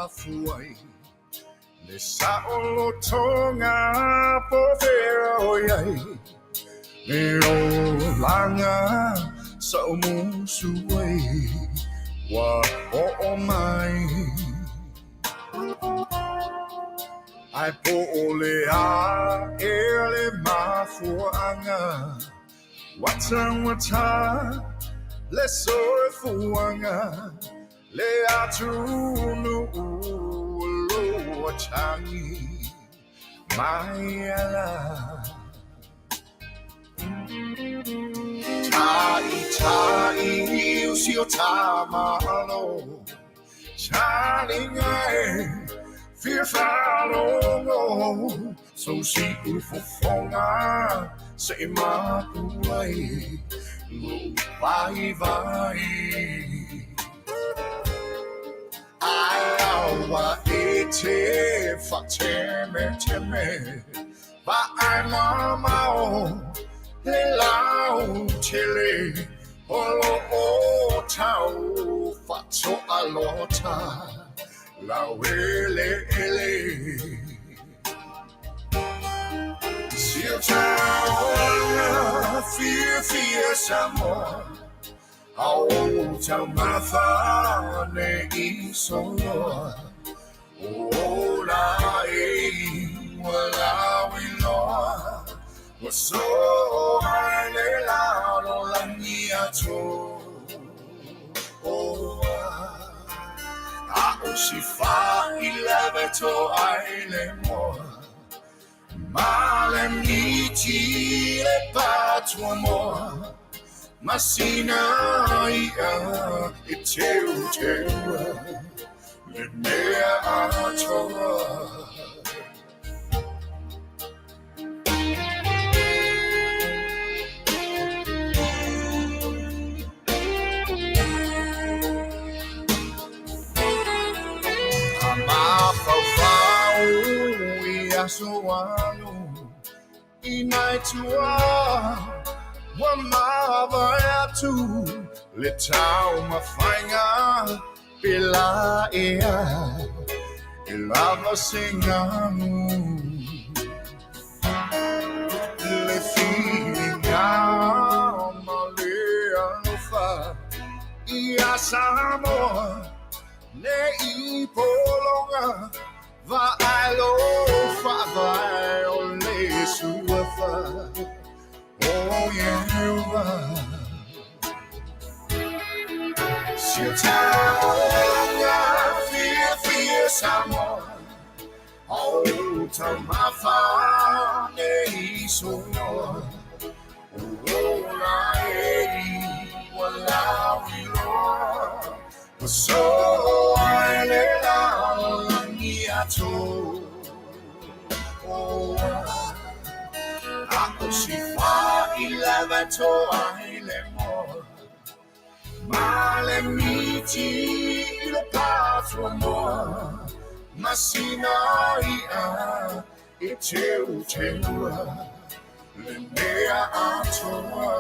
mafuai le saolo tonga po yai le o langa sa umusuai wa o mai ai po ole a ele mafuanga wata le soifuanga le atunu lo changi Maia tai usio tamalo chalinga fear follow so si ufofonga say Mapu lo vai Aoauli Fateme ba ai mama le lau Tele olo o tau fatso alota la ele Siota fear Samoa Auaunaga ne isoa ola wala wiloa so ale la lo langia to sifa ilaveto aile mo male miti le patwa mo Masinaia iteu le mea atoa Asomu inaitua wamava tu letau mafainga pela ilava singamu le fininga malea nufa ia Samoa ne ipolonga va alo fa vai ole suafa oh yeah Siota fear Samoa oh tamafa ne isoa oh la wala wilo so ale la to ako sifa ilaveto aile mo male miti le patro mo masinaia iteu le mea atoa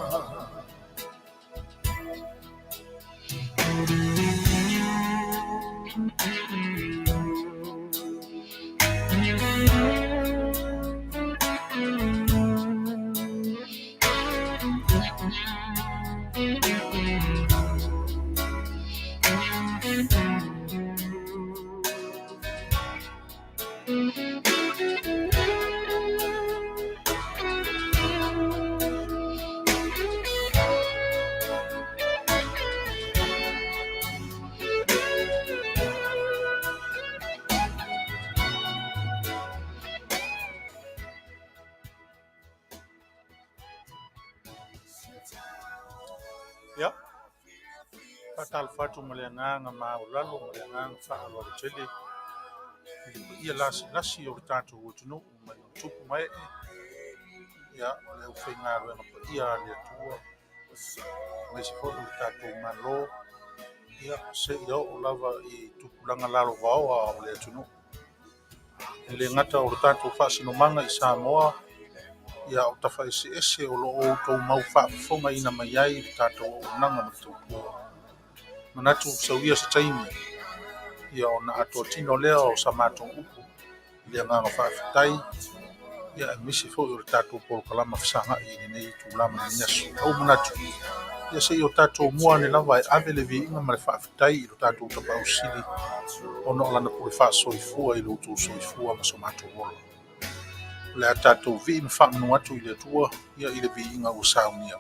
Ya, fatal fatu maleanga maulalo maleanga fa'alo Tele. Ia lasi o tatu o tunu mai tupu mai. Ya, le ufinga lo pa ia le tua. Mai se fo tatu malo. Ya, se yo lava I tupu langa lalo vao a le tunu. Le ngata o tatu fa sino manga I Samoa. Ya o tafa ese o lo o to mau fa fonga ina mai ai tato o nanga mtu manatu sawia sa taimi ia ona ato tino lea o sa matou upu le nganga whaafitai ia e misi fo o tatou polo kalama fisaga'i i lenei tulama le niaso au manatu ia se'i o tatou mua ne lava e ave le viiga ma le whaafitai i lo tatou tapausili ona o lana pule fa'asoifua i loutou soifua ma so matou olo le a tatou vi'i ma fa'amanu atu i le atua ia i le viiga ua saunia.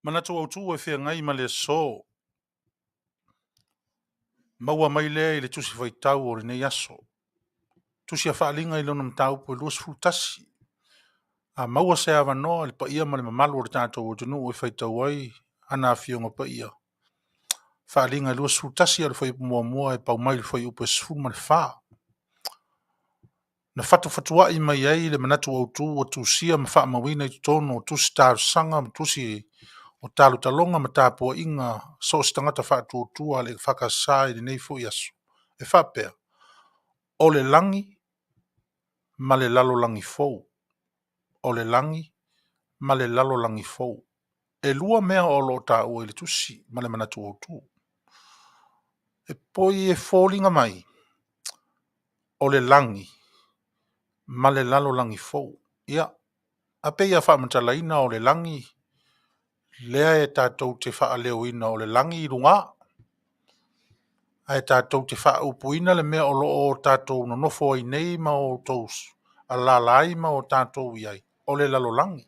Manatu autu e whiangai ma le so. Maua mai lea i le tusi faitau o le nei aso. Tusi a whaalinga i lona mtau po luas futasi. A maua se awa noa le pa ia ma le mamalu o le tātou o tunu o i faitau ai ana a fionga pa ia. Whaalinga i luas futasi a le whai mua mua e pau mai le whai upo e sfuma le whaa. Na fatu fatua i mai ai le manatu autu o tusia ma wha mawina i tono o tusi tāru sanga ma tusi o talu talonga ma tāpua inga so stangata whatu o tua le whakasai le nei fu yasu. E whapea. O le langi ma le lalo langi fou. O le langi ma le lalo langi fou. E lua mea o lo ta ua le tusi ma le manatu autu. E poi e fōlinga mai. O le langi ma le lalo langi fou. Ia. A peia whaamantalaina o le langi. Lea e tātou te wha leo ina o le langi i runga. A e tātou te wha upuina le mea o lo o tātou no nofo ai nei ma o tous. A lalai ma o tātou iai. O le lalo langi.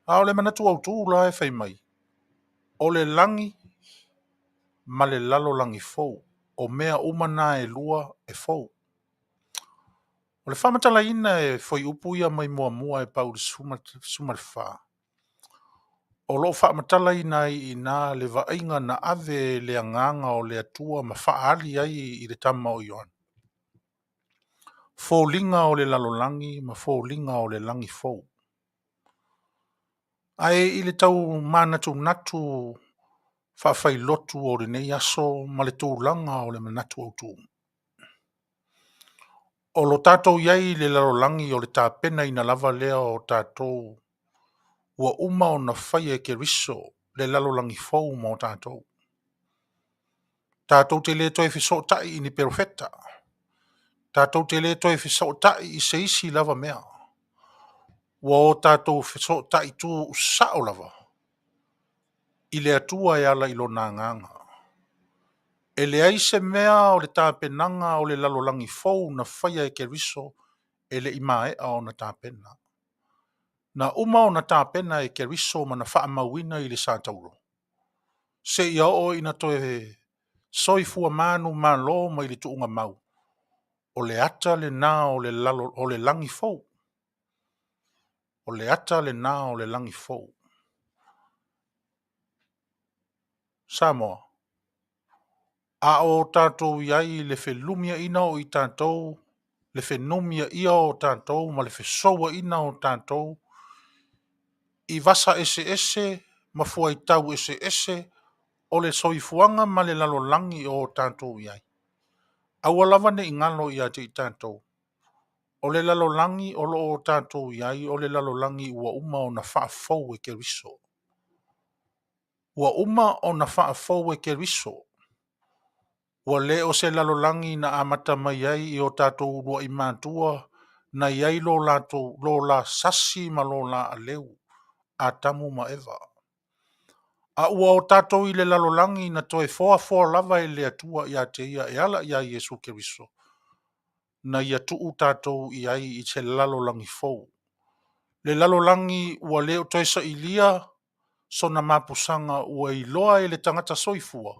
A o le manatu autu la e whai mai. O le langi ma le lalo langi fou. O mea umana e lua e fou. O le whamatala ina e whai upuia mai mua mua e pau le suma le wha. O lo whamatala ina i nā le vainga na ave le anganga o le atua ma whaali ai i le tama o ioan. Fōlinga o le lalo langi ma fōlinga o le langi fou. Ai i le tau manatu natu whawhai lotu o le nei aso ma le tūlanga o le manatu au tū. O lo tātou iai le lalolangi o le tāpena ina lava lea o tātou ua uma o na whaia ke riso le lalolangi fou mo tātou. Tātou te le toi fesoota'i ni perfecta. Tātou te le toi fesoota'i I se isi lava mea. Ua o tātou fesoota'i tu usao lava. I le atua e ala I lo nganga. E le aise mea o le tāpenanga o le lalolangi fou na whaia ke riso e le imae o na tāpena. Na uma o na tāpena e ke riso ma na whaamauina I le sātauro. Se ia o ina toe Soifua Manu malo mai le tuunga mau. O le ata le nā o le langi fou. O le ata le nā o le langi fou. Samoa. A o tātou iai le whelumia ina o I tātou, le whenumia ia o tātou, ma le whesoua ina o tātou, I vasa ese ese, ma fua I tau ese ese, o le soifuanga ma le lalolangi o tātou iai. Aua lava ne ingalo ia te I tātou. O le lalolangi o lo o tātou iai, o le lalolangi ua uma o na whaafou e ke riso. Ua uma o na whaafou e ke riso. Ua le o se lalolangi na amata mai ai I o tātou rua I mātua, na iai lo la sasi ma lo la aleu, a tamu ma eva. A ua o tātou I le lalolangi na toe foa lava e le atua I a te ia e ala I a Yesu Keriso. Na ia tuu tātou I ai I te lalolangi fou. Le lalolangi ua leo toe sa ilia, so na mapusanga ua I loa e le tangata soifua.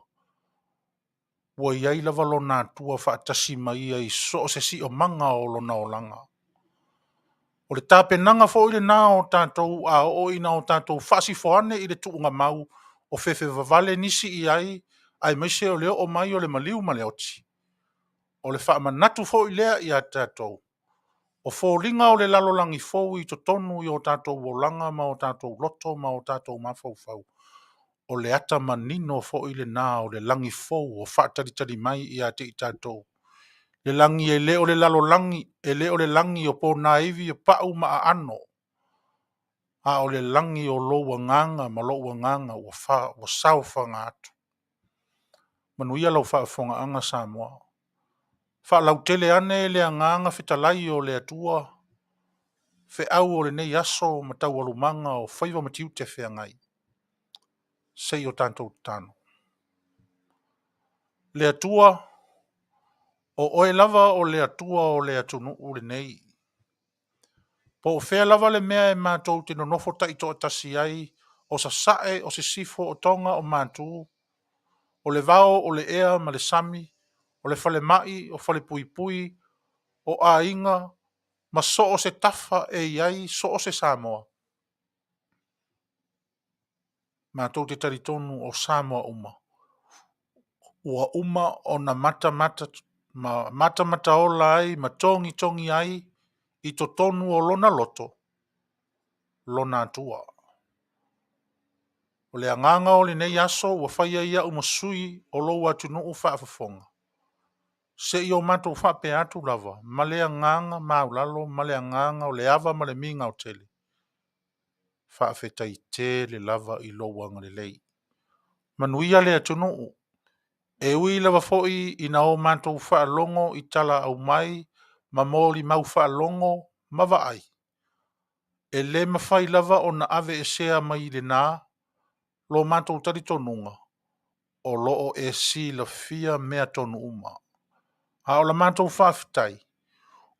Ua iai lava lo nātua whaatasi mai ai so se si o manga o lo naolanga. O le tāpenanga fo I le nā o tātou a o ina o tātou whasi foane I le tuunga mau o fefe vavale nisi I ai maise o leo o mai o le maliu ma le oti. O le whaamanatu fo I lea I a tātou. O fōlinga o le lalolangi fou I to tonu I o tātou wolanga ma o tātou loto ma o tātou mafaufau. O le ata manino fo I le nā o le langi fou o whaataritari mai I a te I tātou. Le langi e le o le lalolangi, e le o le langi o pō naivi o pau ma a ano. A o le langi o lo wanganga ma lo wanganga o sauwhanga atu. Manuia lau whaafonga anga Samoa. Whaalau tele ane le anganga Fetalaiga o le atua. Fe au o le nei aso ma tau alumanga o whaiva matiu te wheangai. Sei o tātou tāno. Le atua, o oe lava o le atua o le atunu ure nei. Po o whea lava le mea e mātou te no nofo ta ito atasi ai, o sa sae o se sifo o tonga o mātou, o le vao o le ea ma le sami, o le fale mai, o fale pui pui, o a inga, ma so o se tafa e iai, so o se Samoa. Mātou te taritonu o Samoa uma. Ua uma o na mata ola ai, ma tongi ai, I to tonu o lona loto, lona atua. O le anganga o le nei aso, ua whaia ia umasui o lo atunu u whaafafonga. Se I o matou whape atu lava, ma le anganga maulalo, ma le anganga o le ava ma le minga o tele. Faaeteete le lava I lo wanga le lei. Manuia le atunu u. E ui lava foi I na o matou whaalongo I tala au mai, ma mori mau whaalongo, ma vaai. E le mawhai lava o na ave e sea mai le nā, lo matou tari tonunga, o loo e si la fia mea tonu uma. A o la matou whaafitai,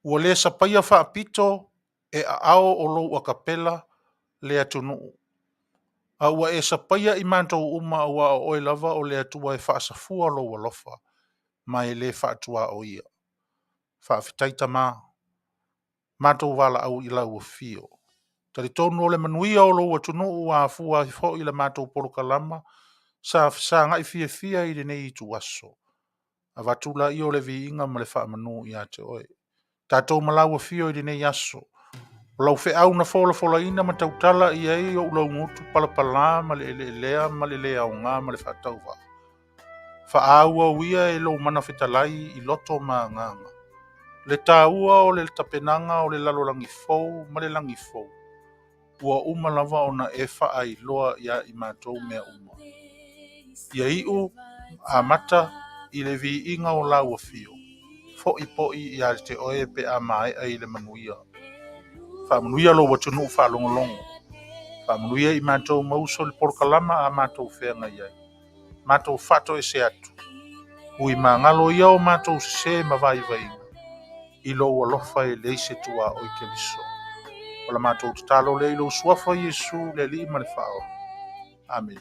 ua le sapaia whaapito e a ao o lo a kapela le atunu. A ua e sapaia I matou uma ua o oe lava o le atua e whaasafua lo walofa, ma e le whaatua o ia. Whaafitai tamā, matou wala au I lau o fio. Tari tonu o le manuia o lo atunu ua fua I fo I le matou porokalama, sa ngai fia I le nei tu aso. A watula I o le vi inga ma le whaamanu I a te oe. Tātou malau a fio I le nei aso. Lau fe au na fola ina ma tautala I ei o ulau ngutu palapala ma le lea ma le lea o ngā ma le whaatau wa. Whaaua uia e lo mana fetalai I loto ma nganga. Le tāua o le tapenanga o le lalolangi fou ma le langi fou. ua uma lava ona e faailoa ia i matou mea uma. Ia iu amata i le viiga o lauafio foʻipoʻi iā te oe pe a maeʻa i le manuia. Faamanuia lou atunuu faalogologo. Faamanuia i matou mauso le polokalama a matou feaga i ai. Matou faatoese atu. Ui magalo ia o matou sesē ma vaivaiga. I lou alofa e leai se tuā o i keliso. O la matou tatalo le i lou suafa Iesu le alii ma le faaolo. Amen.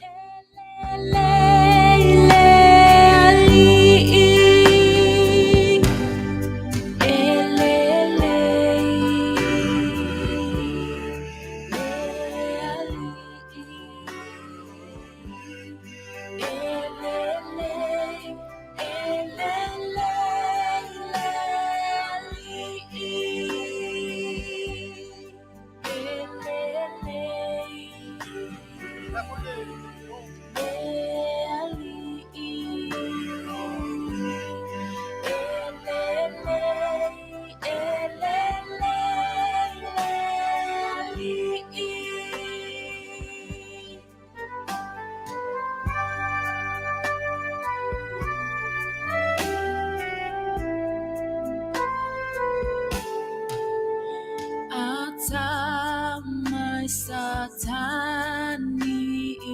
Satani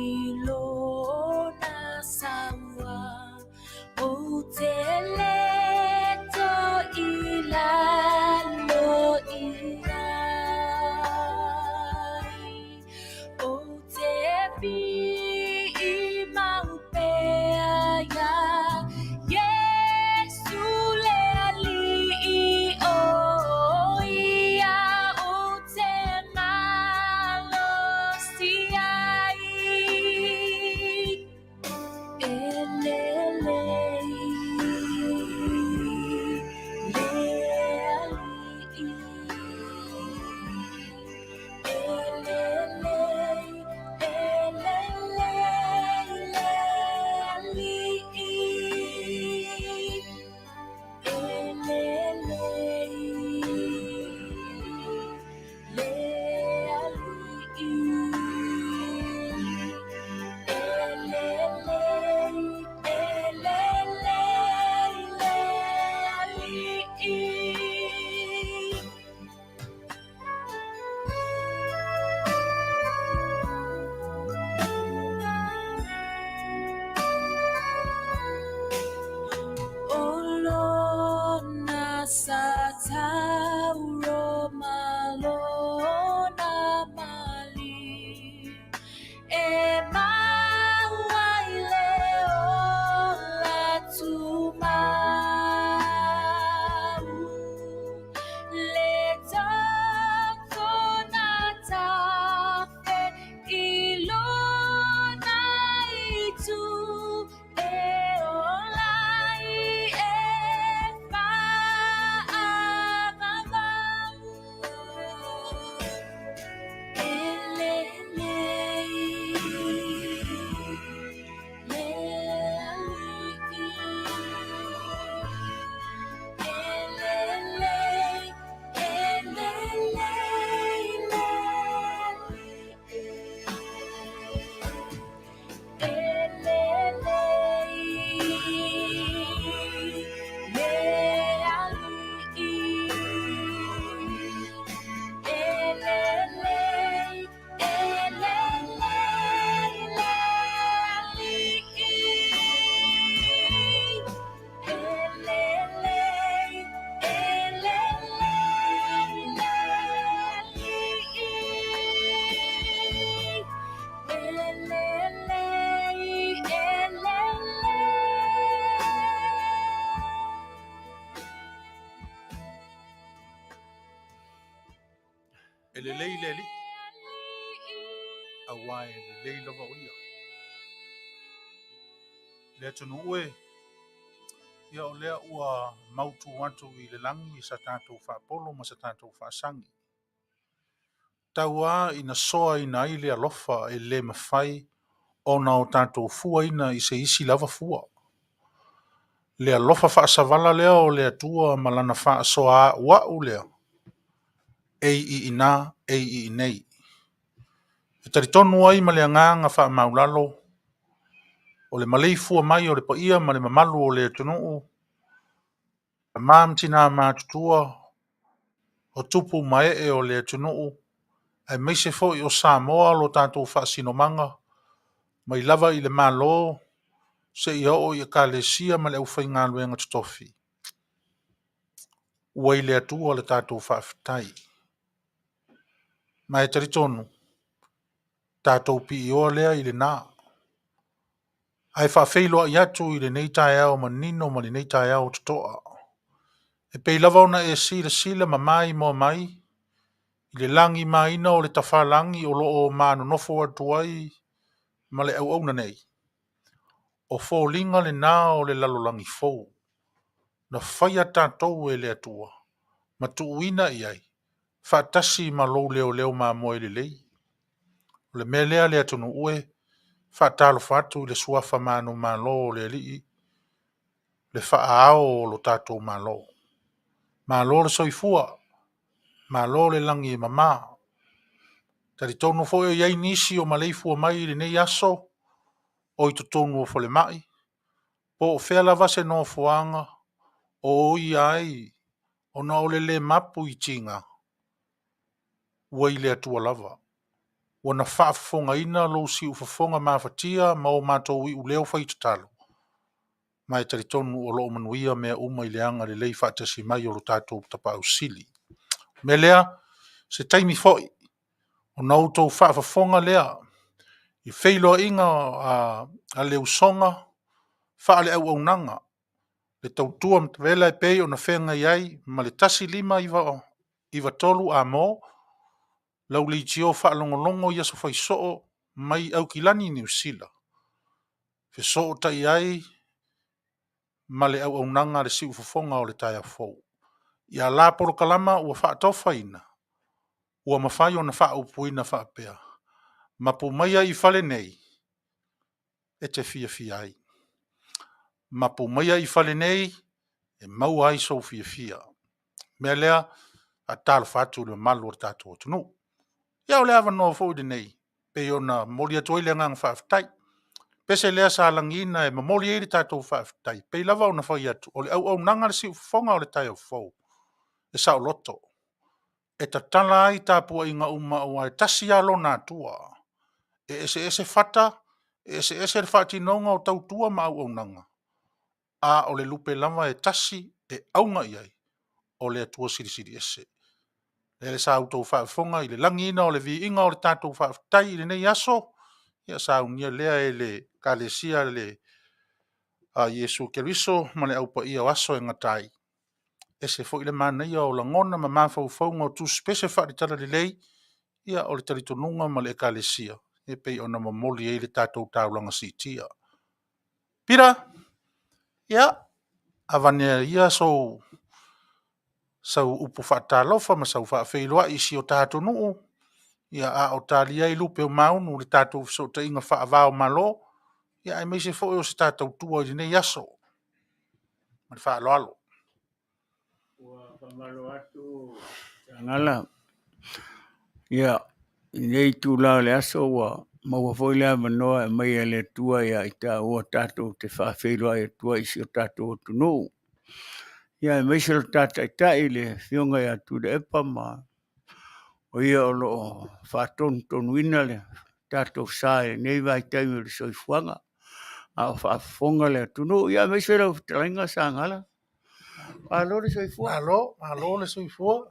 ilona sawa o Tele to ilalo irai o te bi I maupea ya Yesu le ali o ia o te Ele lei le ali. Awai le lei lava uia. Le tunu ue. Ia o lea ua mautu atu I le langi sa tātou whaapolo ma sa tātou whaasangi. Taua ina soa ina I le alofa e le mawhai o na o tātou fua ina I se isi lava fua. Le alofa whaasavala lea o le atua malana whaasoa ua u lea. Ei I ina, ei I nei. E tari tonu ai ma le anganga wha maulalo, o le maleifua mai o le paia ma le mamalu o le atunuu, a mamtina mātutua, o tupu mai e o le atunuu, ai meise foi o Samoa lo tātou wha sinomanga, mai lava i le malo, se ia o i ka le sia ma le aufai ngā luenga tutofi. Ua i le atua le tātou wha fitai. Mai tari tonu, tātou pi i oa lea i le nā. Ai wha whailoa i atu i le neitai au ma nino ma le neitai au tutoa. E pei lava ona e sila ma mai mo mai, i le langi maina o le tawhalangi o loo manu nofo atu ai, ma le Auauna nei. O fōlinga le nā o le lalolangi fōu. Na whaia tātou e le atua. Ma tuuina i ai. Whaatasi ma lou leo ma moe le lei. O le melea le atunu ue. Whaatalo whatu i le suafa manu ma lo le lii. Le whaao o lo tātou ma lo. Ma lo le soifua. Ma lo le langi e mama. Tari tonu fo e iai nisi o maleifua mai le nei aso. O i tonu o fole mai. Po o whea lava se no fuanga. O i ai. O na ole le mapu i tinga. Ua i le atua lava. Ua na whaafonga ina lo si ufafonga mawhatia ma o mātou i uleo whai tatalo. Mai tari tonu o loo manuia mea uma i leanga le lei whaatasi mai o lo tātou tapa au sili. Me lea, se taimi foi. O na utou whaafonga lea. I whailoa inga a leo songa. Whaale Auaunaga. Le tautua mtawela e pei o na whenga iai ma le tasi lima iwa tolu a mo. Lau Leitio whaalongolongo ia so fai soo mai au kilani ni Sila. Fesoota'iga ai ma le Auaunaga le siu fofonga o le taia fou. Ia la poro kalama ua whaatofa ina. Ua mawhai o na whaaupuina whaapea. Mapu Maia i Fale nei. E te fia ai. Mapu Maia i Fale nei. E mau ai so fia. Mea lea a talo whatu le malu o tātou tunu. Ia o le awa noa fo i nei. Pe ona moli atu ile ngang whaafitai. Pese lea sa langina e mamoli e le tātou whaafitai. Pe lava o na whai atu. O le Auaunaga le siu fonga o le tai au fau. E sao loto. E ta tala ai tāpua inga uma o ai tasi alo nā tua. E ese fata. E ese le whaatinonga o tau tua ma Auaunaga. A o le lupe lava e tasi e aunga iai. O le atua siri ese. Le sa auto whaafonga i le langina o le vi inga o le tātou whaafitai i le nei aso. Ia sa unia lea e le kalesia le a Yesu Keriso ma le aupa ia o aso e ngatai. E se fo i le mana ia o la ngona ma mawhauwhaunga o tu spese whaatitala le lei. Ia o le taritonunga ma le kalesia. E pei ona mamoli e le tātou taulanga si tia. Pira, ia, avanea ia so sau upu whaatalofa ma sau whaafeiloa isi o tātonuu. Ia a o talia i lupe o maunu le tātou Fesoota'iga whaavao malo. Ia ai meise fo o se tātou tua i nei aso. Ma le whaaloalo. Ua whamalo atu ngala. Ia, nei tūla le aso ua maua foilea manoa e mai le tua ia i tā ua tātou te whaafeiloa e tua isi o tātou tunu. Ia meise lo tātai le whionga ia tu le epa ma o ia o lo whaatonu ina le tātou sae nei vai taimi le soifuanga. A o whaafonga le tunu. Ia meise lo Fetalaiga sa ngala. Alo le soifua. Alo le soifua.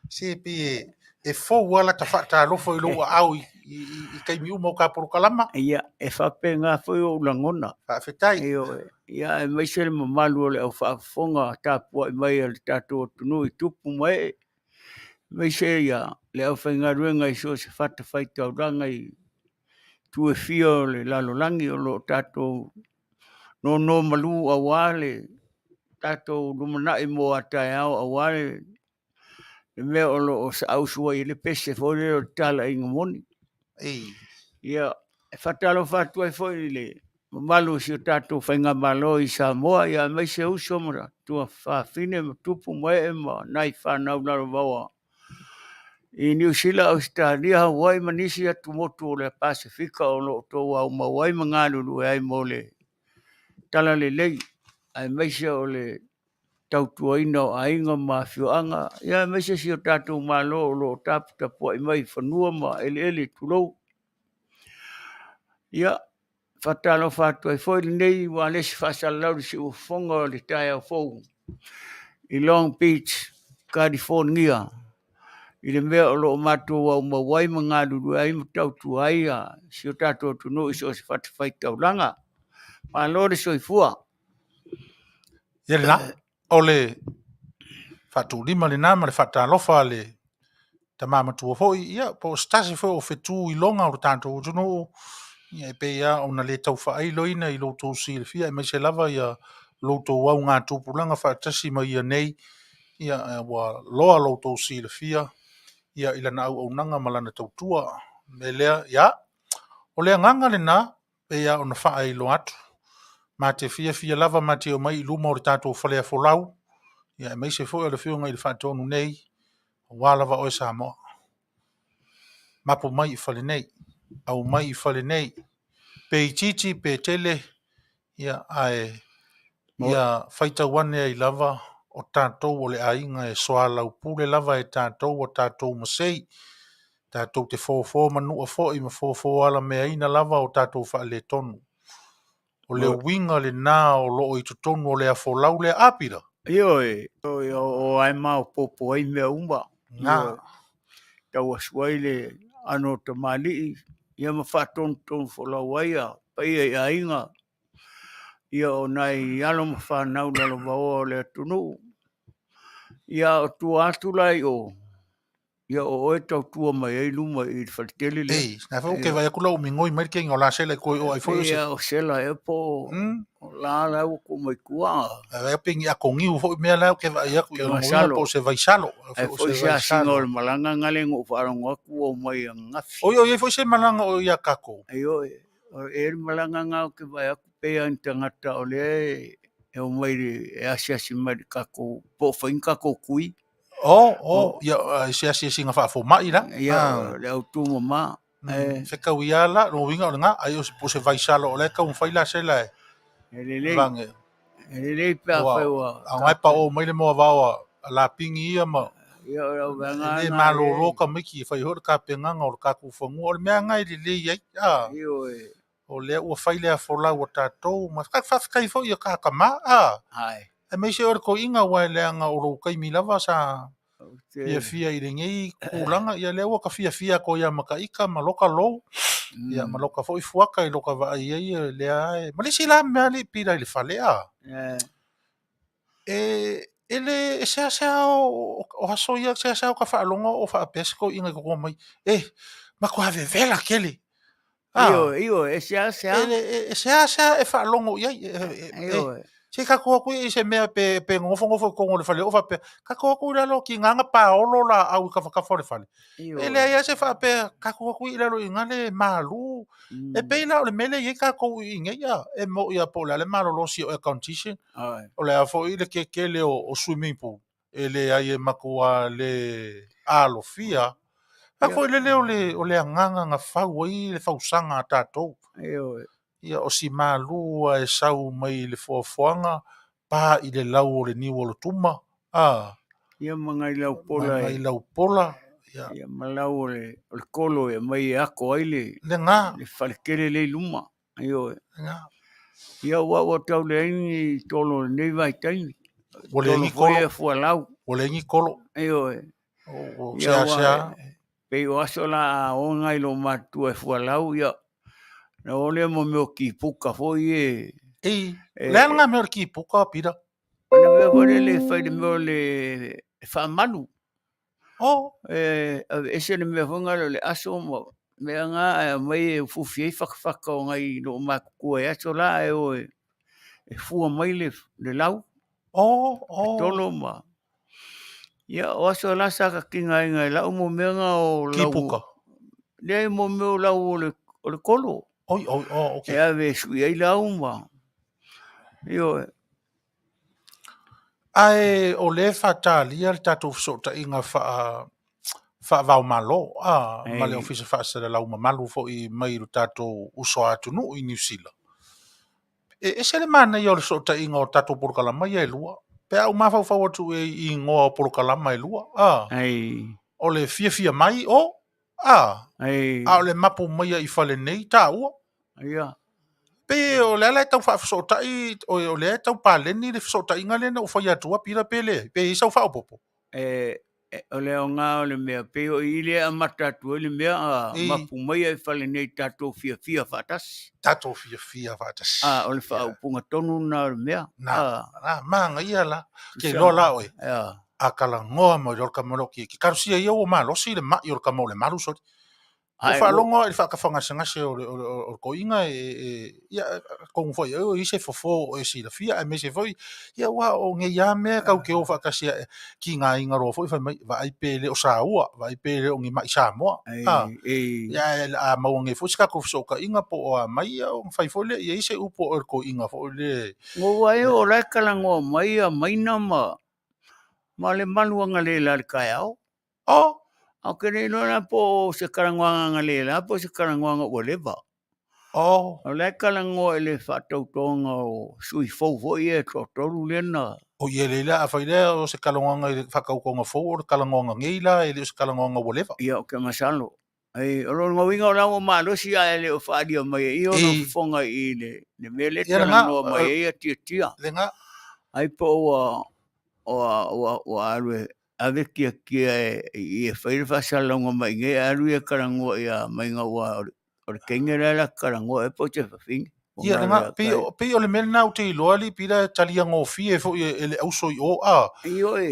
Se pe e fo wala ta whaatalofo i loa au i kaimi uma o ka poro kalama. Ia e whape ngā whai o ulangona. Whaafetai. Ia e meise le mamalu o le au whaafonga tāpua i mai le tātou tunu i tupu mai. Meise ia le au whaingaruenga i so se whata whaitauranga i tue fio le lalolangi o lo tātou no malu awale tātou lumanai mo atai au awale le mea o lo sa ausua i le pese fōre o tala inga moni. Ia e whatalo whatua i fōi le malu si o tātou whainga malo i Samoa ia meise uso mara tua whawhine ma tupu mai e ma nai whanau naro wawa. I New Sila, Australia, Hawaii, manisi atu motu o le Pasifika o lo tō au mawai mangalulu e ai mo le tala le lei. Ai meisa o le tautuaina o ainga ma whioanga. Ia meisa si o tātou malo o lo tāputa po i mai whanua ma ele tulou. Ia, whatalo whātua i whoi nei wa lesi whasalau si o whonga le tai au whou. I Long Beach, California. I le mea o lo mātua au mawai mangalulu ai tautuaia si o tātou tunu i so se whatawhaitaulanga. Ma lo le Soifua. Ia le na, o le whatulima le nama le whatalofa le ta mamatua foi, ia, po stasi foi o fetu i longa o tātou tunu, ia pe ia o na le tau whaai loina i loto si le fia, mai se lava ia loto wau ngā tūpulanga whaatasi mai ia nei, ia wa loa loto si le fia, ia ila na Auaunaga malana tautua, me lea, ia, o lea nganga le na, pe ia o na whaai lo atu, ma te fia lava ma te o mai luma o le tātou whalea folau, ia mai se foi o le fionga i le whaatonu nei, wālava o e Samoa. Mapu mai i whale nei, au mai i whale nei, pe i titi, pe Tele, ia ae, ia whaitawane ai lava o tātou o le ainga e soa lau pule lava e tātou o tātou masei, tātou te fōfō manua fō i ma fōfō ala mea ina lava o tātou whaale tonu. O le winga le nā o loo i tutonu o le a fōlau le apira. Ioi, o ai mau popo ai mea umba. Ngā. Tau asuai le ano te mali, ia ma whaton wholau aia, pai ai ainga. Ia o nai alo ma whanau lalo wao le tunu. Ia o tu atulai o, ia o e tau tua mai ei luma i whaltele le. Ei, nā whau ke vai akula o mingoi mai kengi o la sele koi o ai fo se. Ia o sela e po, o la lau ko mai kua. Vai pingi a kongi u fo mea lau ke vai aku i o po se vai salo. Ai fo se asinga o le malanga ngale ngō wharongo aku o mai a ngafi. Oi, fo se malanga o ia kako. Ai oi, o e malanga ngau ke vai aku pea ni tangata o le e o mai e asi mai kako, po whain kako kui. Ia se singa wha fo mai la. Ia, le au tu mama. Feka wiala, no winga o nga, ai o po se vai salo o le ka un whaila se la e. Vange. Ele pea whaiwa. A ngai pa o mai le moa wawa, la pingi ia ma. Ia o vanga. Le malo roka miki, whai hori ka penganga o ka kuwhangu, o le mea ngai le iai. Ioi. O lea ua whaile a wholau o tātou, ma whakawhkai fo i a kākama, Hai. E mai se ora ko inga wai leanga o rou kaimi lava sa fia i ringei kulanga, ia lea ua ka fia ko ia makaika, maloka lou, ia maloka fo i fuaka i loka wa ai ai lea e, malisi la mea li pira i le Fale ele sea o haso ia sea o ka whaalonga o whaapesko inga ko mai, mako have vela kele, Io, e sea. E sea e whaalongo iai. Se ka kua kui i se mea pe ngofo kongo le Fale o whape. Ka kua kui lalo ki nganga paolo la au ka whakafo le Fale. E lea ia se whape, ka kua kui lalo i ngale malu. E peila o le mele i ka kou i ngai ia. E mo ia po le malo losi o accountation. O le afo i le kekele o swimming pool. E le ai e makua le alo fia. Ako le o le anganga nga whau ai le whausanga a tātou. Ia o si mālua e sau mai le fuafuanga, pā i le lau o le niu o le tuma. Ia mga i lau pola. Mga i lau pola. Ia malau o le kolo e mai e ako ai le. Le ngā. Le whalekere le luma. Ia wawa tau le aingi tolo le nei vai taimi. O le ingi kolo. Tolo fwe fualau. O le ingi kolo. O sea. Pei o aso la o ngai lo matua e fualau ia. Na ole mo meo ki puka foi e. Le anga meo ki puka pira. Ana meo vore le fai de meo le fa Manu. Ese le meo vonga le Asomua. Mea ngā mai e fufi e whakawhaka o ngai no makukua e aso la e o e fua mai le lau. Tolo ma. Ia o aso la saka kinga inga lau mo mea ngā o lau. Ki puka. Le mo meo lau o le kolo. Okay. E ave sui ai lau ma. Io. Ai o le whatalia le tātou Fesoota'iga Faavaomalo ma le ofisa faasalalau mamalu fo'i mai lo tatou uso atunu i New Zealand. E se le mana i o le so'ota'iga o tatou polokalama ia e lua. Pe au mafaufau atu e i ngoa o polokalama e lua. O le fia mai o o le mapu mai i fale nei tāua. Pe o le ala e tau fa'afeso'ota'i o le e tau paleni le feso'ota'iga lena o fai atua pila pele. Pe isa o fa'aopopo. O le o ngā o le mea pe o i le amata atu le mea mapu mai e whale nei tātou fia whaatasi. Tātou fia whaatasi. O le whaupunga tonu nā le mea. Maanga ia la. Ke lola oe. A kala ngoa mo i lorka maloki. Ki karusia ia o malosi le mai i lorka mo le malu sori. O whaalonga i whakawhangase o koinga ia kong foi i se fofo o Sila fia me se foi ia wa o nge ia me kau ke o whakasia ki ngā inga ro foi va ai pele o Samoa va ai pele o ngi mai Samoa ia a mau nge foi ska ko soka inga po o mai o fai foi le ia se upo o koinga foi le ngo wai o la kala ngo mai na ma le manuanga le la kai au au kere lona po se karangoanga lela po se karangoanga o leva. O le kalango ele whatautonga o Soifua e totoru lena. O ie leila a whaidea o se kalangoanga i whakaukonga fau o le kalangoanga ngeila e le o se kalangoanga o leva. Ia o ke masalo. O lo ngawinga o lango malosi a ele o whaadia mai i o no fonga i le mele kalangoa mai e tia. Lenga. Ai po o alwe ave kia i e whaire whasalonga mai nge aru e karangoa i a mai ngā ua o le kengera la karangoa e po te whawhingi. Ia nga, pe o le mele nau te iloali pira talia ngō fie fo i ele auso i o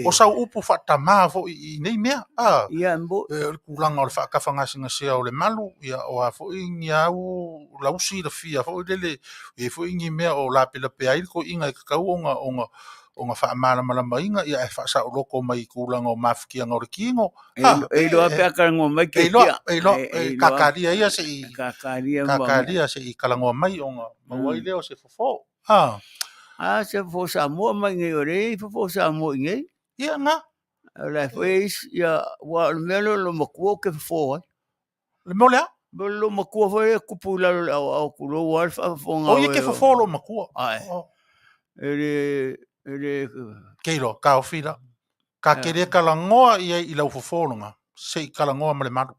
o sau upu whatama fo i nei mea ia mbo kulanga o le whakawhangasinga sea o le malu ia o a fo i ngi au lausi la fia fo i lele e fo i ngi mea o la pila pe aile ko inga i kakau o ngā whaamalama inga ia e whaasa o loko mai kulanga o mawhikia ngā ore kiingo. E loa pia karangoa mai ke tia. Kakaria ia se i kakaria se i kalangoa mai o ngā mawai leo se fofo. Se fofo Samoa mai ngai ore i fofo Samoa ngai. Ia ngā. La fweis ia wa melo lo makua ke fofo ai. Le molea? Lo makua fwe kupu lalo au kulo wa whafonga. O i ke fofo lo makua. Keiro, ka ofira. Ka kere kalangoa i lau fofolonga. Se i kalangoa male maru.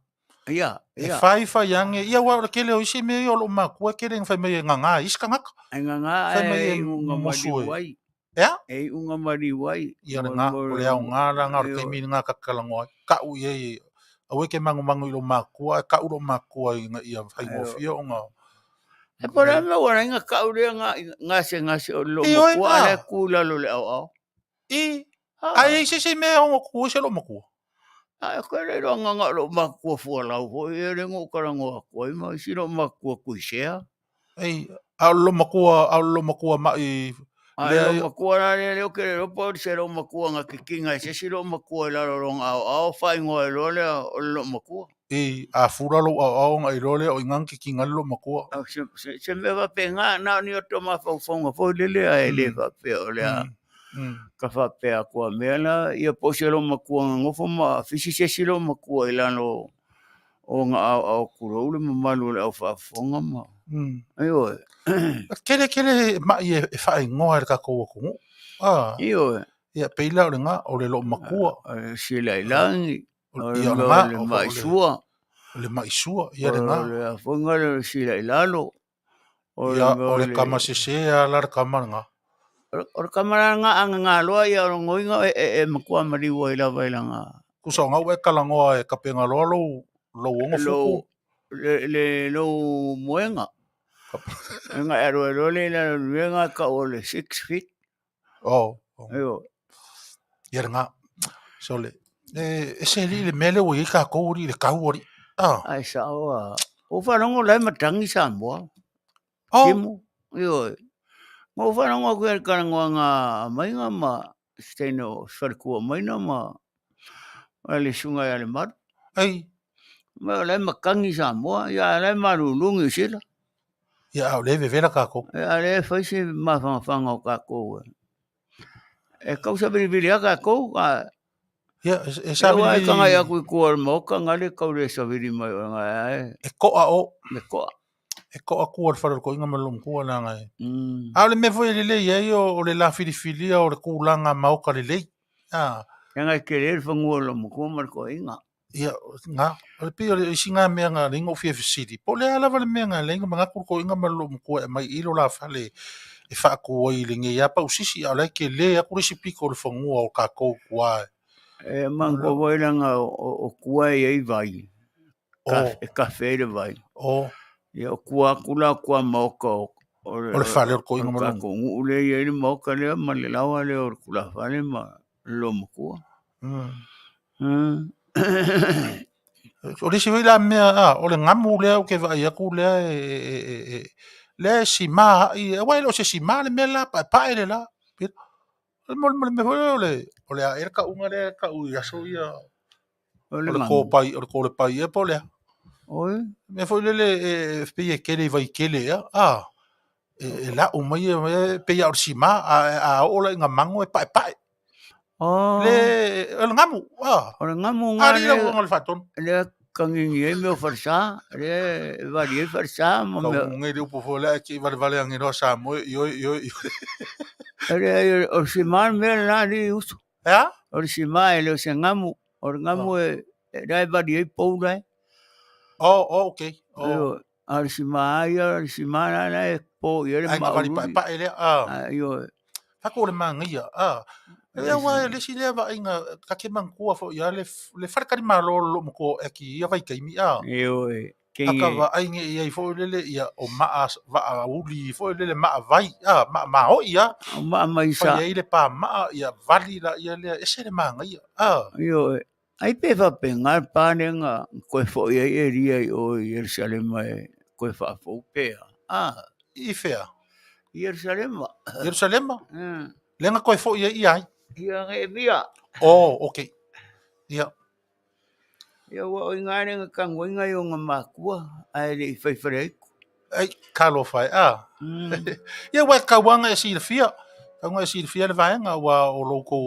Ia. E whai ange. Ia wau kele o isi mei o lo makua kere ngwhai mei nganga. Iska ngaka. Nganga e unga mariwai. Ea? E unga mariwai. Ia nga. O lea o ngā ranga o keimini ngā kalangoa. Ka ui e. Awe ke mangu i lo makua. Ka uro makua i a whai ngofia o ngā. E pora me ora inga kaurea ngase o lo makua ale kula lo le au. Ai se mea o makua se lo makua. Ai kare ro nga lo makua fua lau ho e rengo karangoa koi mai si lo makua kuisea. Ai a lo makua mai le makua na le o kere ro po se lo makua nga kikinga se si lo makua la ro au fai ngoe lo le o lo makua. A fura lo au nga i role o ingang kikinga lo makua. Se me va penga na ni o toma fonga fo lele a ele va pe o le a ka fa pe a ko mela ia po se lo makua ngofo ma fisi se si lo makua ila no o nga au kuro le mamalu le au fa fonga ma. Ayo. Kele ma e fa ngoa ka ko ko. Iyo. Ia peila o nga o le lo makua. Sila ilangi. Le maisua. Le maisua, ia nga. Le fonga le sila ilalo. O le kamasesea la kamaranga. O le kamaranga anga ngā loa ia o ngoinga e makua mariwa ila vailanga. Kusa ngā ue kalangoa e kapenga loa lo ongo fuku. Le lo moenga. Nga ero le la luenga ka o le 6 feet. Ayo. Ia nga. So le se li le mele o i ka kouri le kauori. Ai sawa. O whanongo lai matangi Samoa. Timu. Iyo. Ngo whanongo kua karangoa ngā mainga ma steino wharikua maina ma le sunga ia le maru. Ai. Ma lai makangi Samoa. Ia lai maru lungi Sila. Ia au le vevera kako. Ia le whaisi mawhanga o kako. E kausa biribiri a kako. Ia, e E wai ka ngai savili aku i kua mo ka ngale ka ure savili mai o ngai e koa o, me koa. e koa kua le whare ko inga malum kua na ngai. Mm. A le me foi le le ia o le la filifilia o le kulanga mauka le lei. E ngai ke le whangua lo mo kua mar ko inga. Ia, ngā, o le pia le isi ngā mea ngā ringa o fia fisiri. Po le ala wale mea ngā lenga mga ko inga malum kua e mai ilo la fale e whaakua i le nge ia pa usisi a lai ke le a kurisi piko le whangua o kākou kua. E mango wairanga o kua e vai. E kafe le vai. Ia o kua kula kua mauka o le whale o ko inga malum. Ko ule ia ni mauka lea ma le lawa lea o kula whale ma lo mo kua. O le siwi la mea o le ngamu lea o ke vai aku lea le si maa i wai lo se si maa le mea la pa ele la. Mo me o le a ka unga le ka ui aso ia o le ko pai o le ko le pai e po le oi me foi le pe ke le vai ke le e la o mai pe ia o si ma a o le nga mango e pai le o ngamu o le ngamu ari la o le faton le kangingi e me o farsa le vari e farsa mo me ka ngai le po fo le ki vale ngi ro sa mo yo le o si ma me la di uso ya o si ma le o se ngamu o ngamu e dai vari e pou dai okay al si ma na e po ye ma vari pa ele yo fa ko le mangia e wa le si le va inga ka ke man kua fo ya le farka di malo lo mo ko e ki ia vai kai mi yo aka va ainge ia fo le ia o ma va uli fo le ma vai ma o ia ma mai sa ia le pa ma ia vali la ia le ese le mangia yo ai pe fa pengar panenga ko fo ia e ria o Jerusalem ko fa fo pe i fea Jerusalem lenga ko fo ia ia e via okay ia o ingare nga kang winga yung makua ai le fai ai kalo fai ia wa ka wanga e si fia ka nga si fia le vaenga wa o loko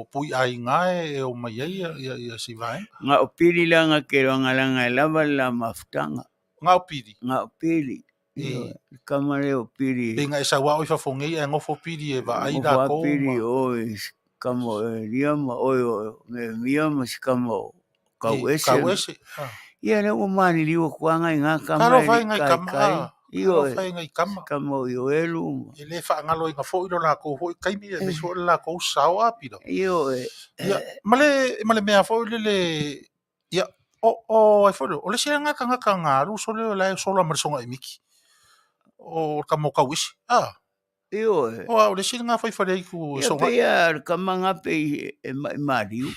pui ai ngai o mai ia si vaenga nga opili la nga kero nga langa lava la maftanga nga opili kamare opili pinga esa wa o fa fongi e ngofo pili e va ai da ko kamo riama o miama kamo Kawese. Ia le o mani liwa kuanga i ngā kama Karo fai ngai kama. Karo fai ngai kama. Kama o elu. E le wha ngalo i ngā fo ilo nā kou hoi kaimi e me so le nā kou sao apira. Male mea fo le ia ai fo o le sira ngaka ngā ru so le lai so la marisonga i miki. O kamo Kawese. O le sira ngā fai whare iku songa. Ia pea kama ngā pe e mariu.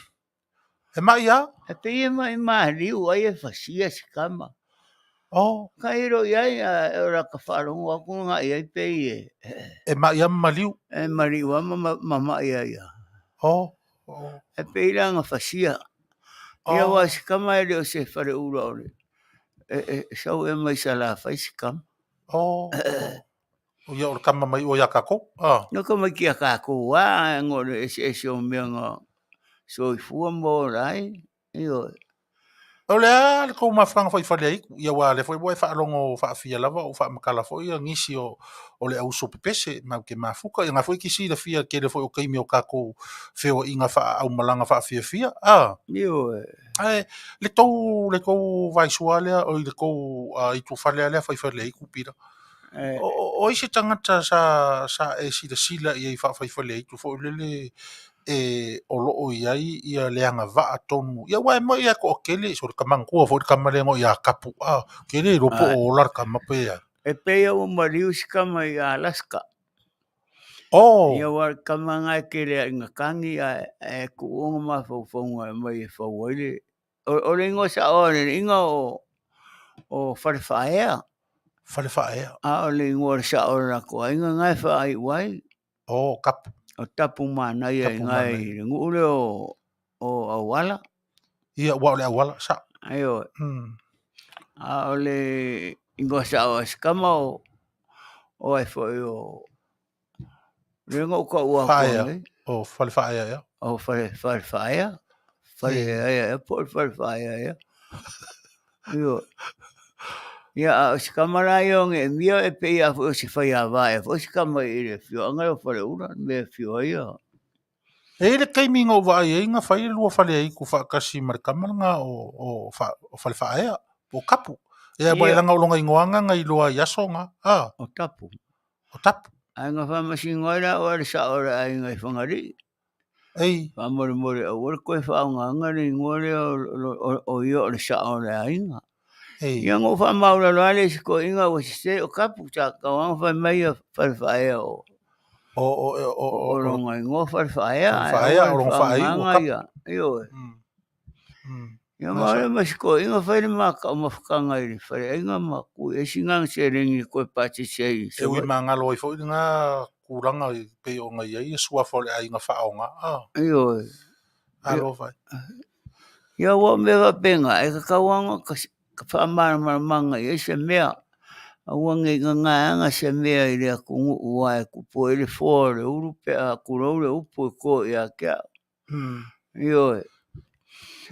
E Maia? E pe e mariu ai e fasia si kama. Ka iro iai ora ka wharongo aku ngā iai pe e. E Maia maliu? E mariu ama mama iai. E pe ira ngā fasia. Ia wa si kama e reo se whare ura ore. E sau e mai sa la whai si kama. O ia ora kama mai o ia kako? No ka mai ki a kako ngore e o mea ngā Soifua mo rai. O le ko ma franga foi fale ia wa le foi boe fa longo fa fia lava o fa makala foi ngisi o le auso pepese ma ke mafuka nga foi kisi le fia ke le foi o kaimi o kako feo inga fa au malanga fa fia le ko vai suale o le ko i tu fale ale foi fale ku pira o isi tangata sa e sila ia fa fale tu foi le o loo ia leanga va tonu ia wa mo ia ko kele so ka mangku fo ka malengo ia kapu kele ropo o lar ka mape e pe o mariu ska mai Alaska ia wa ka manga kele nga kangi e ku o ma fo mai fo wele o le ngo sa o le ngo o farfaea o le ngo sa o na ko inga ngai fa ai wai kapu o tapu mana ia ngai ngule o Auaunaga ia wa le Auaunaga sa ayo ole ingo sa o skama o ai foi o rengo ko o o falfaia o falfaia Fale po fale Yo. Ya si kamara yo mio e pe ia fo si fai vai fo si kamara ile fio anga fale una me fio ia. E le kaiminga o vai e nga fai lua fale ai ku whakasi marikamanga o fale whaea, o kapu. Ia mai langa o longa ingoanga ngai lua iasonga. O tapu. O tapu. Ai nga whamasingoira o le sa ora ai ngai whangari. Ei. Whamore more o ora koe whaunga ni ngore o io le sa ora ai nga. Ia ngō whamaura loale si ko inga o se o kapu ta kawang whai mai a whaia o. O ronga ngō whaia. Whaia o ronga whaia o kapu. Io. Ia maore masiko inga whaire maka o mawhakanga iri whaire inga maku e singang se ringi koe pati sei. E ui mangalo i fo inga kuranga i pe o ngai ai sua fole ai inga whaonga. Io. Alo whai. Ia wa mewa penga e kakawanga ka whamara manga i se mea. A wange nganga se mea i rea kungu uai kupo i le fōre urupe a kuroure upo i ko i a kia. Io.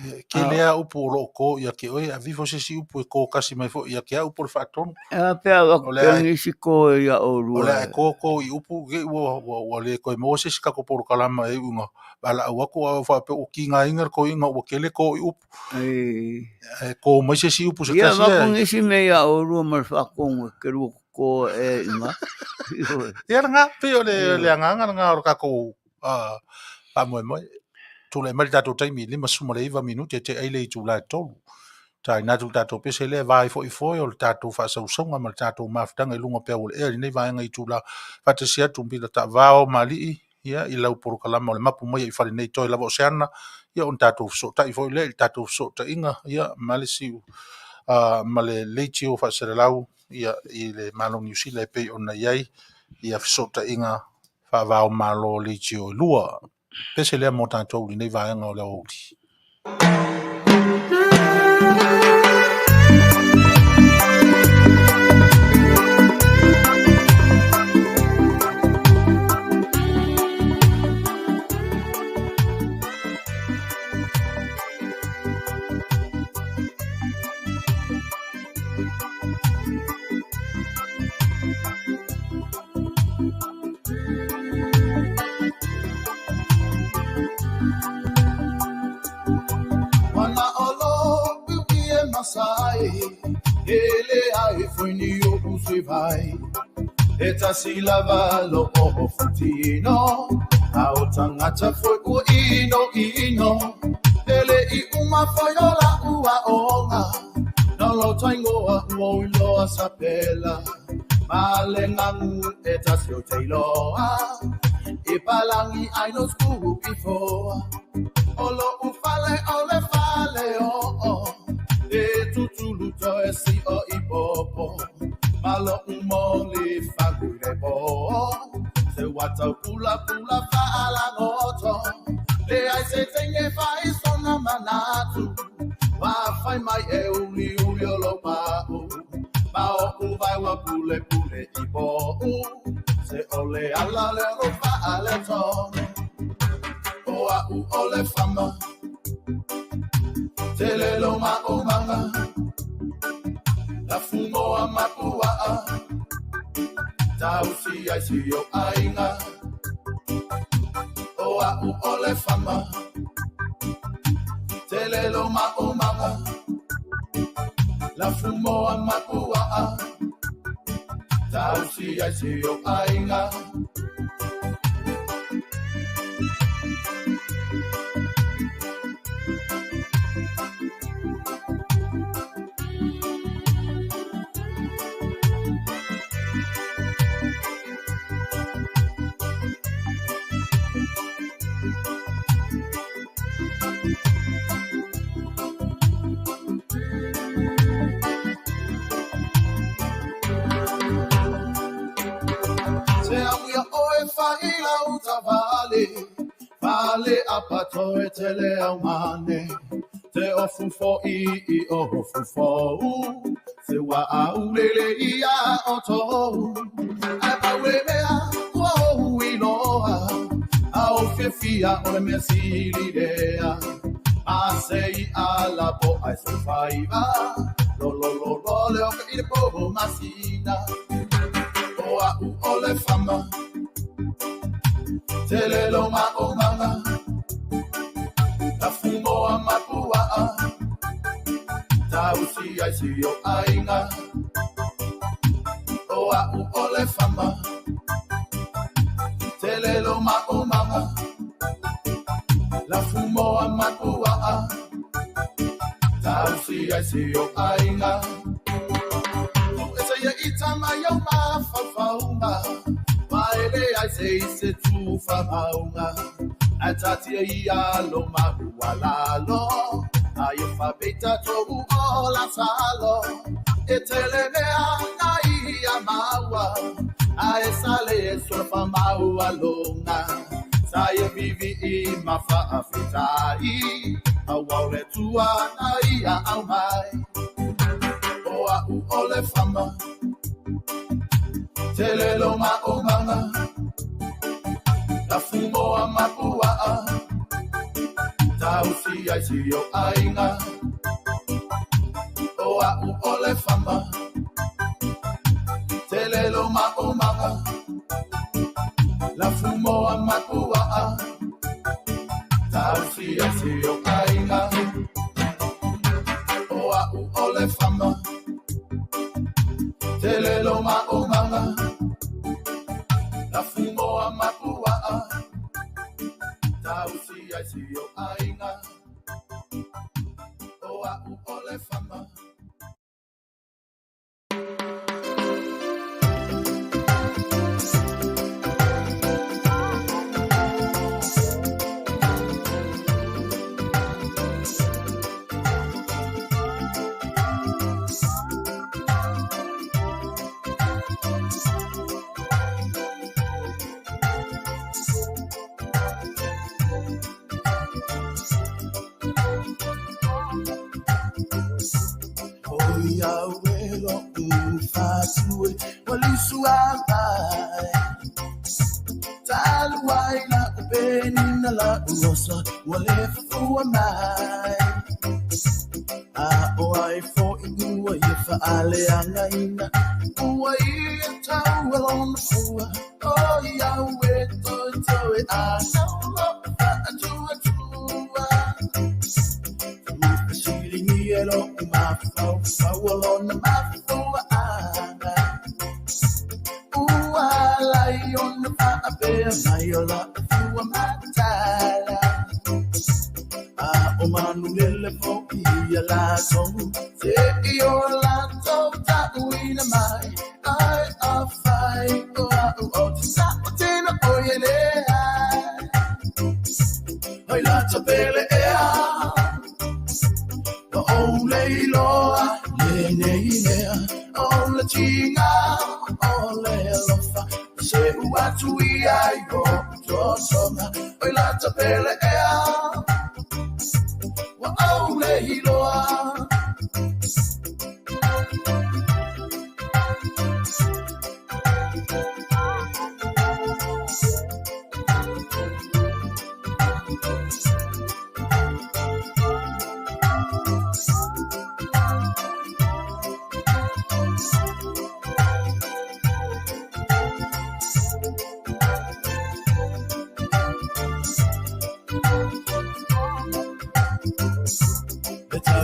Ke lea upo o ko ia ke oi a vivo se si upo e ko kasi mai fo ia ke a upo le whaatonu. E pea wakengi si ko ia o rua. O lea e ko i upo ge ua le koe mo se si kako poro kalama e unga. Bala au ako a whape o ki ngā ingar ko inga ua kele ko i upo. Ko mai se si upo se kasi. Ia wakengi si me ia o rua mar whakongu ke rua ko e inga. Ia nga pe o le anganga nga o kako pa moe moe. Tule mai tato taimi lima suma le 2 minuti te ai le tu la tolu. Tai na tu tato pese le vai fo i fo o tato fa sa usonga mal tato maftanga lunga pe o le nei vai ngai tu la fa te sia tu bila Taavaomaalii ia i lau por kalama le Mapu mai i fale nei toi lava oceana ia on tato so tai fo le tato so ta inga ia malisi male Leitio fa se lau ia i le Manu New Sila pe ona iai ia so ta inga fa Taavaomaalii Leitio lua. Pese lea mo tātou li nei vāenga o le Aoauli. Ele ai foi ni o Soifua eta Sila valo o futino a o tangata foi o ino ele I uma foi o la ua onga no lo tango a o lo sapela malengang eta sio tailoa e palangi ai no sku before olo u fale o e tutuluto e si o I popo malo umoli fagure po se wata pula fa ala goto le ai se tenye fai sona manatu wa fai mai e uli lo pa o vai wa pule I po se ole ala le lo fa ale to o a u ole fama Tele lo ma o manga la fumo a Mapu tau si ai si yo ainga o a u ole fama Tele lo ma o manga la fumo a Mapu tau si ai si yo ainga Fale apato e tele aumane te ofufo I ofufo se wa aulele ia oto apawemea o inoa a ofefia o le mesilidea Asei ala po ai Soifua. Lo le o i po masina. O a u ole fama. Tele lo ma o mama. La fumo a Mapu a. Tau si ai si o ainga. O a u ole fama. Tele lo ma o mama. La fumo a Mapu a. Tau si ai si o ainga. Esa ya itama ya ma fafaunga. Maele ai se tu famaunga. Atati ya lo ma walalo. Ai fa beta to ola salo. Etele me ai ya mawa. Ai sale so famaua longa. Saya vivi I mafa afetai. Aoauli tua nai a au mai. O a u ole fama. Tele lo ma o mama. La fumo a Mapu a. Tau si ai si o ainga. O a u ole fama. Tele lo ma o mama. La fumo a Mapu a. Tau si ai si o ainga. O a u ole fama. Tele lo ma o mama. La fumo a Mapu a. Tau si ai si o ainga. O a u ole fama. Yahweh ufatue walisuamai talwai na ubeni na la uosa walefua mai Aoai fo inua ye Fale angaina ua ia tau alona fua Oh Yahweh toi anaulo faatua tua Elo mafau fawalona mafua ana Ualai on the fa'apea maiola fua matala O Manu lele fo ia la song Se io la tota uina mai Ai a fai o tisa o tena oiele Oi la tapele ea O leiloa, le neinea, o la tinga, o le lofa, se uatu ia yo, tosonga, oi la tapele ea, wa o leiloa.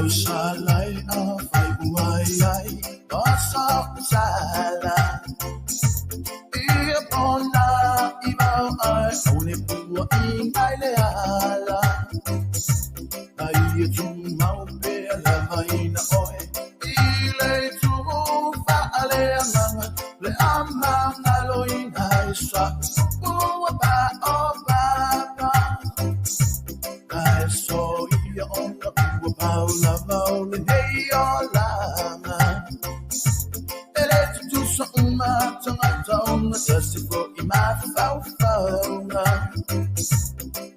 Salai afai uai pasa sala ia pona iba ai one pua ingai le ala ai tu mau pe la vaina oe ile tu Fale amanga le amanga lo ingai sa pua ba o ba ai so ia on the pua paula maule nei olama ele tu so uma tanga onga sasi fo ima faufaunga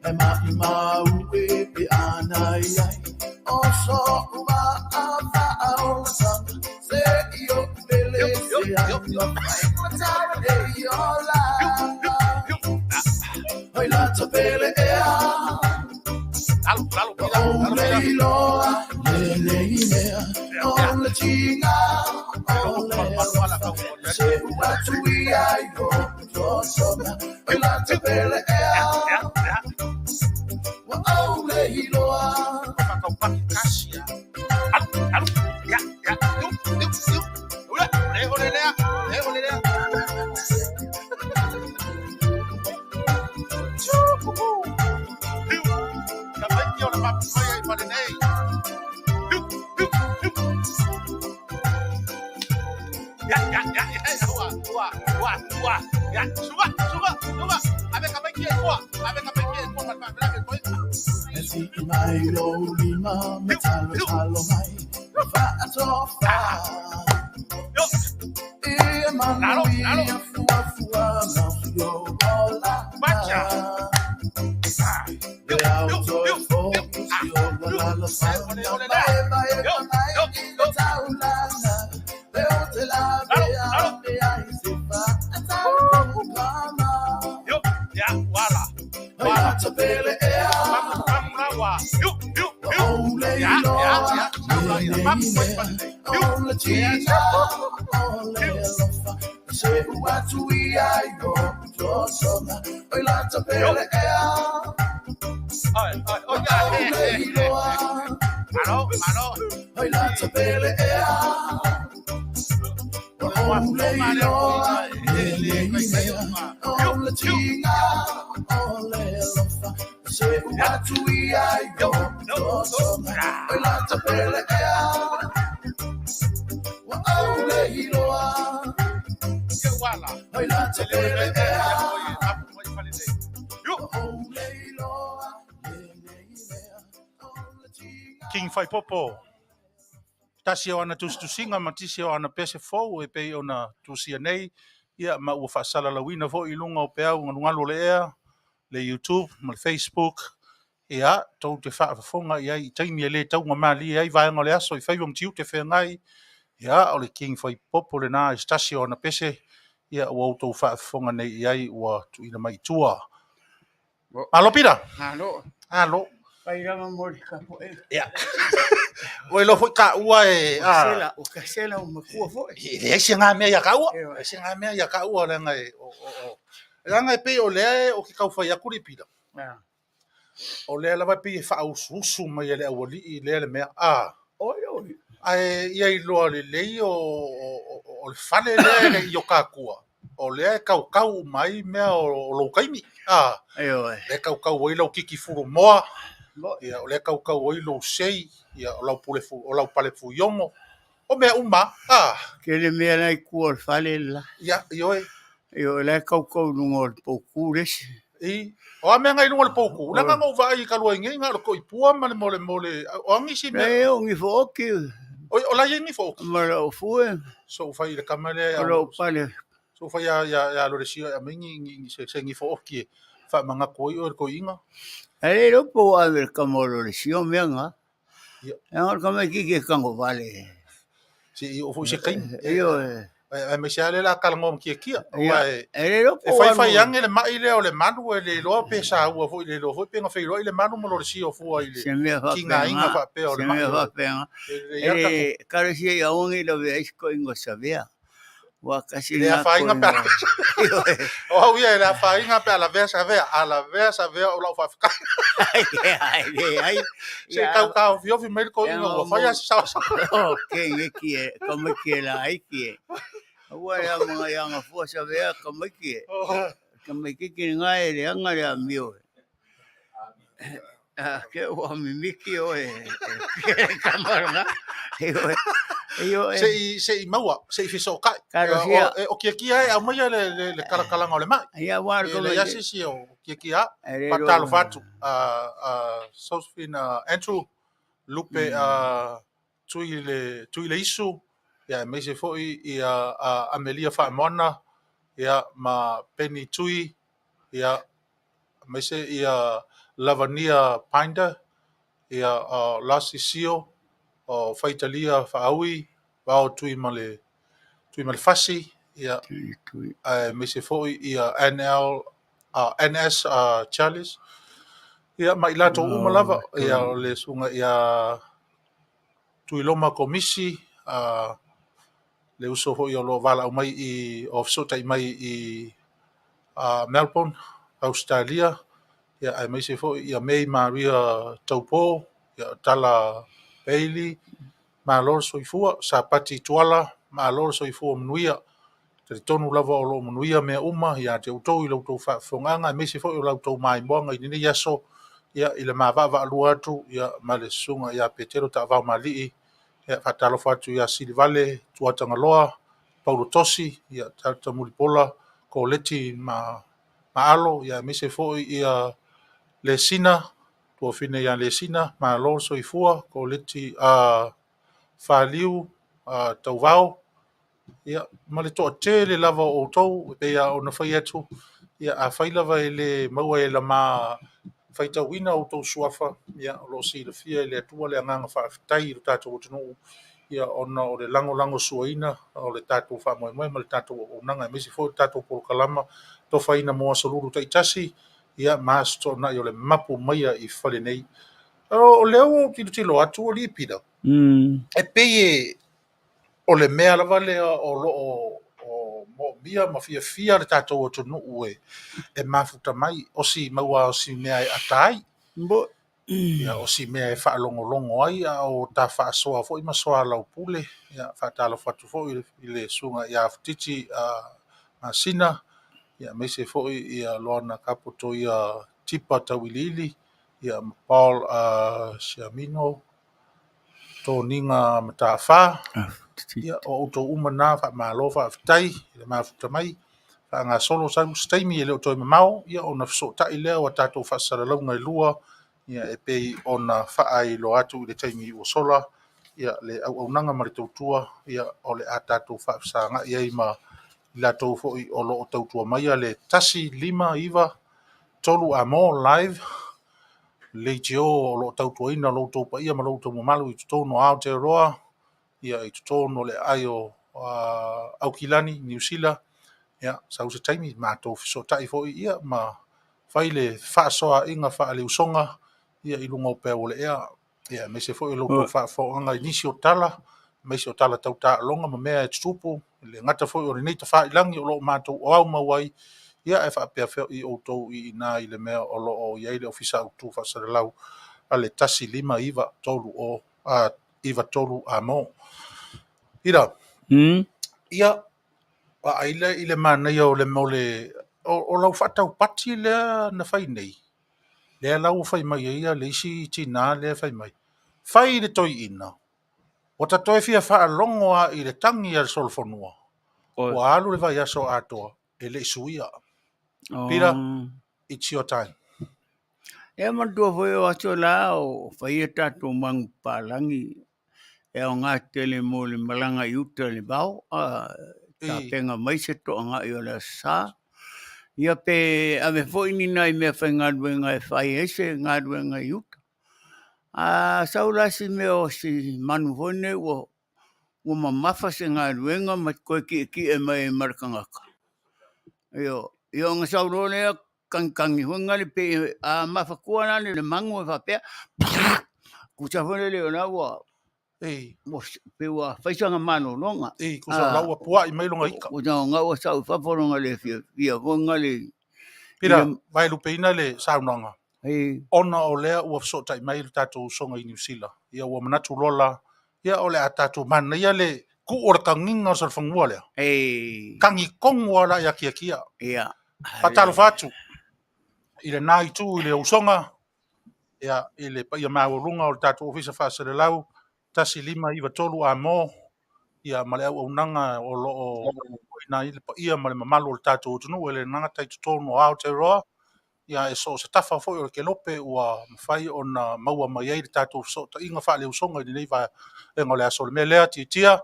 e ma uwe pe anai ai oso uma ava aula sanga se io bele se anga matare ei ola oi la tapele ea Leiloa, Leilea, Ole Tinga, Ole Se Uatui Ayo, Josona, Ola Tabele Ea, Oh Leiloa, Esi mai lo lima metalo talo mai fa tofa e Manuia fua na fio ola le auto focus yo wala la fa King Fai Popo. Tasi o ana tusinga matisi o ana pese fou e pe ona tusia nei ia ma ua whaasala lawina fo i lunga o pea unga ngalo le ea le YouTube, ma le Facebook ia tau te whaafafonga ia i taimi e le tau ngā mali ia i vaenga le aso i whaiwa mtiu te whengai ia o le King Fai Popo le nā i tasi o ana pese ia ua tau whaafafonga nei ia i ua tuina mai tua. Alo Pira? Alo. Alo. Pairama mori ka po e. Ia. Oi lo foi ka ua e o kasela o makua fo. E se nga me ya ka ua. E se nga me ya ka ua le ngai Langa pe o le o ki kau fai akuri Pira. O le la vai pe fa usu mai le Aoauli le me Oi. Ai ia i lo le o le fale le i o ka kua. O le kau mai me o lo kaimi. Le kau i lo kiki furu moa. Ia o le kau i lo sei ia o lau pale fu yongo. O mea uma. Ke le mea nai kua fale la. Ia ioe. Io le kau nungo le pouku resi. O a mea ngai nungo le pouku. Nanga ngau vai i kalua inge ngā lo koi pua ma le mole. O angi si mea. O ngi fo oki. O la yengi fo oki. Ma la o fue. So fai le kamale. O la o pale. So fai ya lo resi a mingi se ngi fo oki. Fa manga koi o koi inga. Ale lo po a ver kamolo resi o mea nga. Ia kama ki kango vale. Si o fo se kai. Io me se ale la kalangom kia. E fai yang le mai le o le Manu le lo pe sa ua fo le lo fo pe nga fai lo le Manu mo lo si o fo ile. Kinga inga fa pe o le Manu. E kare si ia ongi lo ve isko ingo savea. Wa kasi le fa inga pe. O ia la fa inga pe la versa vea o la fa ka. Ai. Se ka o fio me ko inga fa ya sa. Okay, como que la ai que. Ua ya mga yang fo savea como que. Como que ngai le anga le mio. Que o mimiki o kamera. Se maua, se fisokai. O kia e au mai le kalakalanga o le mai. Ia war ko le yasi si o kia patalo fatu. Sofina Andrew lupe tui le isu. Ia me se foi ia Amelia Faamona ia ma Penny tui ia me se ia Lavania Pinda ia Lasi Sio o Fetalaiga Faaui wao tui male fasi ia me se foi ia NS Charles Ia mai lato uma lava ia o le sunga ia tuiloma komisi le uso ho ia lo vala o mai i Fesoota'iga mai i Melbourne, Australia. Ia ai mai se fo ia May Maria Taupo, ia tala Bailey, ma lor Soifua, sa pati tuala, ma lor Soifua Manuia. Te tonu lava o lo Manuia mea uma, ia te utou i lautou whaafonganga, ai mai se fo i lautou mai moanga i nini yaso, ia i le mawava alua atu, ia ma le sunga ia Petelo Taavaomaalii, ia whatalo whatu ia Silivale, tuatanga loa, Paulo Tosi, ia tata Mulipola, ko leti ma alo, ia mai se fo ia le sina, tua fine ia le sina, ma lo Soifua, ko leti Faliu, tauvao, ia ma le toa tele lava o tou, pe ia o na whai atu, ia a whai lava e le maua e la ma whaitawina o tou suafa, ia o lo si le fia le atua le anganga whaafitai i le tātou o tunu, ia ona o le lango suaina, o le tātou whaamoemoe, ma le tātou o nanga, e mesi fo le tātou polokalama, tofa ina moa saluru taitasi, ia masto na i o le Mapu Maia i Fale nei. O leo tilo atu o li pida. E peye o le mea lava le o lo o mo mia ma fia le tātou o tunu ue e mafuta mai o si maua o si mea e atai. Ia o si mea e whaalongolongo ai a o ta whaasoa fo i masoa lau pule. Ia whaatalo whatu fo i le sunga ia futiti a sina. Ia meise fo i a loana kapoto i a tipa tawilili. Ia Paul Siamino. Tō ninga mata wha. Ia o auto umana wha malo wha fitai. Ia mafuta mai. Wha ngā solo sau staimi e leo toi mamau. Ia o na Fesoota'iga leo a tātou whaasaralaunga i lua. Ia e pei ona whaai lo atu i le taimi o sola. Ia le Auaunaga ma le tautua. Ia o le a tātou whaafisanga ia i ma la tau fo i o lo o tautua Maia le tasi lima iwa. Tolu a mo live. Leitio o lo tautua ina lo tau pa ia ma lo tau mamalu i tutono Aotearoa. Ia i tutono le aio Aukilani, New Sila. Ia sau se taimi mātou Fesoota'i fo i ia ma fai le whaasoa inga wha le usonga. Ia i lunga o pēo le ea. Ia me se fo i lo tau whaafonganga i nisi o tala. Me se o tala tau tā longa ma mea e tutupu. Le ngata fo i o reneita wha i langi o lo mātou o au mawai. Ia e wha pēa wheo i o tau i nā i le mea o lo o iei le ofisa au tū whaasare lau. A le tasi lima iwa tolu o iwa tolu a mo. Ira. Ia a aile i le mana ia o le mole o lau whatau pati le na whai nei. Le lau whai mai ia le isi tina le whai mai. Whai le toi ina. O ta toi fia wha longo a i le tangi a solfonua. O alu le vai aso atoa e le isuia. Pira, it's your time. E mantua foi o ato la o whai e tātou mangu pālangi. E o ngā tele mo le malanga i uta le bau. Ta penga mai se to nga i o le sa. Ia pe ave foi ni nai me whai ngā duenga e whai ese ngā duenga i uta. Saulasi me o si Manu hone o mamafa se ngā duenga ma koe ki e mai e marakangaka. Io ngā saurone a kangi hunga le pe a mafa kuana le mangu e whapea. Kusa hone le o na ua. Pe ua whaisanga mano longa. Kusa laua pua i mailonga ika. Kusa ngā ua sau whaporonga le fia hunga le. Pira, vai lupe ina le saunanga. Ona o lea ua Fesoota'i mai le tātou songa i New Sila. Ia ua manatu lola. Ia o le a tātou mana. Ia le ku ora kanginga o salwhangua lea. Kangi kongua la ia kia. Patalo whatu. I le nai tu, i le usonga. Ia i le paia maurunga o le tātou ofisa whaasere lau. Tasi lima iwa tolu a mo. Ia ma le Auaunaga o lo o ina i le paia ma le mamalu o le tātou o tunu. E le nangata i tutono o Aotearoa. Ia e so se tafa fo o ke lope ua mawhai o na maua mai ai le tātou Fesoota'iga wha le usonga i nei wa e ngole aso le mea lea tia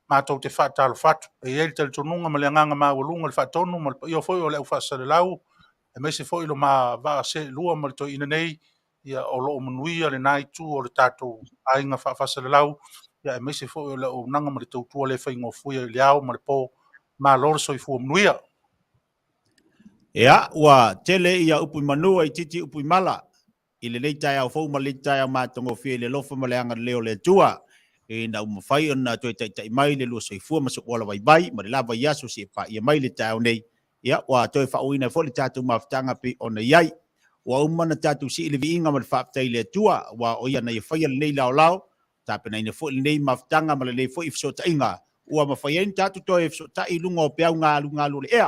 mātou te whaatalo whatu. E ei tele tonunga ma le anganga mawalunga le whaatonu ma le paia fo o le au whaasare lau. E meise fo ilo ma va se lua ma le toi ina nei. Ia o lo o Manuia le nai tu o le tātou ainga whaasare lau. Ia e meise fo o le o nanga ma le tautua le whaingo fuia le au ma le po ma lor Soifua Manuia. Ea, ua tele ia upui manua i titi upui mala. i le leitai au fau ma leitai au mātongo fie le lofa ma le anga leo le tua. E na umawhai ona toi tai mai le lua Soifua ma se wala vai bai, ma le lava iaso si e pa ia mai le tau nei. Ia, wa toi whauina fo le tātou maftanga pi ona iai. Wa umana tātou si ile viinga ma le whaptai le tua, wa o ia na ia whaia le nei lao lao, tāpena ina fo le nei maftanga ma le nei fo i Fesoota'iga. Ua mawhai ein tātou toi e Fesoota'i lunga o peau ngālu le ea.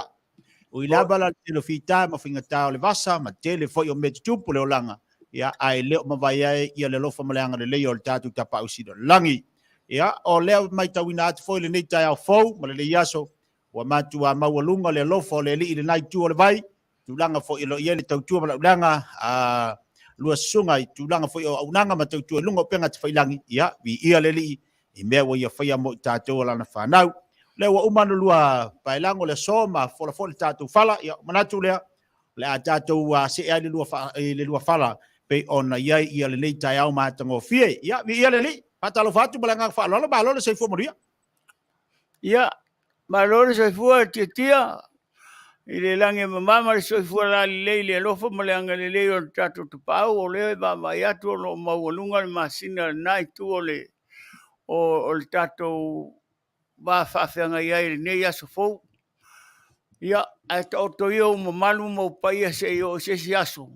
O i lava la telo fita ma whinga tau le vasa, ma tele fo i o me tupu le o langa. Ia, ai leo ma vai ai, ia le lofa ma le anga le leo le tātou tapa usida langi. Ia, o leo mai tawina atu fo i le nei tai au fau, ma le iaso, wa matu a maua lunga le lofa o le li i le nai tu o le vai, tulanga fo i lo i ele tau tua ma la ulanga, lua sunga i tulanga fo i o Auaunaga ma tau tua lunga o penga te whailangi, ia, vi ia le li i mea wa ia whaia mo i tātou lana whanau. Leo wa umano lua pailango le so ma fola fola tātou fala, ia manatu lea, le a tātou se ai le lua fala, pe ona iai ia le nei tai au mātango fie, ia, vi ia le li, patalo fatu balanga whaalola, balona Soifua Manuia. Ia, malore Soifua tia, i le lange mamama le Soifua la lei le alofa ma le anga le lei o tātou tupau, o leo mai atu o lo mauanunga le masina nai tu o le tātou ba whawhianga iai le nei aso fau. Ia, ai ta oto ia o mamalu mau paia se i o sesi aso.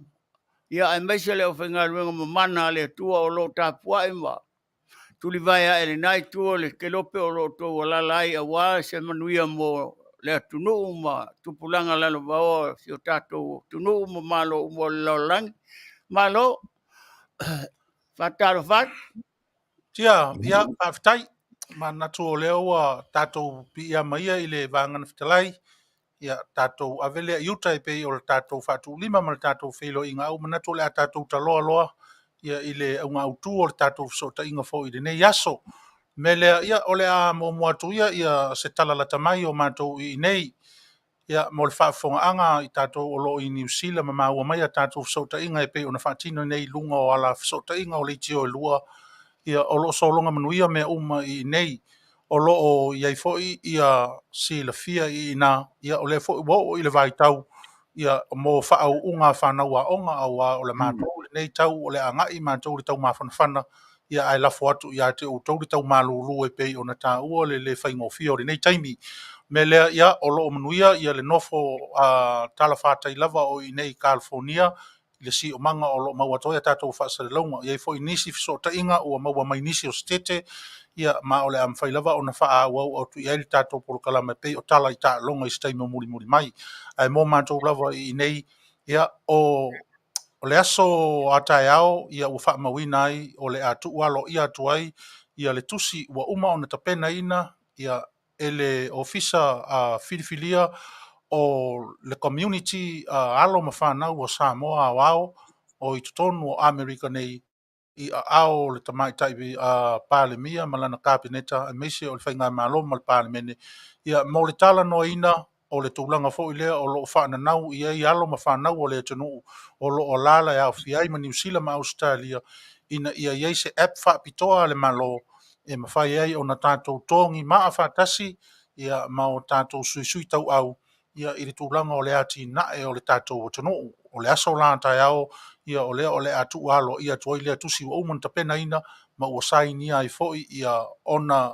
Ia, ai meise le o whenga ruenga mamana le tua o lo tāpua ima. Tuli vai a ele nai tua le kelope o lo tō walalai a wā se Manuia mo le tunu ma tupulanga lalo vao si o tātou tunu ma malo mo le laulangi. Malo, whataro what. Tia, ia, awhitai, ma natu o leo a tātou pi ia Maia i le vāngana Fetalai, ia tātou avele iuta i pei o le tātou whātu lima ma le tātou whilo i ngā au, ma natu o le a tātou taloa loa, ia i le au ngā utu o le tātou Fesoota'iga fo i le nei aso. Me lea ia o le a mo muatu ia se talalata mai o mātou i nei, ia mo le whaafonga i tātou o lo i New Sila ma maua mai a tātou Fesoota'iga e pei o na whaatino nei lunga o ala Fesoota'iga o Leitio e lua, ia o lo solonga Manuia me uma i nei o lo o iai foi ia Sila fia i na ia o le foi wo i le vai tau ia mo whaau unga whanau a onga o le mātou le nei tau o le angai mātou le tau mawhanawhana ia ai lafo atu ia te o tau le tau malulu e pei o na tā ua le whaingo fia o le nei taimi me lea ia o lo o Manuia ia le nofo tala whātai lava o i nei California le si o manga o lo maua toia tātou whaasare launga. Iai fo i nisi Fesoota'iga o maua mai nisi o stete, ia ma o le am whailava o na wha au au tu iai le tātou polokalama pei o tala i tā longa i stai mo muri mai. Ai mō mātou lava i nei, ia o le aso atai ao, ia ua wha mawina ai, o le atu ualo ia atu ai, ia le tusi ua uma o na tapena ina, ia ele ofisa filifilia, o le community alo ma whanau o Samoa Aoauli o i tutonu o Amerika nei i ao le tamai taiwi Palemia ma lana kabineta a meise o le whaingai malo ma le Palemene ia mo le tala no ina o le tūlanga fo i lea o lo whananau i alo ma whanau o le tunu o lo o lala e au fiai ma New Zealand ma Australia ina ia iei se app whapitoa le malo e mawhai ai o na tātou tongi maa whatasi ia ma o tātou sui tau au ia i le tūlanga o le ati na e o le tātou o tunu o le aso lātai ao ia o le atu alo ia tuai lea tusi o umon tapena ina ma ua saini ai foi ia ona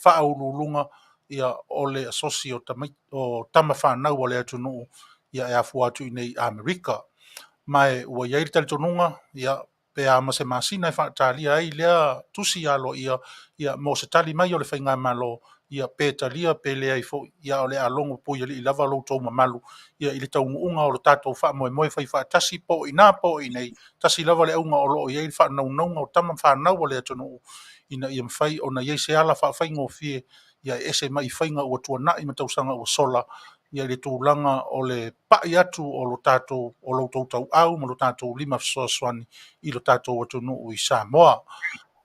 whaaululunga ia o le asosi o tama whanau o le atunu ia e afu atu i nei Amerika. Mai ua iai tali tonunga ia pe a mase masina e whaatalia ai lea tusi alo ia mo se tali mai o le whainga malo ia petalia pelea i fo ia o le alongo po ia li lava lo tau mamalu ia i le tau unga o le tatou wha moe whai wha tasi po i nā po i nei tasi lava le unga o lo i wha naunga o tama wha nau o le atunu ina i mwhai o na iei se ala wha whaingo fie ia ese mai whainga ua tua na i matausanga ua sola ia le tūlanga o le pai atu o lo tatou o lo tau au ma lo tatou lima fisoswani i lo tatou atunu i Samoa.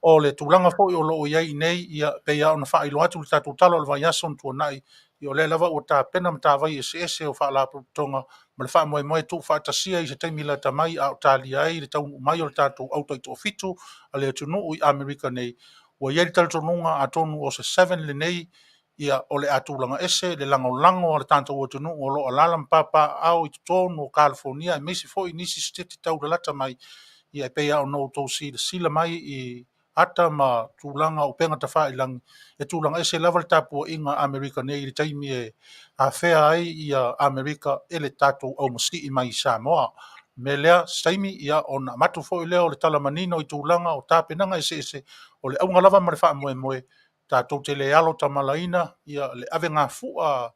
O le tūlanga fo i o loo iai nei ia peia ona wha ilo atu le tātou talo le vai ason tua nai i o le lava o tā pena ma tā vai ese o wha la tonga ma le wha moe tū wha tasia i se taimi la tamai a o tālia ai le tau mai o le tātou auto i tō fitu a le atunu i Amerika nei. Ua iai le talo tonunga a tonu o se 7 le nei ia o le atulaga ese le lagolago o le tatou atunuu o loo alala ma papaao i totonu o California e maisi foʻi nisi setete taulalata mai ia e peia ona outou silasila mai i ata ma tulaga o pega tafailagi e tulaga ese lava le tapuaʻiga Amerika nei i le taimi e afea ai ia Amerika e le tatou aumasii mai i Samoa me lea taimi ia ona matu foʻi lea o le talamanino i tulaga o tapenaga ese o le auga lava ma le faamoemoe tatou te le alo tamalaina ia le ave gafuʻa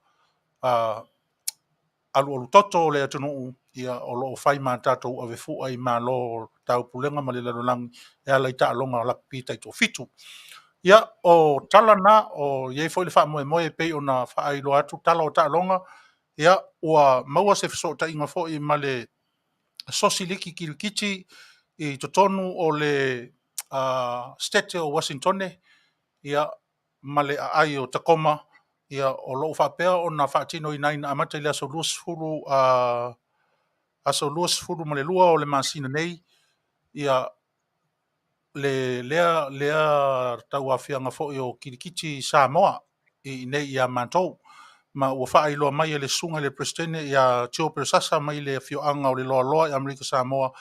alualu toto o le atunuu ia o loo fai ma tatou ave fuʻa i malo taupulega ma le lalolagi e ala i taʻaloga o lapi taitofitu ia o tala na o iai foʻi le faamoemoe pei ona faailoa atu tala o taʻaloga ia ua maua se fesootaʻiga foʻi ma le sosiliki kilikiti i totonu o le stete o Washingtone ia ma le aai o Takoma ia o loo faapea ona faatino inaina amata i le aso lua sefulu ma le lua o le masina nei ia lea tauafiaga foʻi o kilikiti Samoa i nei iā matou ma ua faailoa mai e le suga i le presidene ia tio peresasa mai le afioʻaga o le loaloa i Amerika Samoa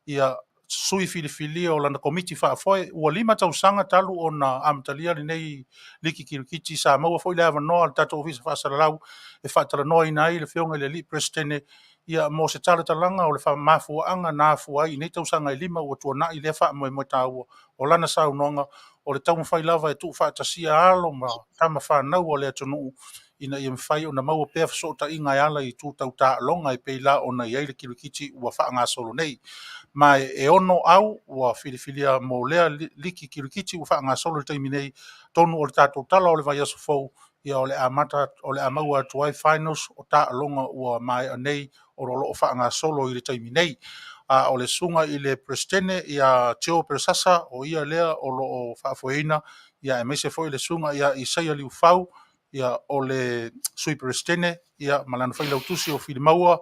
ia sui filifilia o lana komiti faafoe ua 5 tausaga talu ona amatalia lenei liki kilikiti Samoa foʻi le avanoa le tatou ofisa faasalalau e faatalanoa ai le feoga i le alii presidene ia mo se talatalaga o le faamafuaaga na afu ai i nei tausaga e 5 ua tuanaʻi lea faamoemoe tāua o lana saunoga o le taumafai lava e tuu faatasia alo ma tama fanau o le atunuu ina ia mafai ona maua pea fesootaʻiga e ala i tutau taʻaloga e pei la ona i ai le kilikiti ua faagasolo nei ma e ono au ua filifilia mo lea liki kilikiti ua faagasolo le taimi nei tonu o le tatou tala o le vaiaso fou ia o le amata o le amaua atu ai finals o taʻaloga ua maeʻa nei o loo faagasolo i le taimi nei o le suga i le presidene ia tio peresasa o ia lea o loo faafoeina ia e maise foʻi le suga ia i saia liufau ia o le sui presidene ia ma lana fai lautusi o filimaua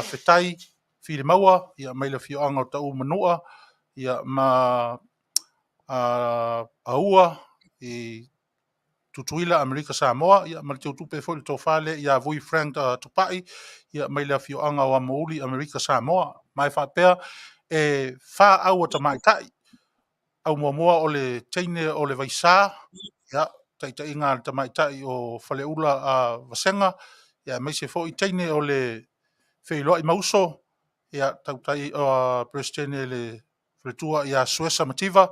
fetai filimaua ia mai le fioaga o taʻu manua ia ma aua i tutuila Amerika Samoa ia ma le teutupe foʻi le tofale ia vui Frank tupaʻi ia mai le afioaga o Aoauli Amerika Samoa mai faapea e faaau o tamaitaʻi au muamua o le teine o le vaisā ia taʻitaʻiga le tamaitaʻi o faleula vasega ia maise foʻi teine o le feiloaʻi mauso ia tautai presidene le feletua ia Suesa Mativa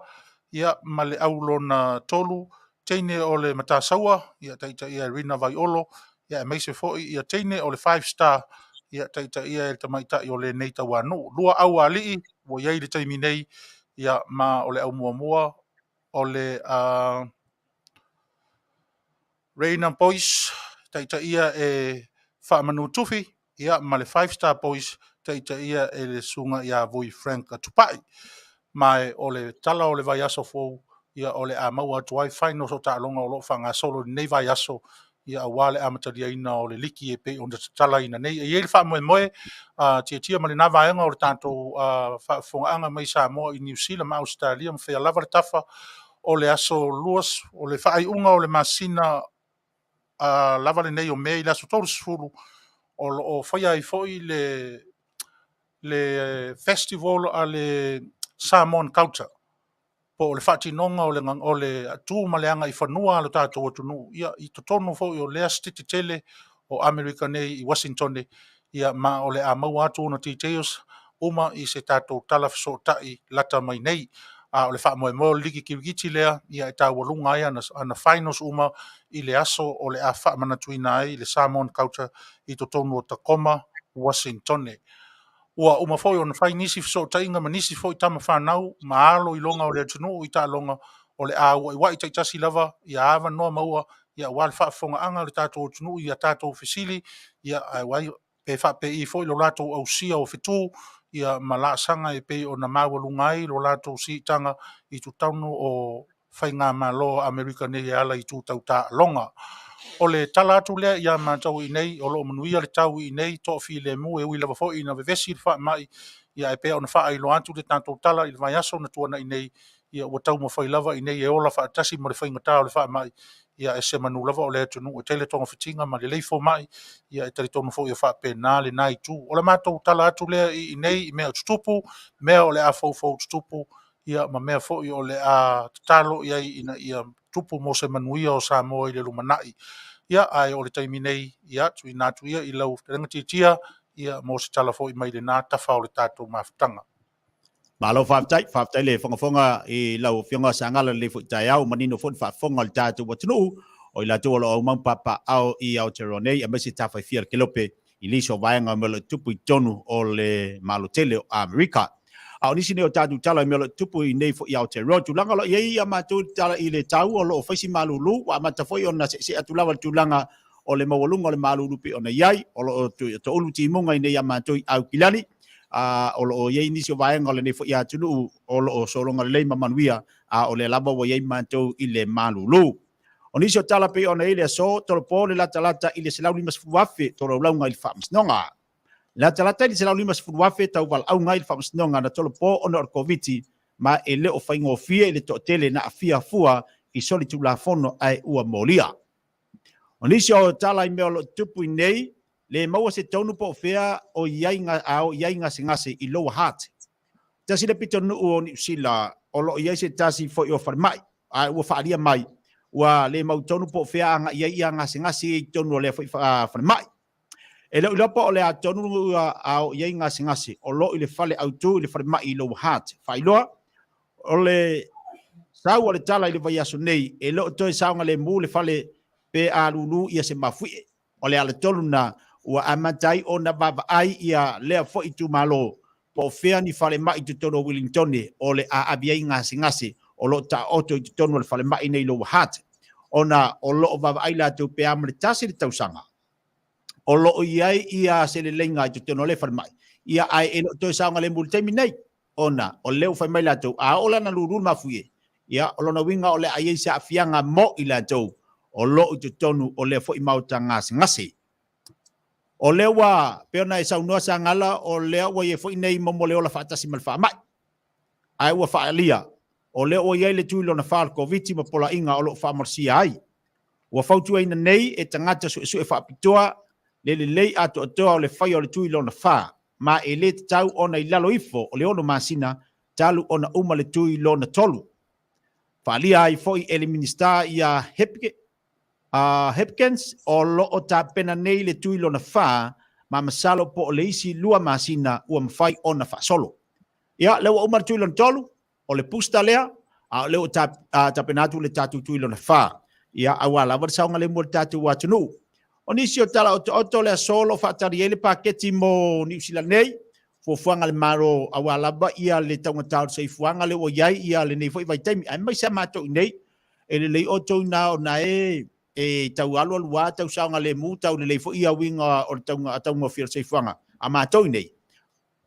ia ma le au lona tolu teine o le matasaua ia taʻitaʻia e Rina Vaiolo ia e maise foʻi ia teine o le 5 star ia taʻitaʻia e le tamaitaʻi o lenei tauanuu lua au alii ua iai le taimi nei ia ma o le au muamua o le Reina Boys taʻitaʻia e faamanutufi ia ma le 5 star boys taʻitaʻia e le suga ia vui Frank tupaʻi mae o le tala o le vaiaso fou ia o le a maua atu ai finals o taʻaloga o loo faagasolo lenei vaiaso ia auā le amataliaina o le liki e pei ona tatala ina nei e iai le faamoemoe tiatia ma lenā vaega o le tatou faafogaaga mai Samoa i Niusila ma Australia ma fea lava le tafa o le aso luas o le faaiʻuga o le masina lava lenei o mea i le aso tolu sefulu o loo faia ai foʻi le festival a le Samoan culture po o le faatinoga o le atū ma le aga i fanua a le tatou atunuu ia i totonu foʻi o lea stiti Tele o Amerika nei i Washington ia ma o le a maua atu ona titeios uma i se tatou tala fesootaʻi lata mai nei o le faamoemoe o le ligi kilikiti lea ia e taualuga ai ana finals uma i le aso o le a faamanatuina ai le Samoan culture i totonu o Takoma Washington ua uma foʻi ona fai nisi fesootaʻiga ma nisi foʻi tama fanau ma alo i loga o le atunuu i taʻaloga o le a uaʻiuaʻi taʻitasi lava ia avanoa maua ia ua le faafogaaga o le tatou atunuu ia tatou fesili ia auai pe faapeʻi foʻi lo latou ausia o fetū ia ma laasaga e pei ona maualuga ai lo latou siitaga i tutaunu o faigā malo Amerika nei e ala i tutau taʻaloga o le tala atu lea ia matou i nei o loo manuia le tau i nei toʻafi lemu e ui lava foʻi ina vevesi le faamaʻi ia e pea ona faailoa atu le tatou tala i le vaiaso na tuanaʻi nei ia ua taumafai lava i nei e ola faatasi ma le faigatā o le faamaʻi ia e se manu lava o le tonu e tele tonga fitinga ma le leifo mai ia e tele tonu fo ia fa pena le nai tu o le matou tala atu le i nei i mea tutupu mea o le a fo tutupu ia ma mea fo i o le a talo ia ia tupu mo se manuia o Samoa i le lumanai ia ai o le taimi nei ia tu i natu ia i lau tenga titia ia mo se tala fo i mai le nā tafa o le tātou mafutanga. Malo whaftai le whangafonga i lau whionga Sagala le futai au manino fun whafonga le tātou watunu o i la tō o mampapa au i Aotearoa a mesi tawhai whia kelope i liso vaenga me le tupu i tonu o le Tele o Amerika. Au nisi ne o tātou tala me le tupu i nei fo i Aotearoa tulanga lo iei a mātou tala i le tau o lo whaisi malulu wa matawhoi o na se atulawa tulanga o le mawalunga o le malulu pe o na iai o lo to ulu timunga i nei a mātou i au kilani. O lo ye inisio vaenga le nefo ia tunu o lo solonga le Manuia o le lava wa ye mantou i le malulu o nisio tala pe ona ile so tolo le lata i le selau limas fuafe tolo launga i famsnonga lata i le selau limas fuafe tau val au ngai famsnonga na tolo po ona covid ma ele o faingo fie ile to tele na afia fua i soli tu la fono ai ua molia o nisio tala i me lo tupu nei le maua se tonu po fea o iainga singase i lower heart. Tasi le pito nu o ni Sila o lo iai se tasi fo i o farmai, ua whaaria mai, ua le mau tonu po fea anga iainga singase i tonu o le farmai. E leo ilopo o le a tonu o iainga singase, o lo i le fale autu i le farmai i lower heart. Whailoa, o le sau o le tala i le vaiaso nei, e lo toi saunga le mu le fale pe a lulu ia se mafui, o le ale tolu na ua amatai o na baba ai ia lea fo i tu malo po fea ni fale mai tu tono Wellington o le a abiai ngasi o lo ta oto i tu tono le fale mai nei lo hat ona o lo baba ai la tu pe amre tasi le tausanga o lo iai ia se le lenga i tu tono le fale mai ia ai e lo to sanga le multemi nei ona o leo fai mai la tu a ola na lulu mafuie ia o lo na winga o le ai sa afianga mo i la tu o lo i tu tono o le fo i mauta ngasi o lewa peona e saunua Sagala o lea ua ye foi nei momo leo la fatasi mal fa mai ai ua faalia o leo o ye le tuilo na fal covid ma pola inga o lo fa marsia ai ua fautu ina nei e tangata su e fa pitoa le ato o le fai o le tuilo na fa ma e le tau ona i lalo ifo o le ono masina talu ona uma le tuilo na tolu faalia ai foi ele minister ia Hepkins o lo o ta pena nei le tuilo na fa ma masalo po o le isi lua masina ua mawhai o na fa solo. Ia, leo umar tuilo na tolu o le pusta lea, leo ta penatu le tatu tuilo na fa. Ia, awala, wad saunga le mua tatu watunu. O nisi o tala o le solo fa tari ele paketi mo New Zealand nei, fuanga le maro awala ba ia le taunga tau Soifua le o iai ia le nei fo i vai taimi. Ai mai sa mato nei, ele lei o tau na o na e tau alo alua tau saunga le mu tau le leifo ia winga o taunga fia Soifua a matou nei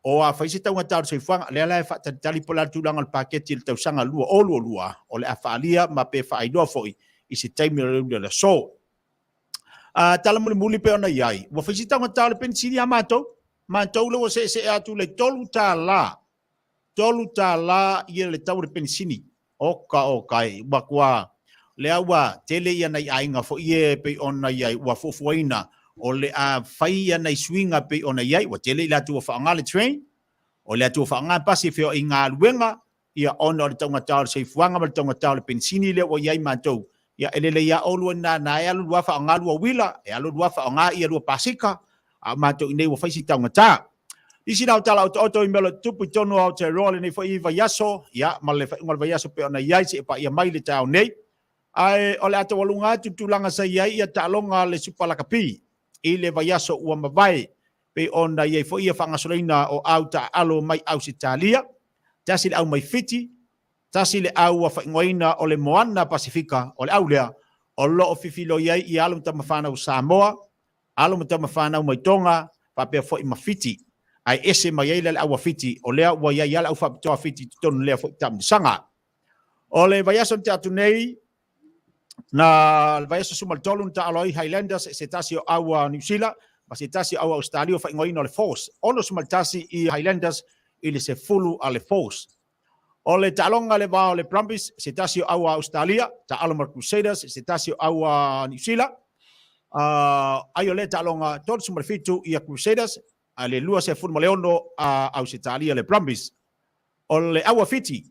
o a faisi taunga tau Soifua le ala e whatatali pola tulanga le paketi le tau sanga lua o le a whaalia ma pe whaaidoa foi i se taimi le so tala muli pe ona iai wa faisi taunga tau le pensini a matou le o se atu le tolu ta la ia le tau le pensini oka wakua le awa tele ia nei ainga fo ie pe ona iai wa Fofogaina o le a fai ia nei swinga pe ona iai wa tele ila tu fa ngale train o le tu fa nga pasi fe o inga luenga ia ona le tonga tau se fuanga le tonga tau le pensini le o iai matou ia ele ia olu na ia lu fa nga lu wila ia lu fa nga ia lu pasika a matou nei wa faisi tonga ta isi na tala o i melo tupu tono au te role nei fo i va yaso ia ma le fa va yaso pe ona iai se pa ia mai le tau nei ai ole ato walunga tutulanga sa iai ia talonga le supalakapi i le vaiaso ua mawai pe ona iai fo ia whangasoreina o au ta alo mai au Italia tasi le au mai fiti tasi le au a whaingoina o le Moana Pasifika o le au lea o lo o fifilo iai i alo mta mawhanau Samoa alo mta mawhanau mai Tonga pa pia fo i mawhiti ai ese mai iai le au a fiti o lea ua iai ala au whapitoa fiti tutonu lea fo i tamsanga o le vaiaso te atu nei na vaiaso sumal tolu ta aloi Highlanders se tasi o aua New Zealand ma se tasi au Australia fa ingoina le force ono sumal tasi i Highlanders ili se fulu ale force O le talonga le vao le Brumbies, se tasi o aua Australia, ta Alomar Crusaders, se tasi o aua New Zealand. Ai o le talonga tolu sumarfitu ia Crusaders, a le lua se funu maleono a Australia le Brumbies. O le aua fiti,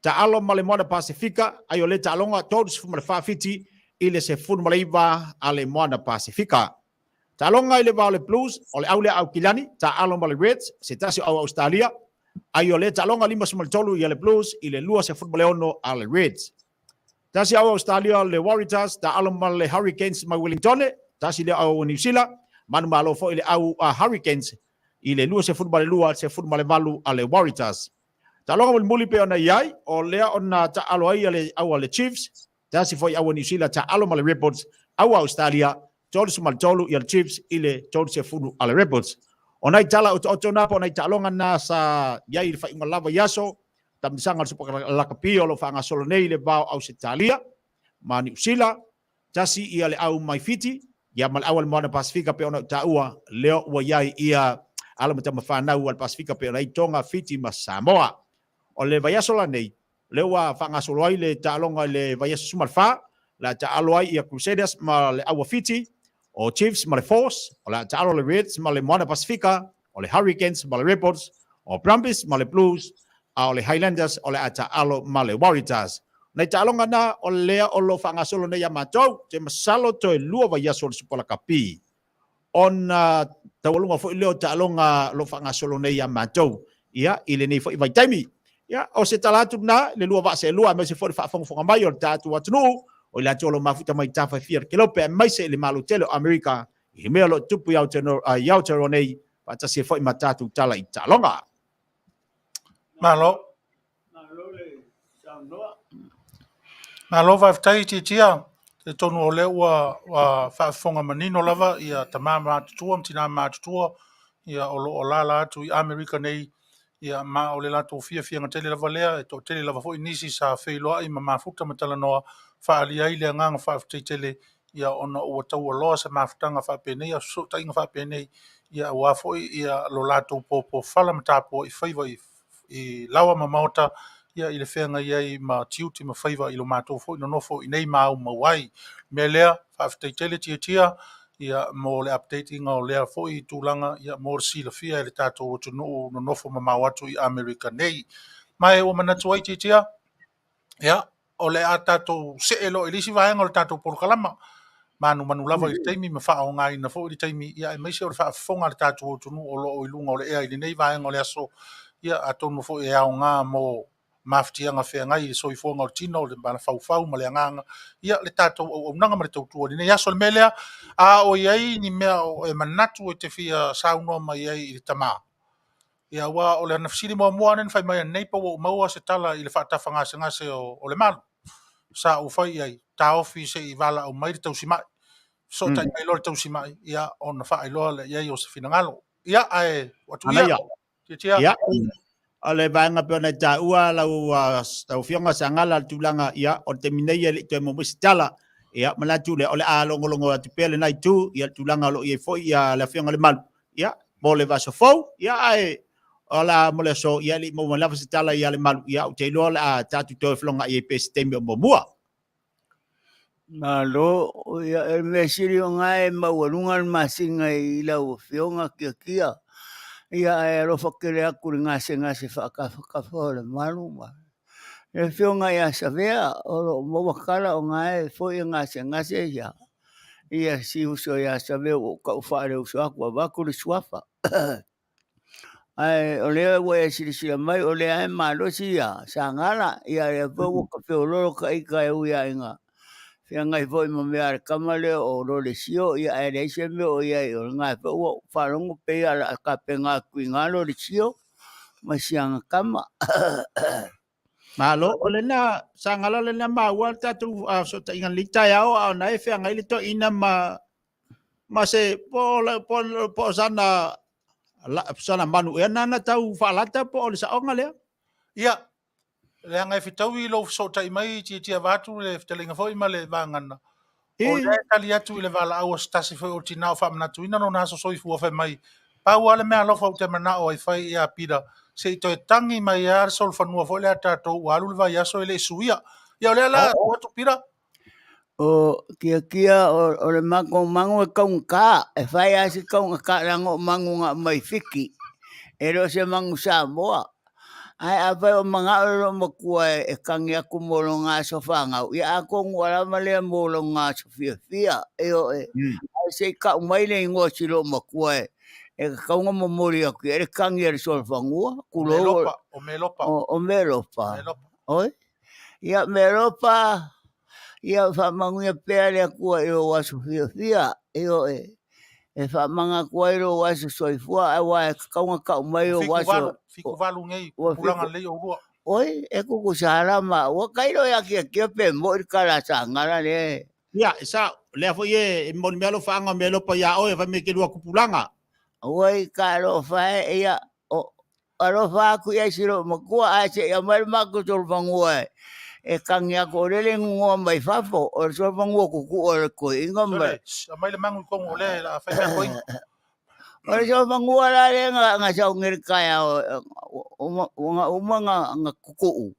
ta alo male moana Pasifika, ai o le talonga tolu sumarfa fiti, ile se funu maleiva a le moana Pasifika. Talonga ile vao le Blues, o le aule au kilani, ta alo male Reds, se tasi o aua Australia, ai o le talonga 5-3 ia le Blues, ile lua se funu maleono a le Reds. Tasi au Australia le Warriors, ta aloma le Hurricanes mai Wellington, tasi le au New Zealand, manu malo fo ile au Hurricanes, ile lua se futbal lua se futbal valu ale Warriors. Ta longa muli pe ona iai, o lea ona ta alo ai ale au ale Chiefs, tasi fo au New Zealand ta aloma le Rebels, au Australia, tolu mal tolu ia le Chiefs, ile tolu se futu ale Rebels. Ona i tala o na po ona i talonga na sa iai fa inga lava yaso, tamsanga supa lakapio lo fanga solo nei le bao Australia ma New Zealand tasi ia le au mai fiti ia mal awal moana Pasifika pe ona taua leo ua iai ia ala mata mafanau al Pasifika pe ona i tonga fiti ma Samoa o le vaiaso la nei leo ua fanga solo ai le talonga le vaiaso sumalfa la taalo ai ia Crusaders ma le aua fiti o Chiefs ma le Force o la taalo le Reds ma le moana Pasifika o le Hurricanes ma le Rebels o Brumbies ma le Blues a o le Highlanders o le ata alo ma le Warriors. Nei talonga na o lea o lo fanga solo nei amatou, te masalo to e lua vai aso le supola kapi. On tawalunga fo leo talonga lo fanga solo nei amatou. Ia, ile nei fo i vai taimi. Ia, o se talatu na, le lua va se lua, me se fo fa fonga mai o tatu atunu, o le atolo mafuta mai tafa fier kelope mai se le malu tele America. I mea lo tupu iau tero nei, pata se fo i matatu tala i talonga. Malo va tai tia te tonu o le wa fa fonga manino lava ia tamama tutua mtina ma tutua ia o la atu i America nei ia ma o le lato fia ngatele lava lea e to tele lava fo inisi sa feiloa i ma futa matala noa fa ali ai le nganga fa tele ia ona o tau lo sa mafutanga fa pene ia so tainga fa pene ia wa fo ia lo lato po fala matapo i faiva i lawa mamauta ia i le whenga iai ma tiuti ma whaiva i lo mātou fo, ino nofo i nei mau mawai. Mea lea, whaaftei tia, ia mo le updating o lea fo i tūlanga, ia mo Sila fia e le tātou o tunu no nofo ma mau atu i Amerika nei. Mai o manatu ai tia, ia, o le a tātou se elo i lisi vaenga o le tātou porukalama. Manu lava i teimi ma wha o ngai na fo i teimi, ia e meise o le wha fonga le tātou o tunu o lo o ilunga o le ea i nei vaenga o le aso, ia a tonu fo i ao ngā mo maftianga fe ngai i Soifua ngau tino le bana fau ma le nganga ia le tatou o nanga ma le tautua ni ia sol melea a o iai ni mea o e manatu o te fia sauno ma iai i le tama ia wa o le nafsiri mo nen fai mai nei pa o maua se tala i le fata fanga ngase o le malu sa o fai iai ta ofi se i vala o mai le tausima so tai mai lo le tausima ia on fa i lo le iai o se finangalo ia ai watu ia ia ale vanga pe na ta ua la tau fionga Sagala tulanga ia o te minei le te mo mistala ia mala tu le ole a longo atu pele nai tu ia tulanga lo ia foi ia la fionga le mal ia mo le vaso fo ia ai ola mo le so ia le mo la mistala ia le mal ia o te lo la tatu to flonga ia pe stembe mo mua malo ia e me siri o ngai ma walunga masinga i la fionga kia ia e ro fakere aku ngase whakawhole maru ma. E whionga ia sa vea, o mo wakala o ngae fo i ngase ia. Ia si uso ia sa vea o ka ufare uso aku a wakuri suafa. Ai o lea ua e sila mai o lea e malosi ia, sa ngala ia e vau ka whioloro ka ika e uia inga. Fia ngai foi mo mea kamale o role sio ia e reise me o ia o ngai fo farongo pe ala ka penga kuingalo le sio ma sianga kama malo ole na Sagala le na maua tatu so ta inga lita ya o na e fia ngai to ina ma se po sana Manu na tau falata po le sa onga le ia le ngai fitau i lo so tai mai tia vatu le Fetalaiga foi ma le vangana o le tali atu i le vala au stasi foi o tina fa manatu ina no na so Soifua fa mai Pau ale mea lofa o te mana o ai fai ia pira. Se to tangi mai ar sol fanua fo le tato walu vai aso ele suia. Ia le la o to pira. O kia o le mangu e kaunga ka. E whai asi kaunga ka rango mangu ngā mai whiki. E ro se mangu Samoa. Ai a whai o mga oro makua e kangi aku molo ngā sofanga. Ia a kongu alama lea molo ngā sofia fia. E o e. Ai se ka umaile ingoa silo makua e. E kaunga mamori aku. E kangi e solfangua. O melopa. O melopa. Oi? Ia melopa. Ia whamanguia pēr lea kua i o wasu fia. E o e. E whamanga kua i o wasu soifua. E wa e kaunga ka umai o wasu. Fiku valu ngei. Pulanga lei o rua. Oi, e kuku sarama. Wa kairo ya kia pe mo i kara sangara le. Ia, sa lea fo ye mon melo fanga melo pa ya o e fa me ke lua kupulanga. Oi, karo fa ia o aro fa ku ia siro makua a se ia mai maku tol fangua. E kangia ko lele ngua mai fafo o so fangua kuku o ko inga mai. Mai le mangu ko ngole la fa ko inga. O so fangua la le nga sa ngir kaya o nga kuku.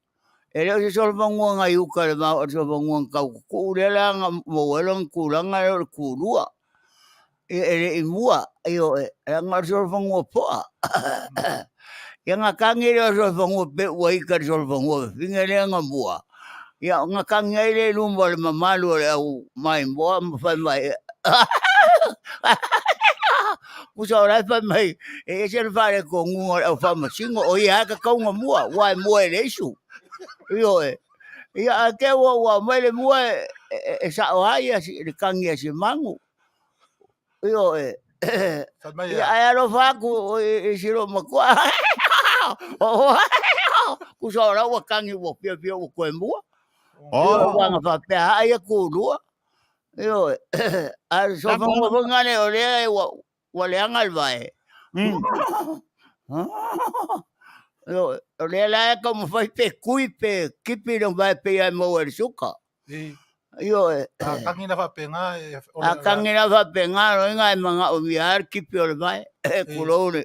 E leo se sol fangua nga yuka le ma o so fangua ka kuku le la nga mo welong kulanga le kulua. E mua io nga sol fangua poa. Ia nga kangi le sol fangua pe wai ka sol fangua finga le nga mua. Ia nga kangi le lumba le mamalu le au mai moa mawhai mai. Kusa o rai whai mai. E se le whare ko ngunga au whamasingo. O ia ka kaunga mua. Wai mua e leisu. Io e. Ia a ke wa mai le mua e sa o ai le kangi a si mangu. Io e. Ia e aro whaku e siro makua. Kusa o rau a kangi wa pia o koe mua. Io wanga whapea ai a kūrua. Io e. A so whangane o lea e wa leanga alwae. Io o lea lae ka mawhai pe kui pe kipi no vai pe ai mau e suka. Io e. A kangi na whapenga. A kangi na whapenga no inga e mga o miar kipi o le vai. E kurone.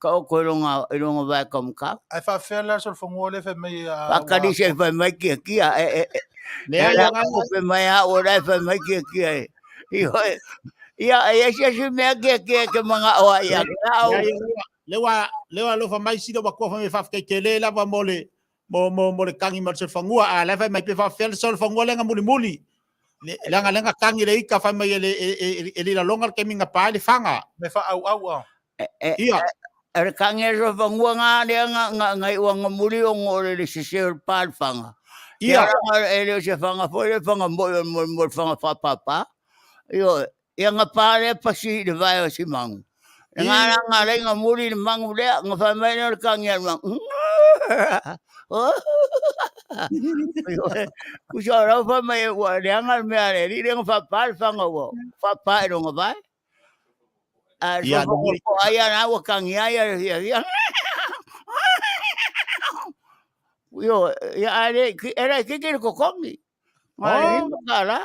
Ka o koe ronga vai ka mka. Ai whawhela sol whangua le wha mei. Pakari se whai mai kia. Lea nga kope mai a o rai whai mai kia. Io e. Ia e se mea kia ke mga oa ia. Lewa lo fa mai sida wa ko fa me fa ke le la va mole mo le kangi mar sol fangua a la fa mai pe fa fel sol fangua lenga muli lenga kangi le ika fa mai ele la longa ke minga pa le fanga me fa au ia er kangi sol fangua nga ngai wanga muli o ngore le se pa fanga ia ele se fanga foi le fanga mo fanga pa io ia nga pa le pasi de vai o si mangu. Nga renga muri ni mangu lea, nga whai mai nore kangi al mangu. Kusa rau whai mai ua reanga mea re, ri renga whapari whanga ua, whapai ronga vai. So whako aia na ua kangi aia ria. Io, ia are, era kikiri kokongi. Nga ringa kara.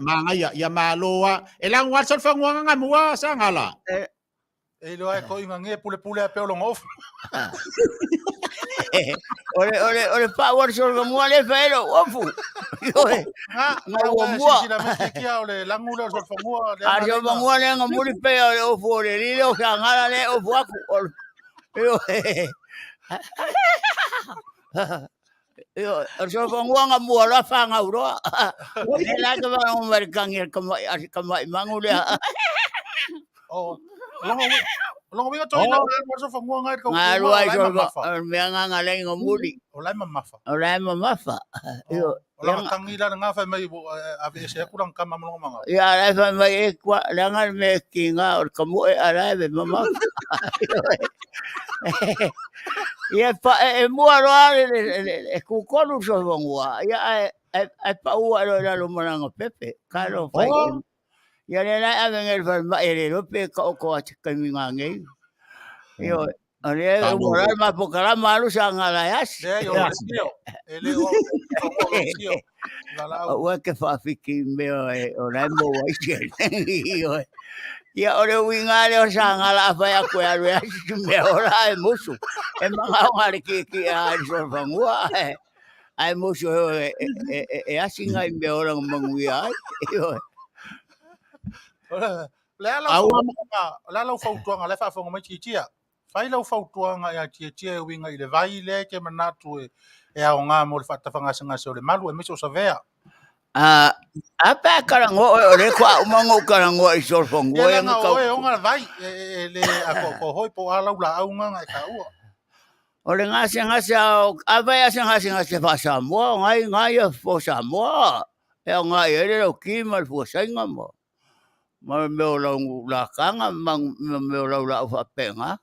Mangaya ya maloa elang watsal fangwa nga mua Sagala e lo ai ko inga nge pule pe lo ngof ore pa war sol mua le fero ofu nga mua si la me kia ole langula sol fangua ar sol fangua le nga muri pe ofu le ri o Sagala le ofu aku Yo, so fangua nga mua la fanga uroa. Nela ka ba ng marikangi kamay manguli. Oh, long winga to ina so fangua nga ka. Ngaluay so nga ngalay ng muli. Olay mamafa. Yo, lang tangila nga fa may abi siya kurang kama mo mga. Ya ay fa may ekwa langan me kinga or kamu aray be mama. Ia pa e mua roa e kukonu so vangua. Ia e pa ua lo maranga pepe. Karo fai. Ia le nai ave ngel fa ma e lo pe ka o ko ati kaminga ngei. Io ale moral ma pokara malu Sagala yas. Ele o Ua ke fa fiki me o rai mo wa ike. Ia ore winga le o Sagala fa ya ko ya re me ora e musu. E manga ngare ki a so fangua. Ai musu e asinga me ora manguia. Le ala fautuanga le fa fonga mai tia. Fai lau fautuanga ya tia winga i le vai le ke manatu e a nga mo le fatafanga sanga se o le malu e miso sa vea. Apa karango o le kwa umango karango i so fongo e nga o e onga vai le a ko hoi po ala ula au nga e ka ua. O le ngase ava ya ngase fa Samoa ngai fo Samoa. E ngai e le ki mal fo sainga mo. Ma me o la kanga me o la fa penga.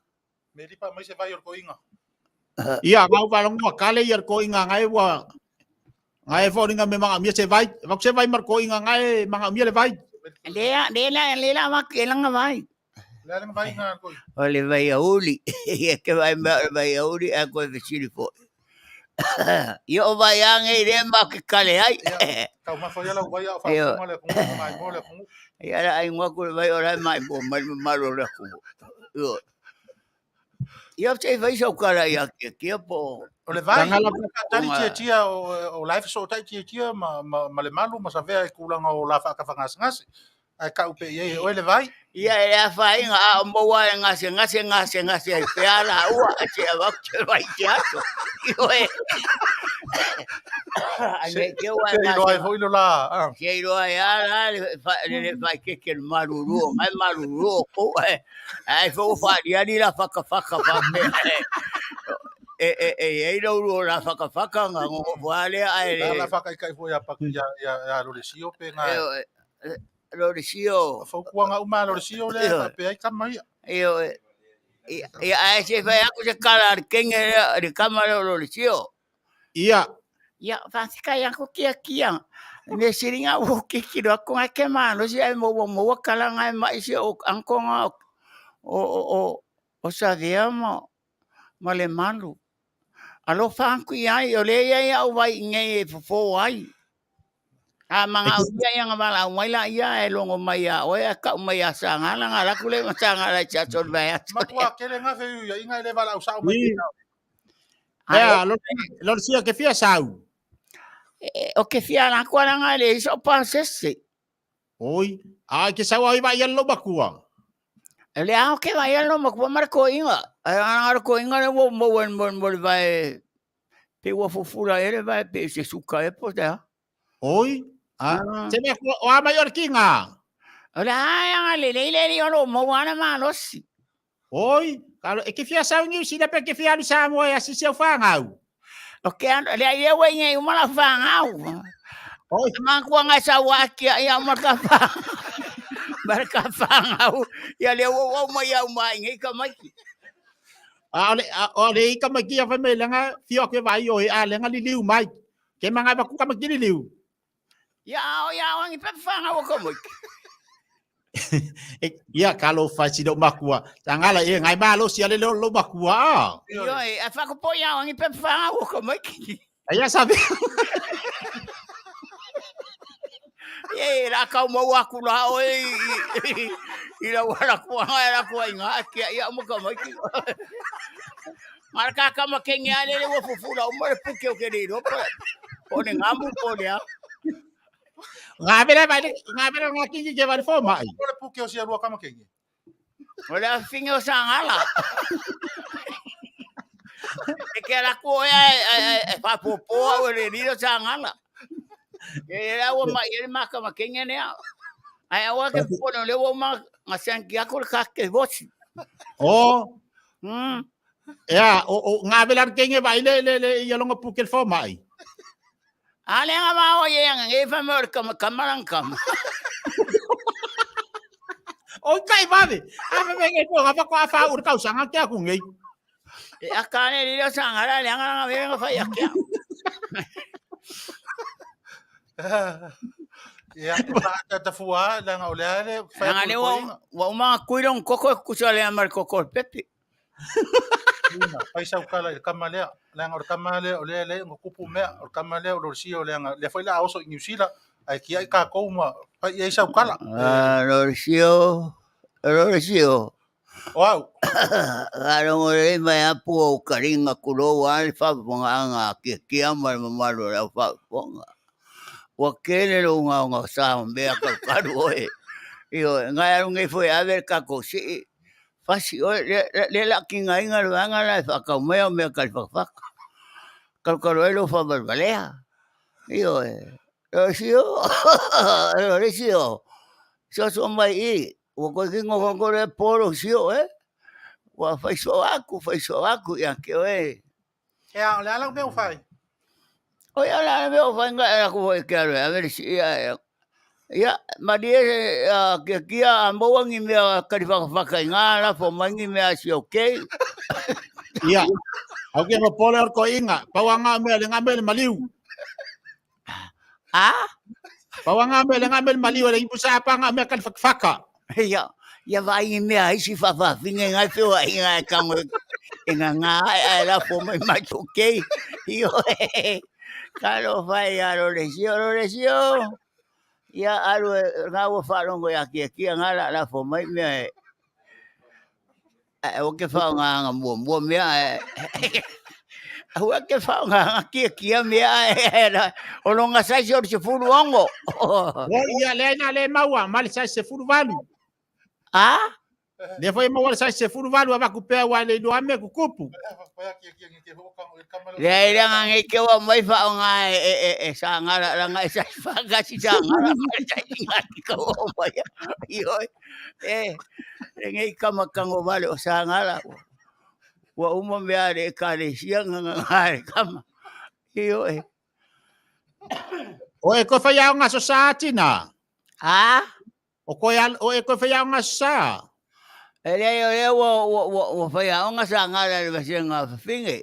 Me ripa mai se vai o ko inga. Ia ngau palongo kale ia ko inga ngai wa ngai fo ringa me manga mia se vai mar ko inga ngai manga mia le vai le la ma ke langa vai Le ala vai nga ko. o le vai Aoauli e ke vai Aoauli a ko ve sili fo yo vai ange le ma ke kale ai Ka ma foi ala vai fa mo le ko mai mo le ko. ia ai ngwa ko vai ora mai bo mai malo le ko yo ia te vai so kala ia ke po O le vai tali tia o life so tai tia ma le malu ma sa vea e kulanga o la fa ka fanga ngase. Ai ka upe ye o le vai. Ia e a whainga a moa e ngase ai peala ua a te a wakte vai te ato. Io e. Ane ke ua e ngase. Te iloa e hoilo la. Ke iloa e ala le vai keke maruruo. Ngai maruruo ko e. Ai fo whaariani la whaka whame. E ilo la whaka nga ngongo whale ai le. La whaka i kai fo ya paki ya lo le sio pe nga. Lorisio. Faukuanga uma lorisio le pe ai kamai. Io ai se vai aku se kala kenge de kamera lorisio. ia Fasika yang ko kia. Ne siringa o kiki do ko ke mano si ai mo kala ngai mai si o ankonga o saviamo male malu. Alo fanku ai o le ai au vai ngai fo ai. Mga uya yang mala umaila ia e longo Maia o e ka Maia Sagala ngala kule Sagala cha sol baya. Matua kele nga fe ya inga le vala usau mai. ya lo sia ke fia sau O ke fia na kwa nga le so pasese. oi ai ke sau ai vai lo bakua Le a ke vai lo mo marco inga. Ana ko inga le mo vai pe wo fufura ele vai pe se suka e po da. oi se me o a maior kinga Ora ai le lo mo ana manosi. oi kalo e ke fia sau ni si pe ke fia ni Samoa ya si se fangau O ke le ai e wenye uma la fangau. oi Man ko nga sa waki ya marka fangau ya le wo mo ya mai ngai ka mai. ole ka maki fa me langa fio ke vai oi a lenga li liu mai ke manga ba ku ka maki liu Ya wangi pe fangau ko mo. ia kalau fasi do makua tangala e ngai malo si ale lo makua Yo e fa ko po ya wangi pe fangau ko mo. ia sabe La kau mau aku la oi. Ila wala ko inga ke ya mo ka mai. Marka ka makengi ale le wo fufula o mo puke o ke ro. Pone ngamu pone ya. ngabere ngaki ke vai fo mai Ole puke o sia lua kama kengi. Ola fingo Sagala. E ke la ko e fa popo o le rio Sagala. E la wo mai e maka makengi ne. Ai awa ke pone le wo ma ngasan ki ako ka ke voci. oh ya o ngabere kenge vai le ia longa pukel fo mai Ale nga ma o yang e fa mer kamaran kam. o kai vale a me nge ko ga ko fa ur ka usanga ke aku ngai E akane rio Sagala le nga nga fa ya ke. Ya ta fua la nga ole ale fa. Nga le wo ma kuirong koko kusale amar koko pepe. Pai sau kala kamale la nga kamale ole le ngokupu me kamale o si ole nga le foi la oso New Zealand ai ki ai ka ko ma pai ai sau kala. Lorisio Ero sio. Wow. Arong ore mai apu o karinga kulo wale fa ponga ke ama mamalo la fa ponga. Wa kele lo nga sa me ka karu e. Io ngai arong e foi a ver ka ko si. Fasi o le la kinga inga lo anga la fa ka me ka fa. Calcolo fa balbalea. Io sio. Ero sio. So so mai e. O ko kingo ko le polo sio Wa fai so aku ya ke oe. Ya, le ala me fai. O ya la veo fai nga aku ke a ver si ya madie ke kia ambo wangi me ka di fa nga la fo mangi me si okay. Ia. Au ke pole or ko inga, pawanga me le ngamel maliu. Ah? Pawanga me le ngamel maliu le ibu sa pa nga me kan fakfaka. Ya vai me ai si fa finga nga feo inga kamo nga la fo mai okay. Io Kalo fai aro lesio. Ya aro ngawo falongo ya kia ngala la fo mai me o ke fa nga mo me o ke fa nga kia me o no nga sai se fulu ongo Ia le na le maua, mal sa se furu valu. ah Le foi maua sa se furu valu ava ku pe wa le do ame ku kupu. le nga ke wa mai fa nga sa ngala la nga sa fa ga si sa ngala sa nga ko mai yo ngai kama kango vale o sa ngala wa uma me are ka le sia nga kama yo O e ko fa ya nga society na. ah O ko ko fa ya nga sa. ele wo fa ya nga sa ngala le ba nga finge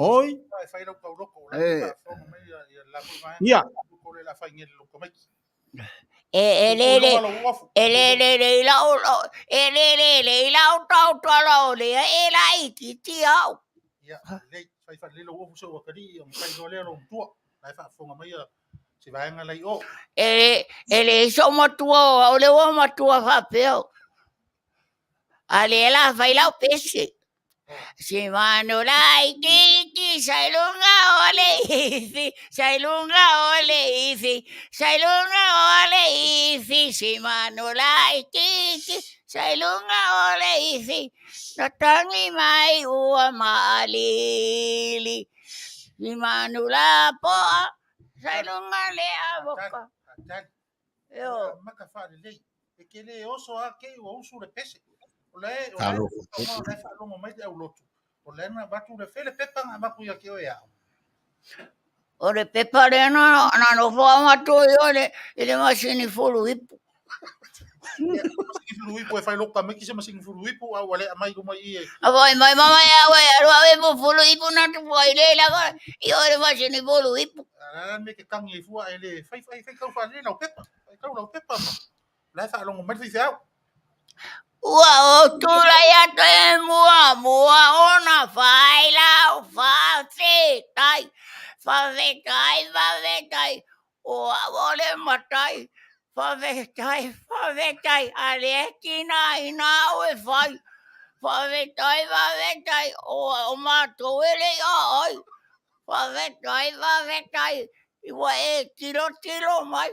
Oi. Fai lo ko loko. Ia. Ko le la fai ngel loko mai. Ya, le fai fa le lo wo so wa kali o fai do le lo tua. Lai fa fonga mai se vai nga lai o. Ele so matua o le wo matua fa peo ale la fai la pese si manu lai ki sailunga ole ifi sailunga ole ifi sailunga ole ifi si manu lai ki sailunga ole ifi natangi mai ua maalili si manu la po sailunga le avoka Yo, maka fa le. E ke le oso a ke o usu le pese. O le fa lo mai te au lotu. O le na batu le fele pepa nga maku ya ke o ya. O le pepa le na no fo matu yo le masini fulu ipu. Masing fulu ipu e fai loka me ki se masing fulu ipu a wale mai ko mai e. Avoy mai mama ya we aro mo fulu ipu na tu foi le la yo le masini fulu ipu. Ala me ke tangi e fua ele fai kau fa le na pepa. Fai kau na pepa ma. Lai fa lo mai fi fa. Ua o tula ya te mua ona fai la fa tai o avole matai fa tai ale kina ina o fai fa tai o ma to ele ai fa tai iwa e tiro mai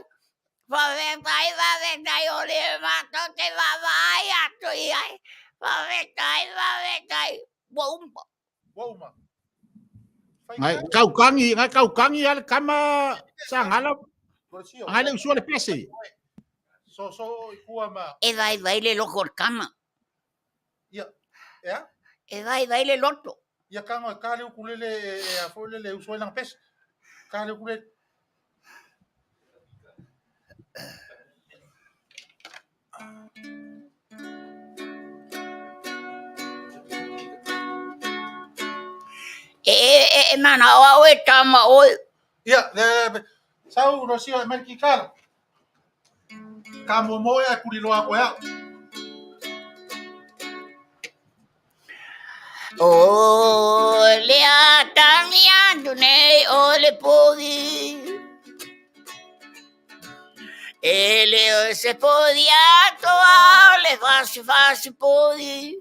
Faaeteete oli mato te vai atto ai. Faaeteete. Bomba. Wow ma. Ngai kau kangi al kama sa ngala. Ngale usu le pese. So ikua ma. E vai le loco kama. Ya. Ya. E vai le loto. Ya kanga kale ukulele a fole le usu lang pes. Kale ukulele. Mana o tama o. Ya, sau Rosio Americana. Kamo mo ya kulilo ako ya. O le atangya dune o le pogi. Ele se podia toa le fácil podi.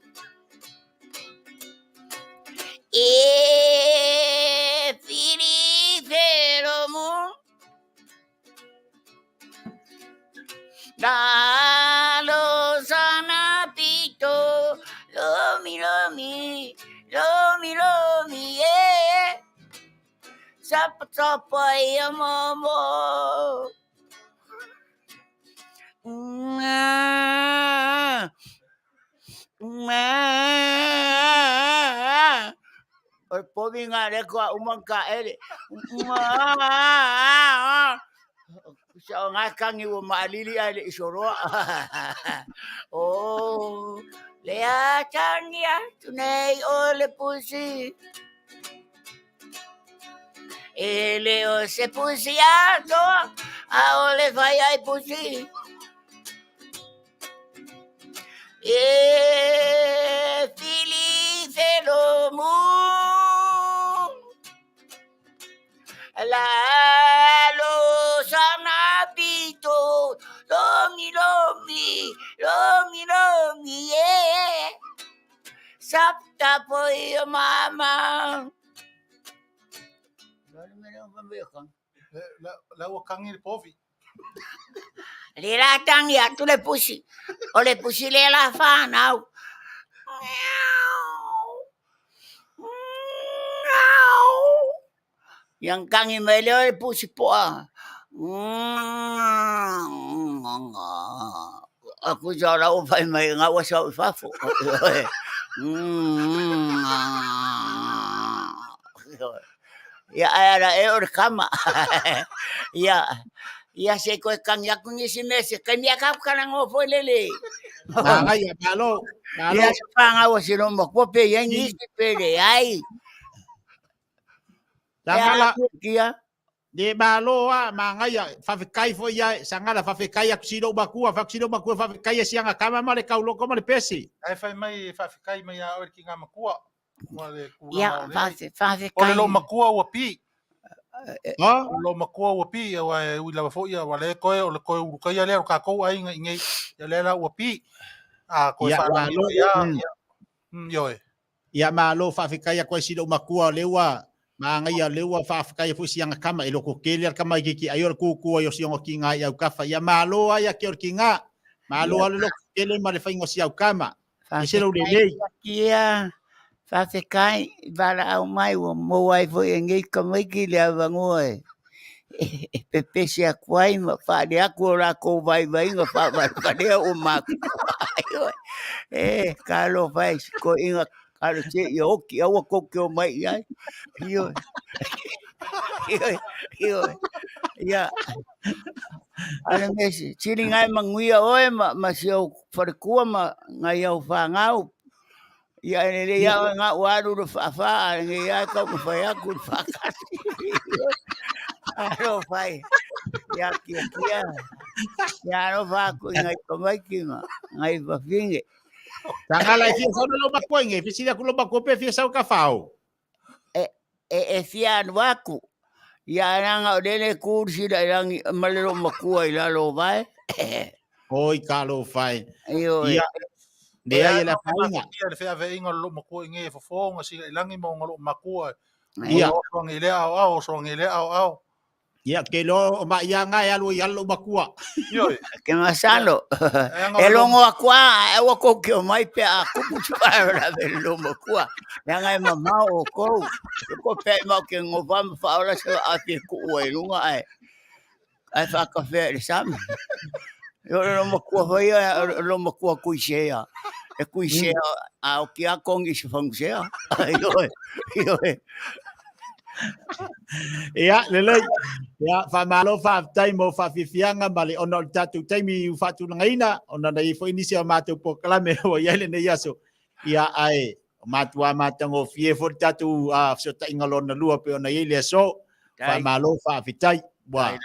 E filifero da lo sanapito lomi sapa ya momo Oi povinga le ko umangka ele so ngakangi wo maalili ale isoro oh lea tania tunei ole pusi ele o se pusiato a ole vai ai pusi e felice lo mu la lo sanapito lomi sapta poi mama la wakangi le povi le latang ya tu le pusi o le pusi le la fa now yang kangi mele le pusi poa aku jara o vai mai ngawa sa fafo ya era kama ya se ko kang ya kun isi mese kan ya kap kana ngo fo lele Nangaya malo. ya pa ngawa si no mo pe yang isi pele ai Sagala kia de malo mangaya fafikai fo ya Sagala fafikai aksido bakua fafikai sianga kama male kaulo ko male pesi. ai fai mai fafikai mai a ori ki nga makua male kula ya fa o lo makua wa pi Ha? lo makua wa pi wa ula fo ya wale ko o le ko u ka ya le ka ko ai ngai ya le la wa pi a ko Ya fa malo yo ya malo fafikai ko sido makua lewa mangaya lewa fafikai fo sianga kama ilo ko keler kama ki ayor ku yo sianga kinga ya kafa ya malo ya ki kinga malo lo kele male fa ngosi ya kama iselo le kia fa kai vala au mai wo mo ai fo ngai kamai ki le vangoe pepe sia kwai ma fa de aku ra ko vai nga fa fa de o ma kalo fai ko inga kalo che yo ki o ko ko mai ai yo ya ana mesi chili ngai manguia oe ma sio farkua ma ngai au fa ngau ya ele ya nga waru fa ngai ya ko fa ya ku fa aro fai ya kia ya no fa ku ngai ko mai ki ma ngai fa finge Sagala fi sa lo bakua nge fi sila ku lo bakua pe fi sa ka fao. Fian waku ya nanga dele kursi da yang malero makua ila lo vai Oi kalo fai. iyo Ia dia la fainga. ia le fea ve inga lo makua ngai fo fo nga si langi mo ngalo makua Ia o ngile au so ngile au ia ke lo ma ia nga ya lo bakua. yo que masalo elongo akwa e wako ke mai pe a kupu para lo makua yang ai mama o ko pe ma ke ngova fa ora se a ke ku e lunga ai fa ka fe sam yo lo makua vai lo makua kuisea e kuisea a o ke a kongi se fangusea yo Ia lele ia fa malo fa taimo fa fifianga male ono tatu taimi fa tu ngaina ono dai fo inicia matu po klame o ia le ne yaso ia ai matua matango fie fo tatu a so ta ingalo na lua pe ona ile so fa malo fa fitai wa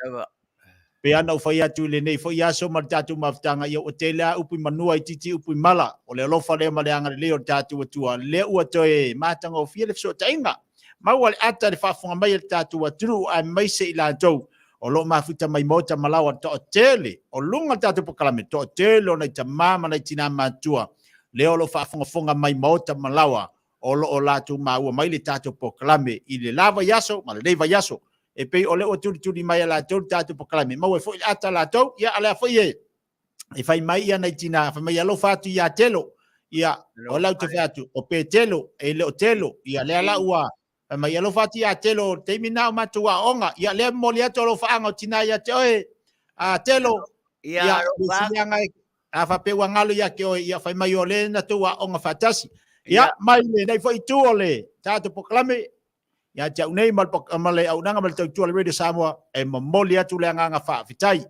pe ana fa ia tu le nei fo yaso ma tatu maftanga ia hotela upi manua titi upi mala o le lofa le male anga le o tatu tua le ua toe matango fie le so ta inga Mawal ata le fafonga mai le tatu aturu a mai se ila tau o lo mafuta mai mota malawa to tele o lunga tatu pokalame to tele o nei tamama nei tina matua leo lo fonga mai mota malawa o lo o latu maua mai le tatu pokalame i le lava yaso ma le leva yaso e pe o le o turi mai la tatu pokalame ma we fo ata la to ya ala fo ye e fai mai ia nei tina fa mai alo fatu ya telo ia o lau te fatu o Petelo e le o telo ia le ala ua mai alo fatu ya telo te mina o matua onga ia le mo le ato lo faanga o tina ia te oe a telo ia silianga a fa pe wangalo ia ke o ia fai mai o le na tua onga fatasi ia mai le nei foi tu ole tatu poklame ia te unei mal male au nanga mal tu le radio Samoa e momoli atu le anga fa fitai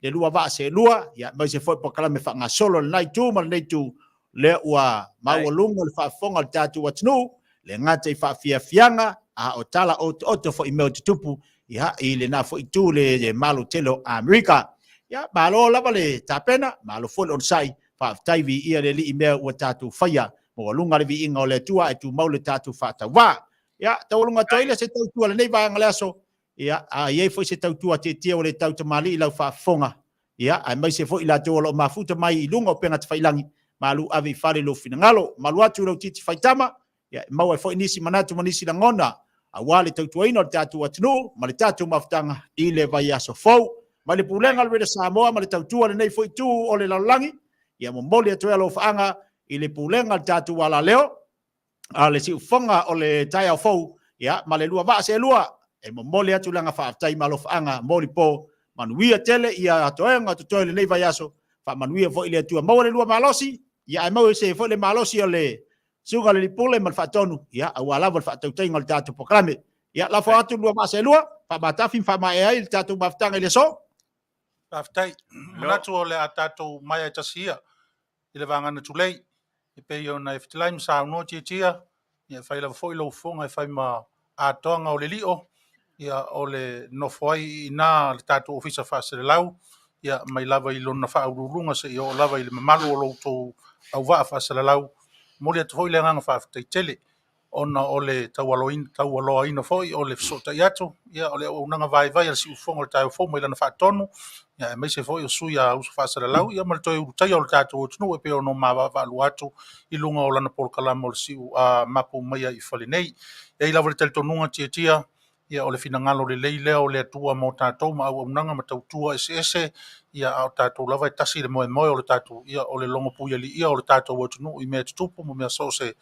le lua va se lua ia mai se foi poklame fa nga solo nai tu mal nei tu le ua mau lunga le fa fonga tatu watnu le ngate fa fianga a o tala o to fo email tupu ia i le na fo itu le malu telo America ia malo la vale tapena malo fo on sai fa taivi ia le email o tatu faya mo lunga le vi inga le tua e tu mau le tatu fa tawa ia tawlunga toile se tau le nei va ngalaso ia a ye fo se tau tua te o le tau tamali la fa fonga ia ai mai se fo ila to lo mafuta mai i lunga o penga te failangi malu ave fale lo finangalo malu atu lo titi faitama ya mau e fo inisi manatu manisi langona awale tautuaino tatu watnu male tatu maftanga ile vai aso fo male pulenga le Samoa male tautua le nei fo tu o le lalangi ya momboli atu lo faanga ile pulenga tatu wala leo ale si fonga o le tai fo ya male lua va se lua e momboli atu langa fa tai malo faanga moli po Manuia Tele ia atoenga to le nei vai aso fa Manuia fo ile tu mo le lua malosi ya mau se fo le malosi o le suga le pole mal fatonu ya awala vol fatu tengo le tatu poklame ya la fatu lua ma se lua fa batafi fa mai ai tatu baftanga le so Aftai manatu o le atatu Maia tasia ile vanga na tulei e pe yo na Fetalaiga sa no tia ia fai la foi lo fonga fai ma atonga o le lio ia o le no foi na le tatu ofisa fa se lau ia mai lava i lona fa urunga se yo lava i le malu o lo to au va fa se lau mo le foi le nga fa tele ona o le taualoina foi o le Fesoota'iga ia o le Auaunaga vai al si ufonga o tau fo mai lana fa tonu ia mai se foi o suia uso fa se lau ia mal toi utai o le tatu tunu e pe ono ma va lu atu i lunga o lana polkalama o le si Mapu Maia i Fale nei e lava le teltonunga tia ia o le finangalo le leilea o le atua mo tatou ma Auaunaga ma tautua ese ia o tatou lava e tasi le moe o le tatou ia o le longo puia li ia o le tatou atunu i mea tutupu mo mea so se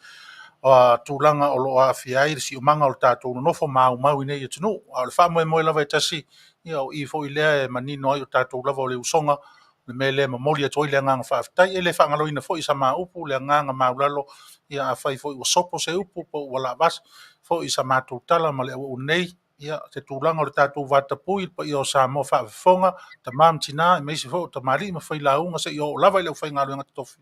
tūlanga o lo awhiai si umanga o le tatou nofo mau i nei atunu o le wha moe lava e tasi ia o i fo i lea e manino ai o tatou lava o le usonga le me le mamoli atu i le nganga whaafitai e le whangaloina fo i sa maa upu le nganga maulalo ia a whai fo i wasopo se upu po wala vas fo i sa mātou tala ma le au nei ia te tūlanga o le tatou vatapui pa i o sa mo whaafifonga ta mam tina i meisi fo ta mari ma whai launga se i o lava i le whai ngalo ngata tofi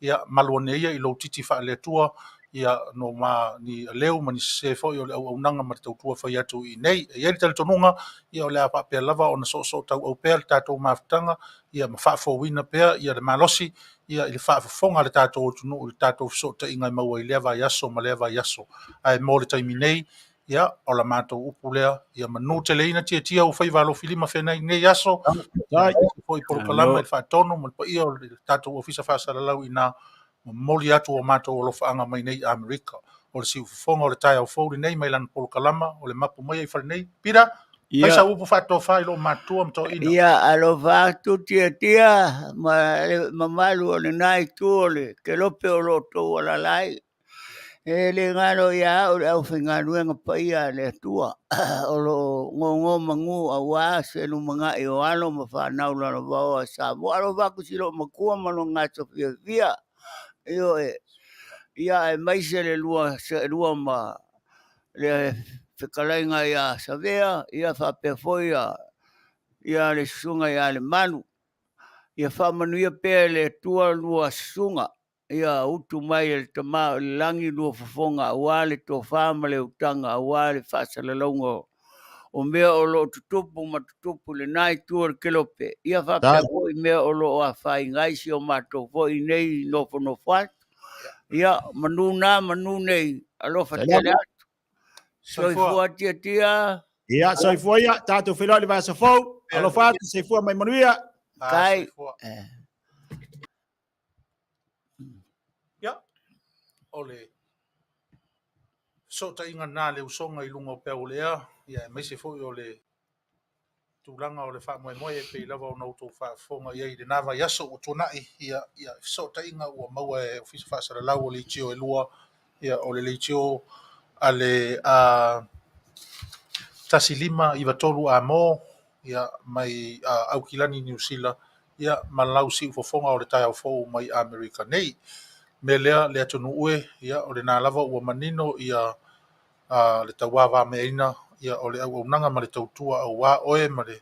ia maluane ia i lo titi wha le tua ia no ma ni leu ma ni se fo i o le Auaunaga ma le tautua whai atu i nei ia le teletonunga ia o le apa pia lava o na so tau au pia le tatou mawhitanga ia ma whaafowina pia ia le malosi ia i le whaafafonga le tatou tunu o le tatou Fesoota'iga i maua i lea vai aso ma lea vai aso ai mo le taimi nei ia o la mātou upu lea ia manu teleina tia o whai valo filima whenai nei aso fo i polokalama i le whaatonu ma le pa ia o le tatou ofisa whaasalalau i nā moli atu o mātou o lofaanga mai nei Amerika o le siu fonga o le tai au fōri nei mai lana polokalama o le Mapu Maia i Fale nei pira paisa upu whaato whai lo mātua mto ina ia alo vatu tia ma malu o le nai tu o le ke lope o lo tau ala lai e le ngalo ia o le au whingaruenga pa ia le tua o lo ngongo mangu a wā se nu mga i o ano ma whanau lana wau a Samoa alo vaku silo makua mano ngāta fia io ia e maise le lua ma le Fetalaiga ia savea ia whape foi ia le sunga ia le Manu ia whamanuia pēr le tua lua sunga ia utu mai le tama le langi lua fofonga Aoauli Tofa ma le utanga Aoauli whaasalaunga o mea o lo tutupu ma tutupu le nai tua le kelope ia whape foi mea o lo a whai ngaisi o mato foi nei nofo nofat ia manu nei alofa tele Soifua tia Ia, Soifua ia, tātou whiloi le vasa fau. Alo whātu, Soifua mai Manuia. Kai. Ia, ole. Fesoota'iga nā le usonga I lunga o pea o lea. Ia, mai se fo o le tūlanga o le whaamoemoe e pei lava o nautou whaafonga ia I le nāwa yaso o tonai. Ia, fesoota'iga ua maua e ofisa whaasaralau o Leitio e lua. Ia, o le Leitio a le tasi lima I watolu a mo. Ia, mai Aukilani New Sila. Ia, malau si ufofonga o le tai au fau mai Amerika nei. Me lea le atunu ue, ia, o le nā lava ua manino ia le taua wā meina, ia o le auaunaga ma le tautua au wā oe ma le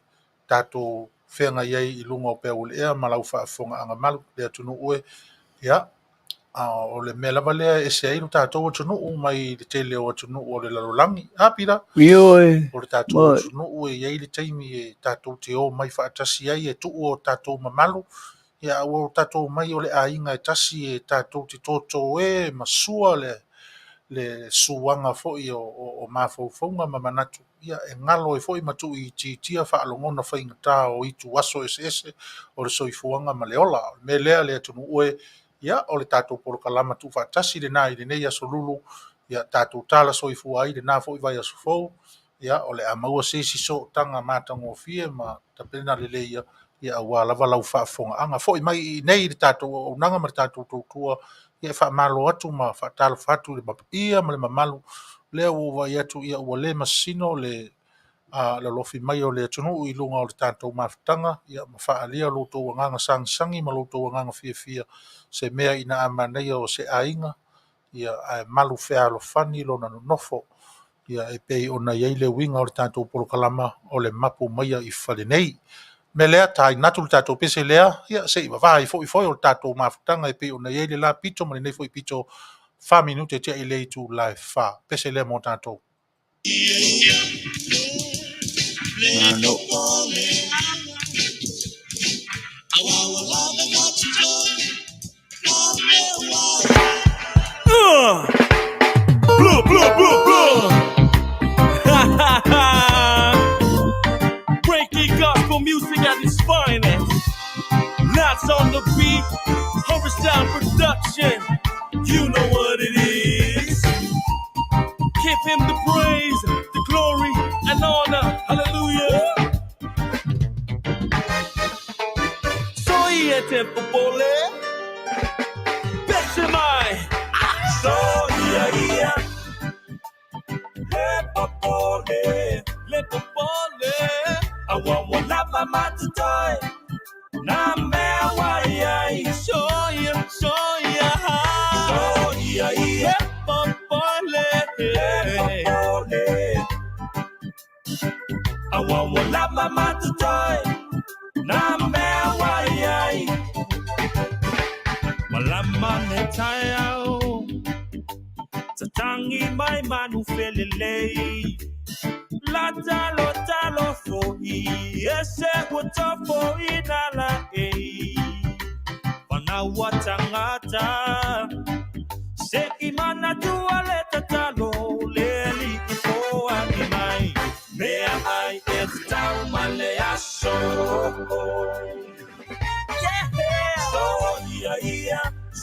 tātou whenga iai I lunga o pea ule ea ma lau whaafonga anga malu le atunu ue, ia, o le mea lava lea e se airu tātou atunu mai le tele o atunu o le lalolangi, pira, Ioe. o le tātou atunu iai le taimi e tātou te o mai whaatasi ai e tuu o tātou mamalu, ia o tātou mai o le ainga e tasi e tātou te toto e masua le suanga foi o mafaufaunga ma manatu. Ia e ngalo e foi matu I titia whaalongona whaingata o itu aso ese o le soifuanga ma le ola. Me lea le atunu ue, ia o le tātou porokalama tu whaatasi le nā I le nei aso lulu, ia tātou tala soifua ai le nā foi vai aso fau, ia o le amaua sesi so tanga mātango fie ma tapena le leia, ia ua lava lau whaafonga anga. Foi mai nei le tātou o nanga ma le tātou tautua, ia whaamalo atu ma whaatalo whatu le mapia ma le mamalu, lea ua vai atu ia ua le masino le lofi mai o le atunu I lunga o le tātou mawhitanga, ia ma whaalia loutou wanganga sangi ma loutou wanganga fia se mea ina amanea o se ainga, ia malu whea lo whani lo na nofo, ia e pei ona iei le winga o le tātou polokalama o le Mapu Maia I Fale nei. Me lea tai natu le tātou pese lea, ia se iwa vai fo I foi o le tātou mawhitanga e pei ona iei le la pito ma le nei foi pito 5 minute tia I leitu live wha, pese lea mo tātou. Manu. Breaking gospel music at its finest. Knots on the beat, Horace Down production. You know what it is. Give him the praise, the glory, and honor. Hallelujah. Soifua popole, Besemai. Soifua. Le popole, Auaunaga matutoi. Na mewa yai, soia. Le popole, Auaunaga matutoi. Na mewa yai. Malamane tayao, tatangi mai Manu felele. La talo foi, ese wotofo inala Wana watangata, se imana tuale tatalo, leli ipo animai. Mea ai etau male aso.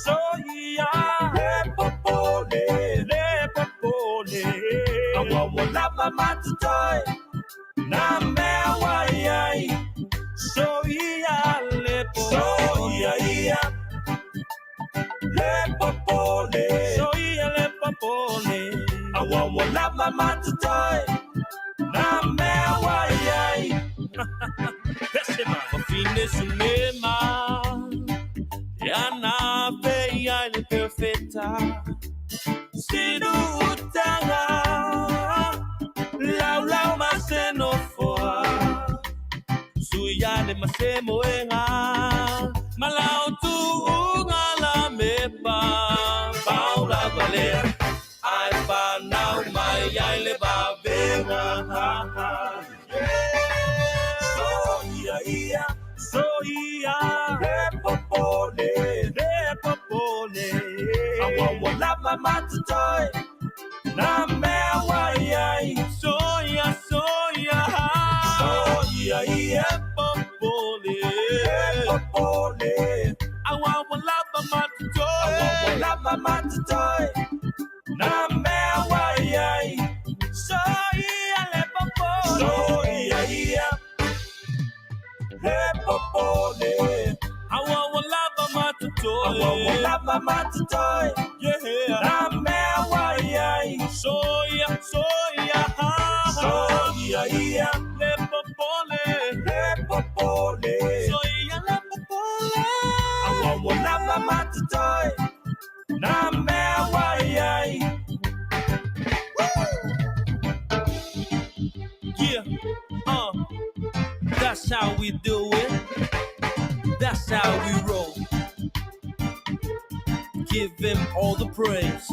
Soia, le popole. Auaunaga matutoi. Na mewa yai. Soia, le popole. Le popole. Auaunaga matutoi. Na mewa yai. Mafine sulema. Yana veia le perfeita. Sidu utanga. Lau maseno foa. Suya le masemo enga. Malau tu ungala mepa. Paula valea. Ai pa nau mai ai le bavenga. Soia, le popole. Auaunaga matutoi. Na mewa yai. Soia. lava matutoi. Lava matutoi. Na mea wai. So ia le popo. So ia. Le popo le. Awa lava matutoi. Awa lava matutoi. Yeah. Na mea wai. So ia. So ia. Le popo le. Le popo le. So ia le popo le. Awa lava matutoi. Na mea wai. Yeah, that's how we do it. That's how we roll. Give him all the praise.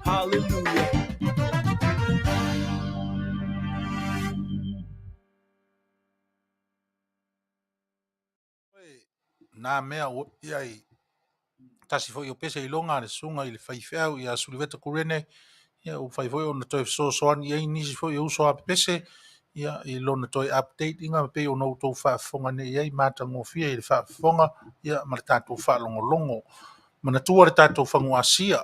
Hallelujah. Nā mea o iai tasi foi o pese i longa le sunga i le whaifeau i a suliveta kurene ia o whaifoi o na toi soani i nisi foi o uso a pese ia i lona toi update inga pe o nou tau whaafonga ne iai mata ngofia i le whaafonga ia ma le tātou whaalongolongo mana tua le tātou whanguasia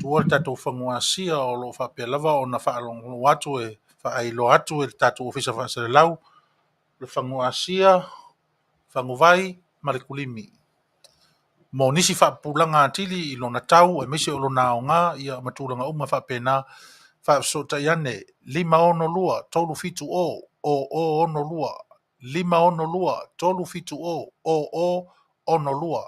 tua le tātou whanguasia o lo whapea lava o na whaalongolo atu e whaailo atu e le tātou ofisa whaasare lau le whanguasia whanguvai ma le kulimi. Mo nisi whaapulanga atili i lona tau e mese o lona aonga ia matulanga uma whaapena Fesoota'iga 5 tolu fitu o ono lua 5 tolu fitu o ono lua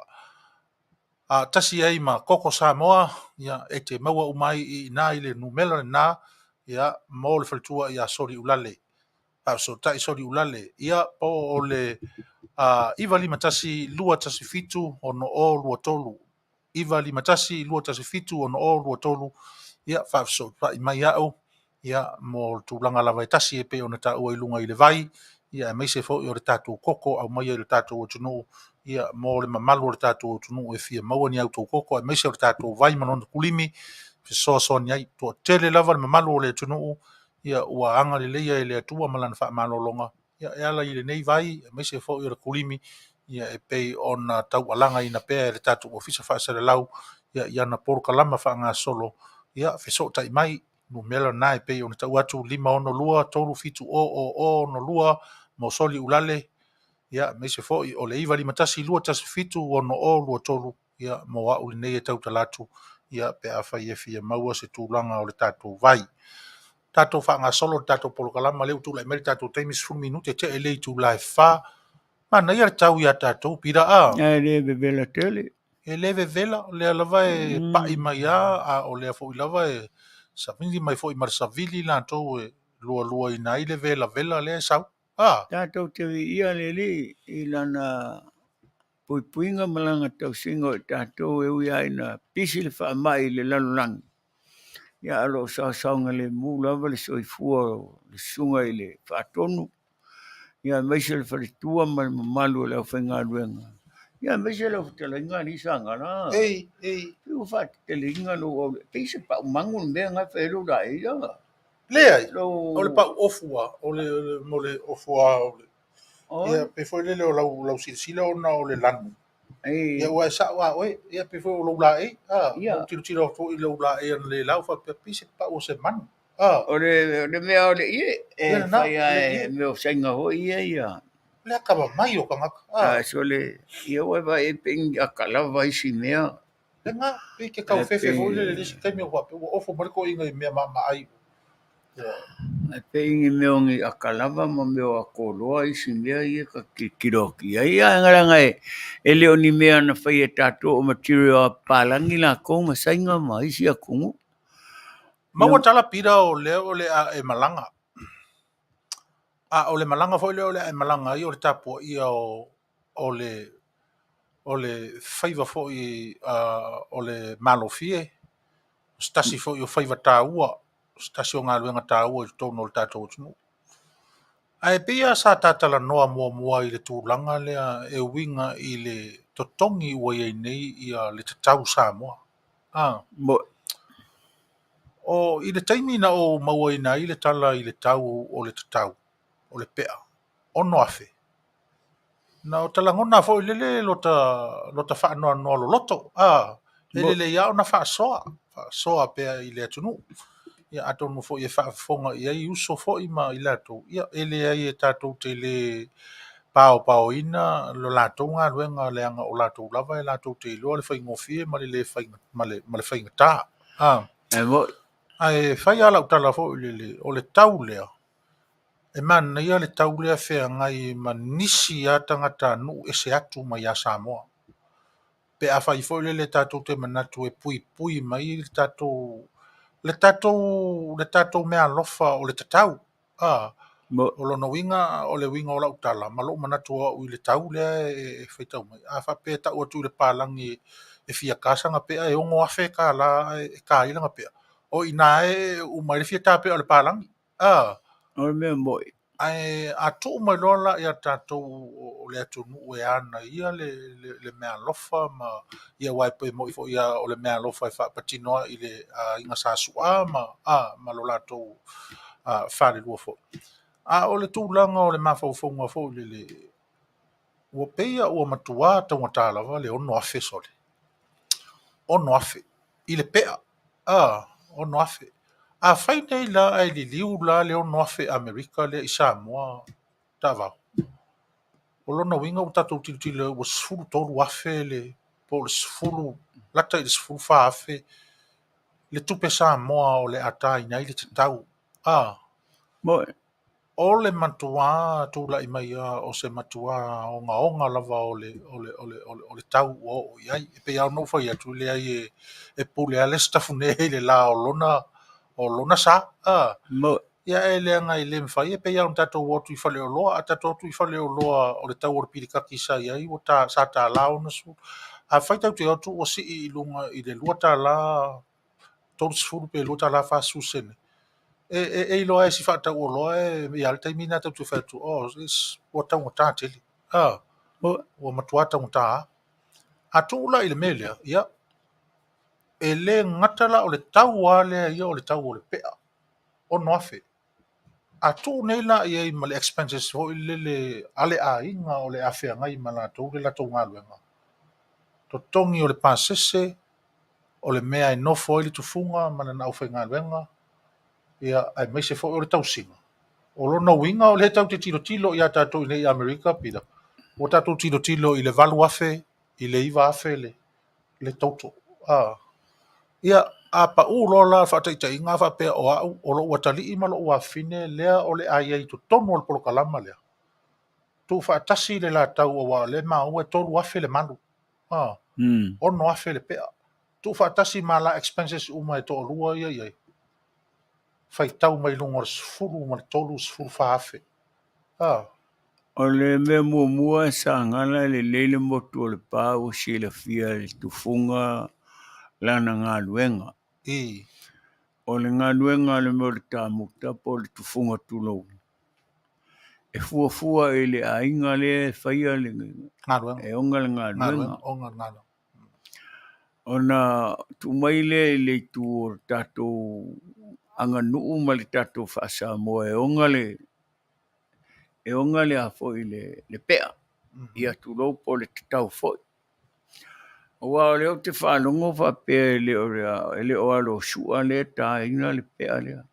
a tasi ai ma koko Samoa ia e te maua umai i nā i le numela nā ia mo le whalitua ia sori ulale Fesoota'i sori ulale ia po o le iwa lima tasi lua tasi fitu ono o lua tolu iwa lima tasi lua tasi fitu ono o lua tolu ia Fesoota'i mai au ia mo tūlanga lava e tasi e pe ona tā ua i lunga i le vai ia me se fo i o le tātou koko au mai le tātou o tunu ia mo le mamalu o le tātou o tunu e fia maua ni au tō koko e me se o le tātou vai manona kulimi so ni ai to tele lava le mamalu o le tunu ia ua anga le leia e le atua malana wha malolonga ia e ala i le nei vai me se fo i o le kulimi ia e pe ona tau alanga ina pe le tātou ofisa whaasere lau ia na poruka lama wha ngā solo ia Fesoota'i mai no mela na e pe ona tau atu 5 tolu fitu o no lua mo soli ulale ia me se foi o le iwa lima tasi lua tasi fitu ono o lua tolu ia mo a uli nei e tau talatu ia pe a fai e fia maua se tūlanga o le tātou vai tātou wha ngā solo tātou polokalama leu tūla e meri tātou teimis fu minute te e Leitio lai wha mana ia tau ia tātou pira a e le vela tele e leve vela o le alava e pai mai a o le afo ilava e savili mai foi mar savili la to e lua ina ile vela le sau tātou te ia le li i lana puipuinga malanga tau singo e tātou e ui aina pisi le wha mai le lalulangi ia alo saunga le mūlava le soifua le sunga i le whaatonu ia meise le whalitua ma le mamalu le au whainga ruenga ia meise le Fetalaiga ni Sagala ei piu Fetalaiga no o pise pa mangu mea ngai whaero da e ia le ai o le pa ofua o le mo le ofua o le ia pe foi le lau sila ona o le lanu ia ua sa wa oe ia pe foi o lau la e o tiro fo i lau la e le lau fa pise pa o se manu o le mea o le ie e whai e me o sainga ho ia le akaba mai o kangaka so le ia ua vai e ping a kalawa isi mea le nga pe ke kau fefe fo le lisi kaimi o wape o ofo mariko inga i mea ma ai e ping me o ngi a kalawa ma me o a koloa isi mea ia ka kiroki ia ngaranga e leo ni mea na whai e tātou o material a palangi la konga sainga ma isi a kungu maua tala pira o le a e malanga o le malanga foi le o le e malanga i o le tapu ia o le faiva foi o le malofie stasi foi o faiva taua stasi o ngā luenga taua i tono le tātou tunu ai pia sa tatala noa mua i le tūlanga lea e winga i le totongi ua iei nei i le tatau Samoa o i le taimi na o maua ina i le tala i le tau o le tatau o le pea ono afe Na o talangona fo lele lota fa no no loto. Ele ya ona fa soa pe ile tunu. Ia atonu fo ia fa fonga ia i uso fo i ma ila to. Ia ele ai e tatou te le pao ina lo lato nga luenga le anga o lato lava e lato te lo le fai ngofie ma le fai ma le fai ta. mo Ai fai ala utala fo le o le tau lea. E man ia le tau lea fea ngai ma nisi a tangata nu e se atu mai a Samoa. Pe a fai fo le tatou te manatu e pui mai le tatou mea lofa o le tatau. mo O lona winga o le winga o la utala ma lo manatu o le tau lea e feitau mai. A fa pe tau atu le palangi e fia kasanga pe e ongo afe ka la e ka ilanga pe. O ina e umai le fia tape o le palangi. o me mo Ai a tu mai lola ia tatou o le atu nu e ana ia le mea lofa ma ia waipo mo ifo ia o le mea lofa e whapatinoa i le inga sa sua ma lo latou Fale lua fo. O le tūlanga o le mawhauwhaunga fo le ua peia ua matua taunga tālawa le ono afe sole. Ono afe. I le pea. Ono afe. A whai nei la ai li liu la le ono afe Amerika le i Samoa Taavaomaalii. O lona winga o tatou tilitili ua sfulu tolu afe le po le sfulu lata i le sfulu wha afe le tupe Samoa o le ata i nei le tatau. mo O le matua tula i mai o se matua onga lava o le tau o iai e pe au no fai atu le ai e pule ale stafune le la o lona sa mo ia e le anga i le mfai e pe au tatou o tu i fale o loa a tatou tu i fale o loa o le tau o le pirikaki sa iai o ta sa ta la o na su a fai tau te atu o si i lunga i le lua ta la tolu sifuru pe lua ta la fa susene e loa e si fata o loa e ia le taimina tau tu fatu o tau o tā tele mo o matua tau o tā a tu ula i le melea ia e le ngatala o le tau a lea ia o le tau o le pea o noafe a tu nei la ia i ma le expenses ho i le ale a inga o le afea ngai ma la tau le la tau ngā luenga to tongi o le pasese o le mea e nofo i le tufunga ma na nau fai ngā luenga ia ai mai se fo o le tau singa o lona winga o le tau te tilo ia tatou i nei Amerika pida. O tatou tilo i le valu afe, i le iwa afe le tauto. Ia a pa u lola whataita inga whapea o au o lo watali ima lo ua fine lea o le aia i to tonu o le polokalama lea. Tu whaatasi le la tau o wa le ma ue tolu afe le manu. Ono afe le pea. Tu whaatasi ma la expenses uma e to o lua ia iai. Fai tau mai lunga sfuru ma le tolu sfuru whaafe. o le me mua sa ngala le lele motu o le pā o si le fia le tufunga lana ngā luenga. O le ngā luenga le mo le tāmuta po le tufunga tulou. E fua e le a inga le whaia le e onga le ngā luenga. O na tumaile le tu o tatou anga nuu ma le tatou whaasa mo e onga le a foi le pea. Ia tulou po le tatau foi. O wa leo te whanongo whapea le o alo sua le ta ina le pea lea.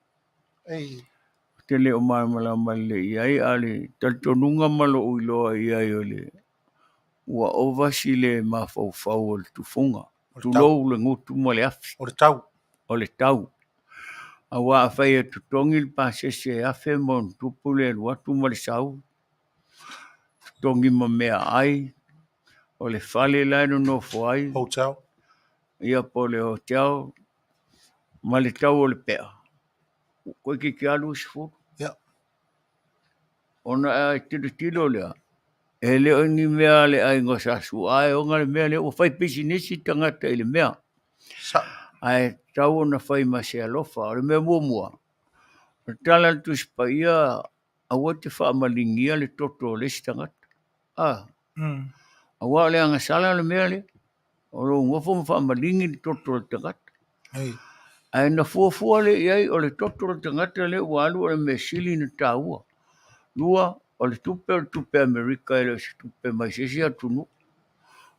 Te le o marmalama le iai ale taltonunga malo uiloa iai o le ua ovasi le mawhau o le tufunga. Tulou le ngutu mo le afi. O le tau. A wa whai e tutongi le pasese afe mo tupu le watu mo le sau. Tutongi mo mea ai. O le Fale laino no foai. Hotel. Ia po le hotel. Ma le tau o le pea. Koe ki alu sifu. Ona e tilo lea. E leo ni mea le ai ngosa su. Ai onga le mea le o fai pisi nisi tangata i le mea. Ai tau ona fai ma se alofa. O le mea mua. O tala tu spa ia awa te wha amalingia le toto le si tangata. Awa le anga sala le mea le. O lo ngofo mwha amalingi le toto le tangata. Ai na fuafua le iai o le toto le tangata le walu o le mea sili na taua. Lua o le tupe Amerika le tupe mai sesi atunu.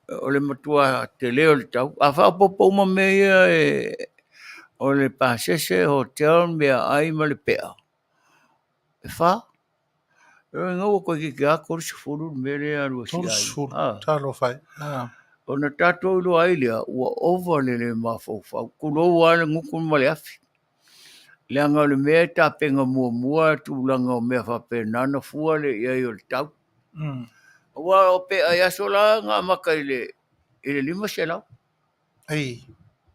O le matua Tele o le tau. A whapopo uma mea o le pasese hotel mea ai ma le pea. E wha? E ngau ko ki kia kore se furu mele aru si Tolu ai. sur. Talo fai. O na tatou ilo ai lea ua over le mawhau. Kulo wane ngukun ma le afi. Le anga le mea ta penga mua tūlanga o mea whapenana fua le iai o le tau. Ua o pe ai aso la ngā maka ile lima se lau. Ei.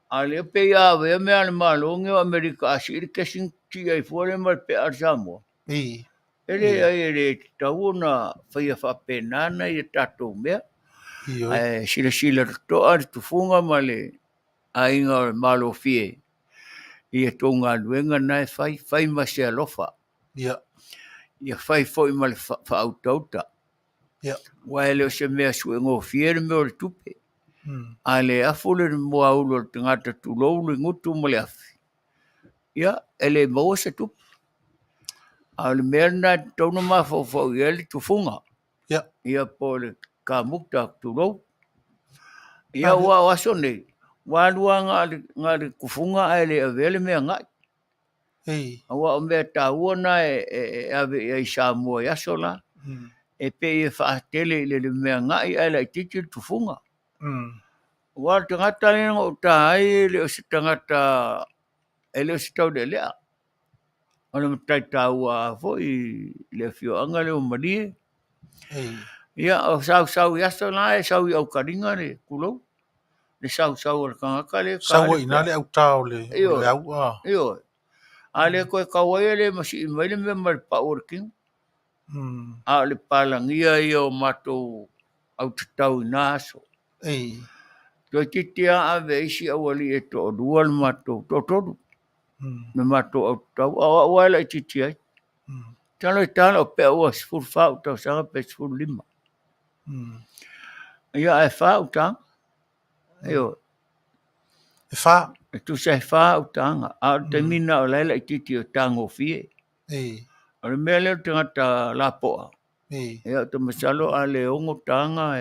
A le pe ia wea mea le malonge o Amerika asi ile kesing ti ai fua le mal pe ar Samoa. Ei. Ele ai ele tau na whaia whapenana i tatou mea. Sila toa le tufunga ma le ainga o le malo fie. Ia tō ngā luenga nai whai ma se alofa. Ia. Ia whai fo i ma le whaautauta. Ia. Wa ele o se mea sue ngō fiere me o le tupe. A le afole le mua ulo le tangata tulou le ngutu ma le afi. Ia, ele maua se tupe. A le mea na tauna maa fau i ele tufunga. Ia. Ia po le ka mukta tulou. Ia ua waso nei. Walua ngā le kufunga ele avele mea ngai. Ei. Awa o mea tāua na ave i Samoa yaso la. E pe e Faaeteete le mea ngai ele i titi tufunga. Wa tangata le o tai le o se tangata ele o se tau de lea. Ona matai tāua fo i le fio anga le o marie. Ei. Ia o sau yaso la e sau i au karinga le kulou. Le sau le kangaka le. Sau ina le au tau le au. Iyo. A le koe kawaia le masi i maile mea ma le paorking. A le palangia ia o matou au tatau i naso. Ei. Toi titia ave isi Aoauli e to odua le matou totoru. Me matou au tatau. Awa la i titia ai. Talo i tala o pea ua sifuru whau tau sanga pe sifuru lima. Ia e whau tanga. Iyo. E wha? E tu se whau tanga. A te mina o leila i titi o tango fie. Ei. O le mea leo tangata lapoa. Ei. Ia te masalo a le ongo tanga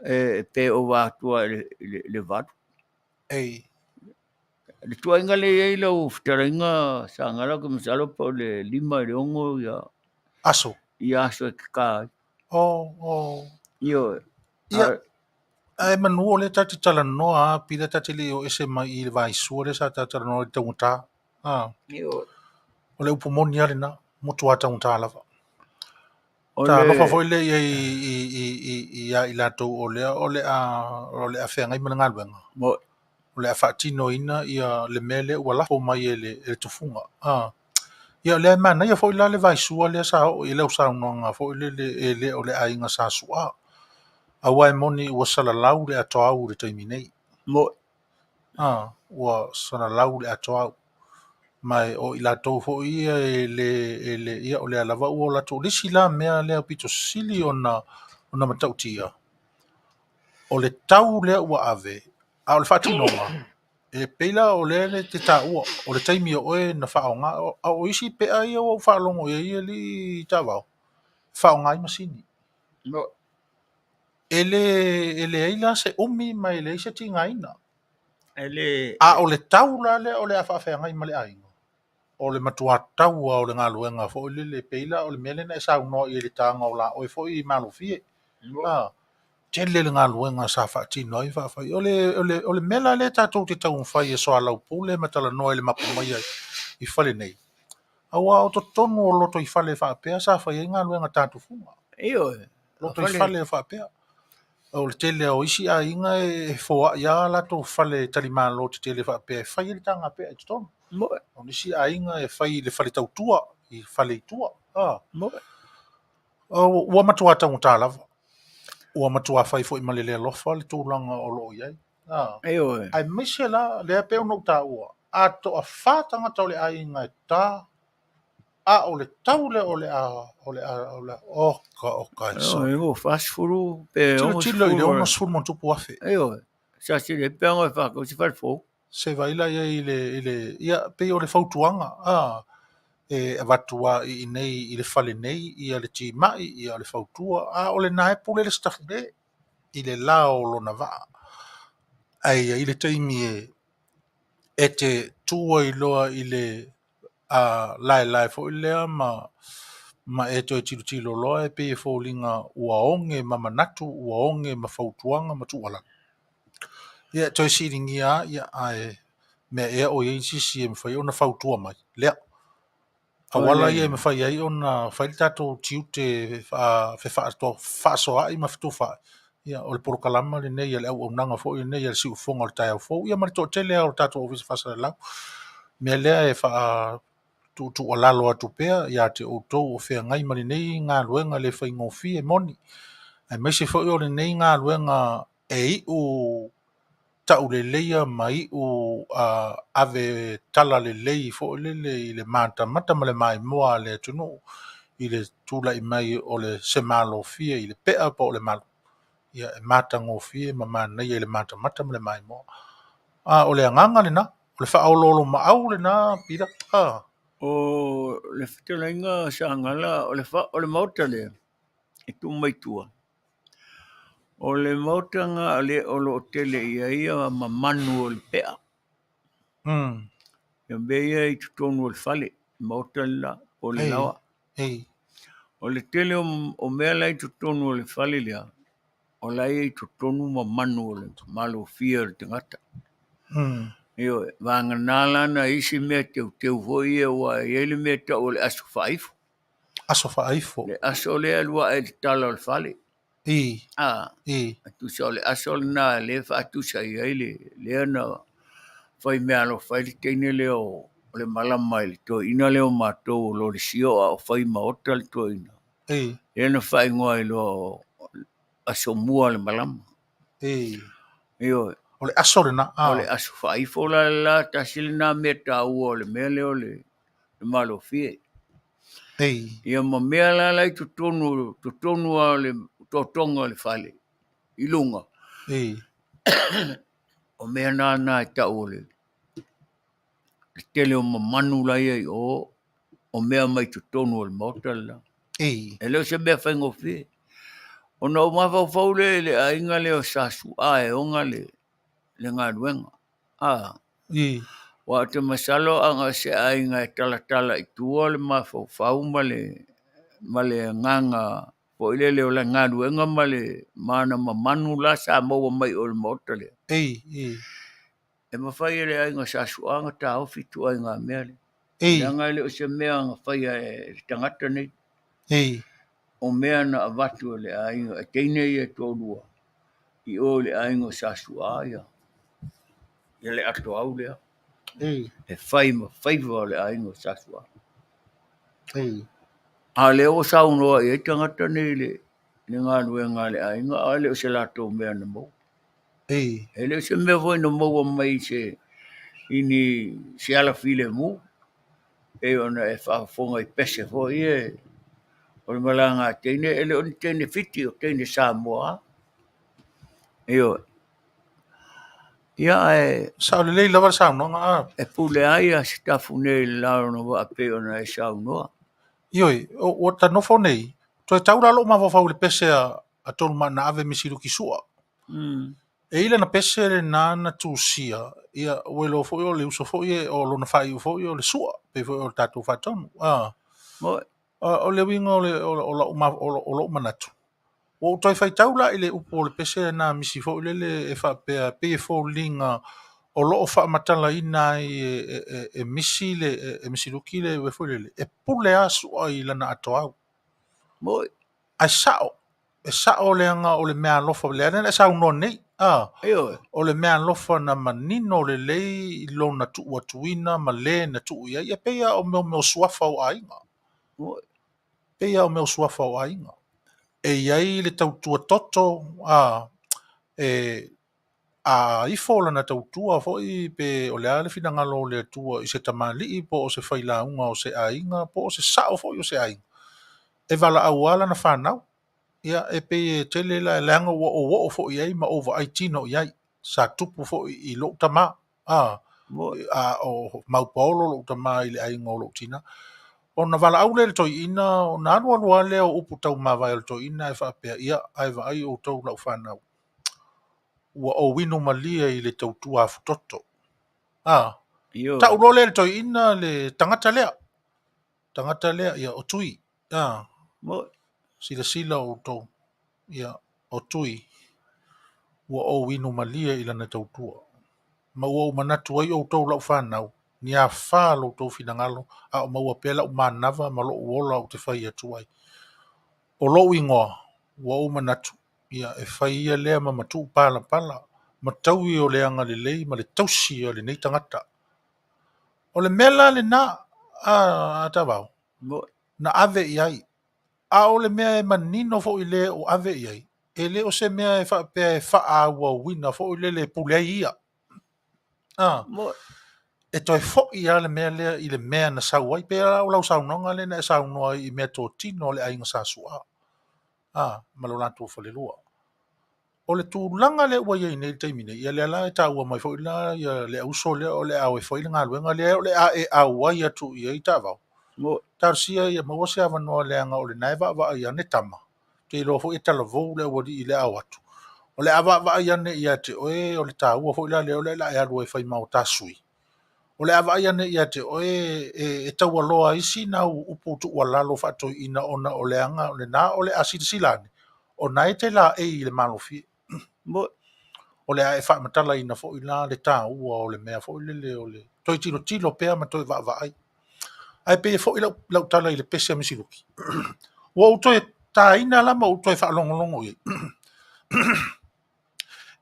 e pe o wātua le vatu. Ei. Le tua inga le ei lau fitarainga sa ngala ke masalo pa le lima le ongo ia. Aso? Ia aso e kakai. Iyo. Ia. Ai Manu o le tati tala noa pila tati le o ese mai i le vai sua le sa tati tala noa le taunta. Iyo. O le upomoni ale na motu a taunta lava. Ta lofa foi le i lato o le a fea ngai mana ngaluenga. Mo. O le a whaatino ina ia le mele ua lafo mai e le tufunga. Ia le mana ia foi la le vai sua le sa o i leo sa unonga foi le o le ainga sa sua. A wai moni ua salalau le ato au le taimi nei. Mo. Ua salalau le ato au. Mai o i lato fo ia ia o le alava ua o lato lisi la mea lea pito sili ona matautia. O le tau lea ua ave. A o le whaatinonga. E peila o le te ta ua. O le taimi o e na whaonga. A o isi pea ia o whaalongo ia li tawao. Whaonga i masini. Mo. Ele eila se umi mai le isa tinga ina. A o le tau la le o le awhawhea ngai ma le ainga. O le matua tau o le ngaluenga fo le peila o le mele na sa uno i le tanga o la o fo i malo fie. Tele le ngaluenga sa whaatino i whawhai. O le mela le tatou te tau mwhai e soa lau pule matala noa le Mapu Maia i Fale nei. Awa o to tonu o loto i Fale whaapea sa whai e ngaluenga tatou funga. Iyo. Loto i Fale whaapea. O le tele o isi a inga e foa ia lato Fale talimalo te tele whaapea e whai le tanga pea e tonu. Mo. O isi a inga e whai le Fale tautua i Fale i tua. Mo. Ua matua tau tālava. Ua matua whai fo i malele alofa le tūlanga o loo iai. Iyo. Ai mise la lea peo no tā ua. A to a whātanga tau le a inga e tā. A o le tau le o le oka e sa. Iyo, fasfuru. Tilo i le ona sfuru mon tupu afe. Iyo. Sa si le peanga e whako si whalfo. Se vaila ia i le ia pe o le fautuanga. e avatua I nei I le fale nei ia le timai ia le fautua a o le nae pule le stafu le I le lao lona vaa ai I le taimi e te tua I loa I le lai fo I lea ma e toi tilo loa e pe e fōlinga ua onge ma manatu ua onge ma fautuanga ma tuala ia toi siringia ia ai me e o ye sisi e mwhai ona fautua mai lea awala ia me fai ai ona fai tato tiute fe faasoa I ma fitufa ia o le porokalama le nei le auaunaga fo I nei le siufoga o le taeau fou ia ma le toʻatele o le tatou ofisi fasalelau mea lea e faa tuʻutuʻu lalo atu pea ia te outou o feagai ma lenei galuega le faigofie moni ae maise foʻi o lenei galuega e iʻu taʻuleleia ma iʻu ave tala lelei foʻi lele I le matamata ma le maimoa a le atunuu I le tulaʻi mai o le semalofia I le pea po o le malu ia e matagofie ma manaia I le matamata ma le maimoa o le agaga lena o le faaololo maʻau lena pila O le Fetalaiga Sagala o le mauta lea e tumaitua. O le mautanga le o lo tele ia ma Manu o le pea. Ia beia I tutonu o le fale, mauta la o le lawa. O le tele o mea lai tutonu o le fale lea, o lai tutonu ma Manu o le malo fia le tangata. Io, vanga nalana isi mea teu hoi e wa ele mea ta o le aso faifo. Aso faifo? Le aso lea lua e tala o le fale. Tu sa o le aso le na le fa tu sa I ele lea na fai mea lo fai le teine leo o le malama le to ina leo matou lo le sio a fai maota le to ina. Lea na fai ngoa I lo Asomua le malama. Io, o le aso le na o le aso faifo la ta sile na mea ta ua o le mea leo le malo fie. Ia ma mea la lai tutonu a le totonga le fale. Ilunga. O mea na e ta ua le. Le tele o ma Manu lai ai o mea mai tutonu o le mauta la. E leo se mea whaingo fie. O na o mawhau le a inga leo sasu e onga le ngā ruenga. Wa te masalo anga se a inga e tala I tua le mawhau ma le nganga po ile leo la ngā ruenga ma le mana ma Manu la sa maua mai o le mauta le. E mawhai le a inga sasu anga ta ofi tua inga mea le. Langa leo se mea anga whai e tangata nei. O mea na avatu le a inga e teine I e tōrua I o le a inga sasu ia. Ia le ato au lea. E whaiva le a inga sasu a leo saunoa I e tangata nei le ngā ruenga le a inga a leo se lato mea na mou. E leo se mea voi na mou mai se ini se ala file mu. E ona e whaafonga I pese foi e o le malanga teine, e leo ni teine fiti o teine Samoa. Eo. Ia e... Sao le lei lava saunoa. E pule ai a stafu nei lao no wa pe ona e saunoa. Ioi, o ta nofo nei, to e taura lo ma wawhau le pese a tonu ma na ave misiru ki sua. E ila na pese le nana tūsia, ia ue lo fo o le uso fo e o lo na whai u fo o le sua, pe fo o le tātou whatonu. O le winga o lo manatu. O toi whai taula i le upo o le pese na misi fo le e wha pe fo linga o lo fa matala ina e misi le e misi luki le we fo le e pule asu ai lana atoa. Moi. Ai sao le anga o le mea lofa le ana sao no nei. O le mea lofa na manino le lei lo na tu watuina ma le na tu ia ia peia o meu suafa o ainga. Moi. Peia o meu suafa o ainga. E iai le tautua toto a ifo lana tautua foi pe o le ale fina ngalo le tua I se tamali po o se whailaunga o se ainga po o se sao foi o se ainga. E vala auala na whanau. Ia e pe tele la langa o fo iai ma over 18 o iai. Sa tupu fo I lo tama. O mau paolo lo tama I le ainga o lo tina. ona vala au le toiina ona alualua lea o upu taumavai o le toiina e faapea ia ae vaai outou lau fanau ua ouinu malia i le tautua afototo Io. taulo le toiina le tangata lea ia o tui Mo. sila outou ia o tui ua ouinu malia i lana tautua ma ua manatu ai outou lau fanau ni a fā loutou finagalo a o maua pea lau manava ma lo'u ola o te fai atu ai o lo'u igoa ua ou manatu ia e fai ia lea ma matuu palapala ma taui o le aga lelei ma le tausi o lenei tagata o le mea la lenā a tavao Mo. na ave i ai a o le mea e manino foʻi lē o ave i ai e lē o se mea e faapea e faaauauina foʻi le le pule ai ia Mo. e toe foʻi a le mea lea i le mea na sau ai pea o lau saunoga lena e saunoa ai i mea totino o le aiga sasuā ma lo latou falelua o le tulaga le ua iai nei le taimi nei ia lea la e taʻua mai foʻi la ia le auso lea o le ao e foʻi le galuega lea o le a e au ai atu i ai tavao Mo. tausia ia maua se avanoa leaga o lenā e vaavaai ane tama te iloa foʻi e talavou le ua lii le ao atu o le a vaavaai ane ia te oe o le tāua foʻi la lea o le la e alu e fai mao tasui o le a vaai ane ia te oe e taualoa isi na upu tuualalo faatoʻiina ona o le aga o lenā o le a silasila ane ona e te laʻei i le malofie Mo. o le a e faamatalaina foʻi la le tāua o le mea foʻi lele o le toe tilotilo pea ma toe vaavaai ai pe foʻi lau tala i le pese a misiluki ua ou toe tāina lama ou toe faalogologo i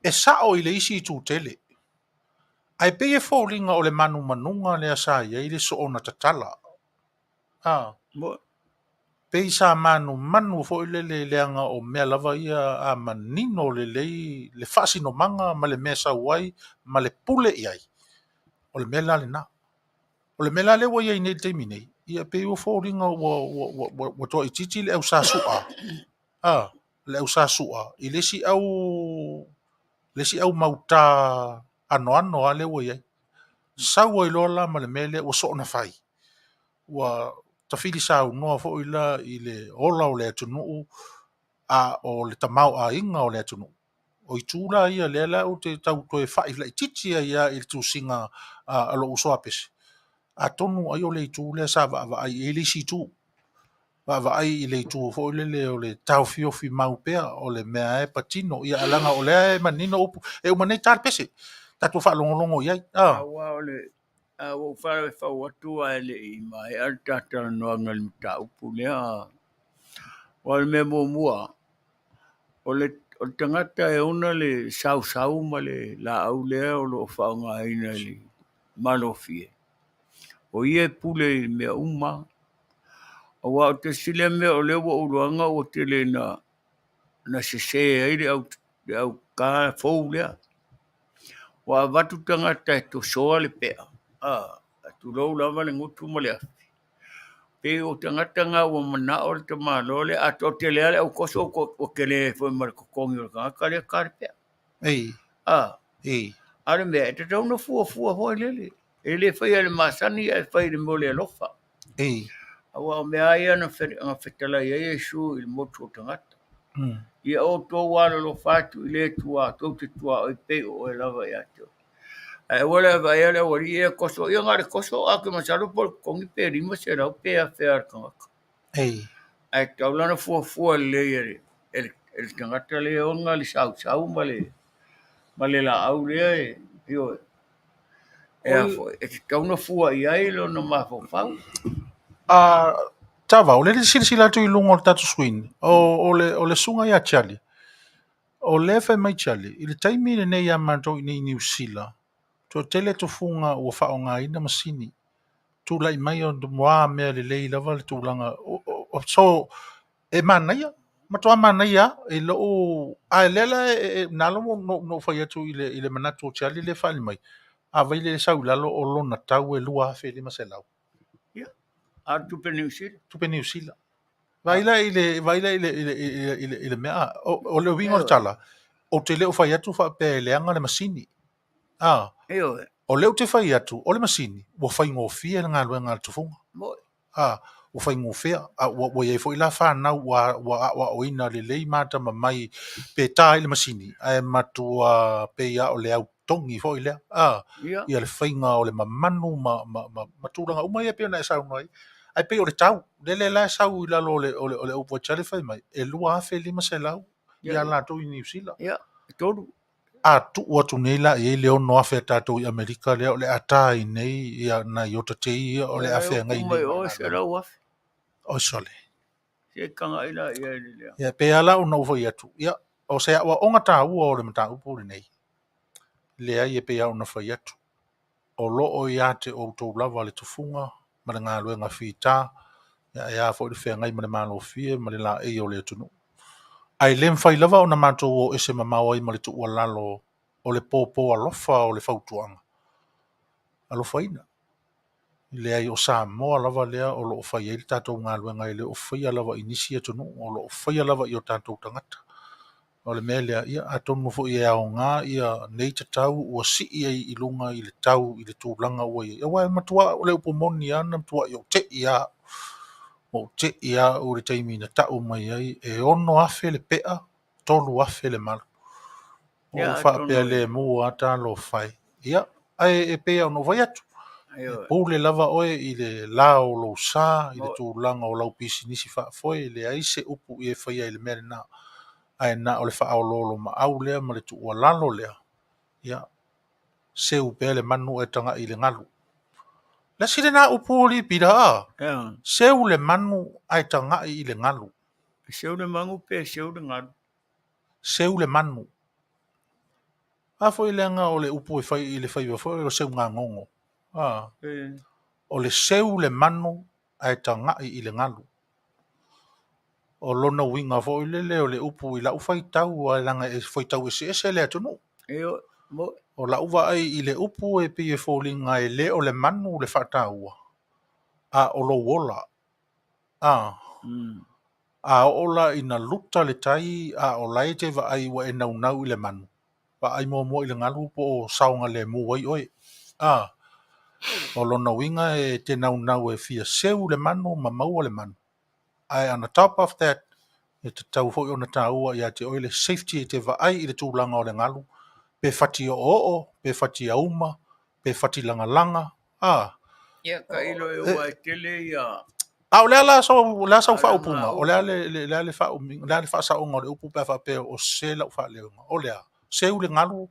e saʻo i le isi i tutele ai pe e foliga o le manumanuga lea sa iai le soʻona tatala Mo. pei sa manumanu foʻi lele leaga o mea lava ia a manino lelei le faasinomaga ma le mea sauai ma le pule i ai o le mea la lenā o le mea la le ua iai nei le taimi nei ia pei ua foliga ua toʻaitiiti le ʻausasuʻa le ʻausasuʻa i lesi au mautā anoano a le ua iai sau ai loa la ma le mea lea ua soʻona fai ua tafili saunoa foʻi la i le ola o le atunuu a o le tamao aiga o le atunuu o i tula ia lea la o te tautoe faʻi laʻitiiti ai ia i le tusiga a loʻu soa pese a tonu ai o le itu lea sa vaavaai e le isi itu vaavaai i le itu foʻi lele o le taofiofi mau pea o le mea e patino ia alaga o lea e manino upu e uma nei tale pese tatou faalogologo i ai Aua o le o fara fau atu a le i mai al tata no ngal ta upu lea o le me mua o le tangata e ona le sau ma le la au lea o lo whaonga ina le malofie o ie pule me uma o wa o te sile me o le wa uruanga o te le na se ai le au ka fou lea wa watu tangata e to soa le pea tu lo lava le ngutu ma le pe o tangata nga o mana o te malo le a to te le au koso o ke le foi mar ko kongi o ka le karpe ei ei ale me te tau no fu ho le fai le masani e fai le mo le lofa ei awa me ai na Fetalaiga e su il moto tangata ia o to wala lo fatu le tua to te tua o pe o lava ya to e wala vai ele o rie koso ia ngare koso a ke masalo por kongi pe rima se ra pe a fer ka ei ai tau lana fu le el tangata le o ngali sau male la au le io e tau no fu ai lo no ma fa tava o le sila tu i lunga o le tatu swing o le sunga ia chali o le fa mai chali i le taimi le nei a manto i New Sila to tele to funga o whaonga ina masini tu lai mai o mua mea le lei lava le tūlanga so e manaia matua manaia e lo a lela e nalo no fai atu i le manatu o chali le whali mai a vai le sau lalo o lona tau e lua fe le maselau a tupe New Sila vaila ile mea o le wingo le tala o te leo fai atu fa pe leanga le masini o leo te fai atu o le masini wo fai ngofia ngā luenga le tufunga o fai ngofea a wa ye foi la fa na wa oina le lei mata mai pe tai le masini ai matua pe ya o le au tongi foi le ia le fainga o le mamanu ma tulanga uma ia pe na sa noi ai pe o le tau le la sa u la lo le o po chale fai mai e lua fe lima se lau ia la to New Zealand ia tolu a tu o tu nei la e le ono afe tatou i Amerika le o le atai nei ia na iota te ia o le afe ngai nei o se la wa o sole se kanga ila ia le ia pe ala o no foi atu ia o se wa onga ta u o le mata upu nei le ai e pe au na foi atu o lo o ia te o to lava le tufunga ma nga lo nga fita ia fo le fe ngai ma le malo fie ma le la e o le tunu ai lem fai lava o na mato o ese mama o i ma le tu o lalo o le popo alofa o le fautuanga alofaina le ai o Samoa lava lea o lo fai ele tatou ngā luenga ele o fai lava inisia tonu o lo fai lava i o tatou tangata o le mea lea ia atonu fo i ao ngā ia nei te tau ua si i lunga i le tau i le tūlanga ua ia wai matua o le upomoni ana matua i o te ia o le taimi na tau mai ai e ono afe le pea tolu afe le malu o le wha pea le mua ata lo fai ia ai e pea ono vai atu pou le lava oe i le lao lo sa i le tūlanga o lau pisi nisi wha foi le aise upu i e whaia i le mea na ai na o le wha au lolo ma au lea ma le tu ua lalo lea ia seu pea le manu e tanga i le ngalu la sile na upu li pira seu le manu ai tanga i le ngalu seu le mangu pe seu le ngalu seu le manu a foi le nga o le upu e whai i le whai wa foi o seu ngā ngongo o le seu le manu ai tanga i le ngalu o lona winga fo i le o le upu i la ufai tau a langa e foi tau e le atunu o la uva ai i le upu e pi e fōlinga e le o le manu le whataua a o lo wola a ola ina luta le tai a o lai te va ai wa e nau i le manu pa ai mo i le ngalu po o saunga le muai oi o lona winga e te nau e fia seu le manu ma maua le manu ai on the top of that e te tau fo i ona taua ia te oile safety e te va ai i le tūlanga o le ngalu pe fati o pe fati a uma pe fati langa ia ka ilo e ua tele ia o lea la sa fa upunga o lea le fa sa onga le upu pe fa pe o se la fa le o lea seu le ngalu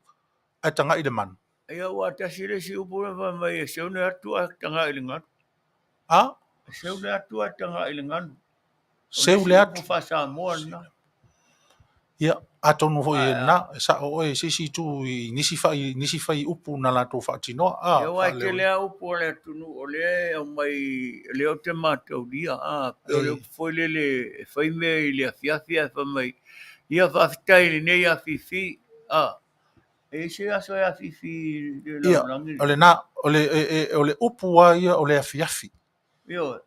ai tanga i le manu ia ua tasile si upu le fa mai seu ne atu a tanga i le ngalu seu le atu a tanga i le ngalu seu le atu fa Samoa na ia atonu ho e na sa o e sisi tu nisi fai upu na la to fa tino ia wa te le upu le tunu o le o mai le o te matou dia pe le foi le fai me le afia fa mai ia fa tai le nei a fifi e se aso e a fifi le langi ole na ole upu wa ia ole afiafi io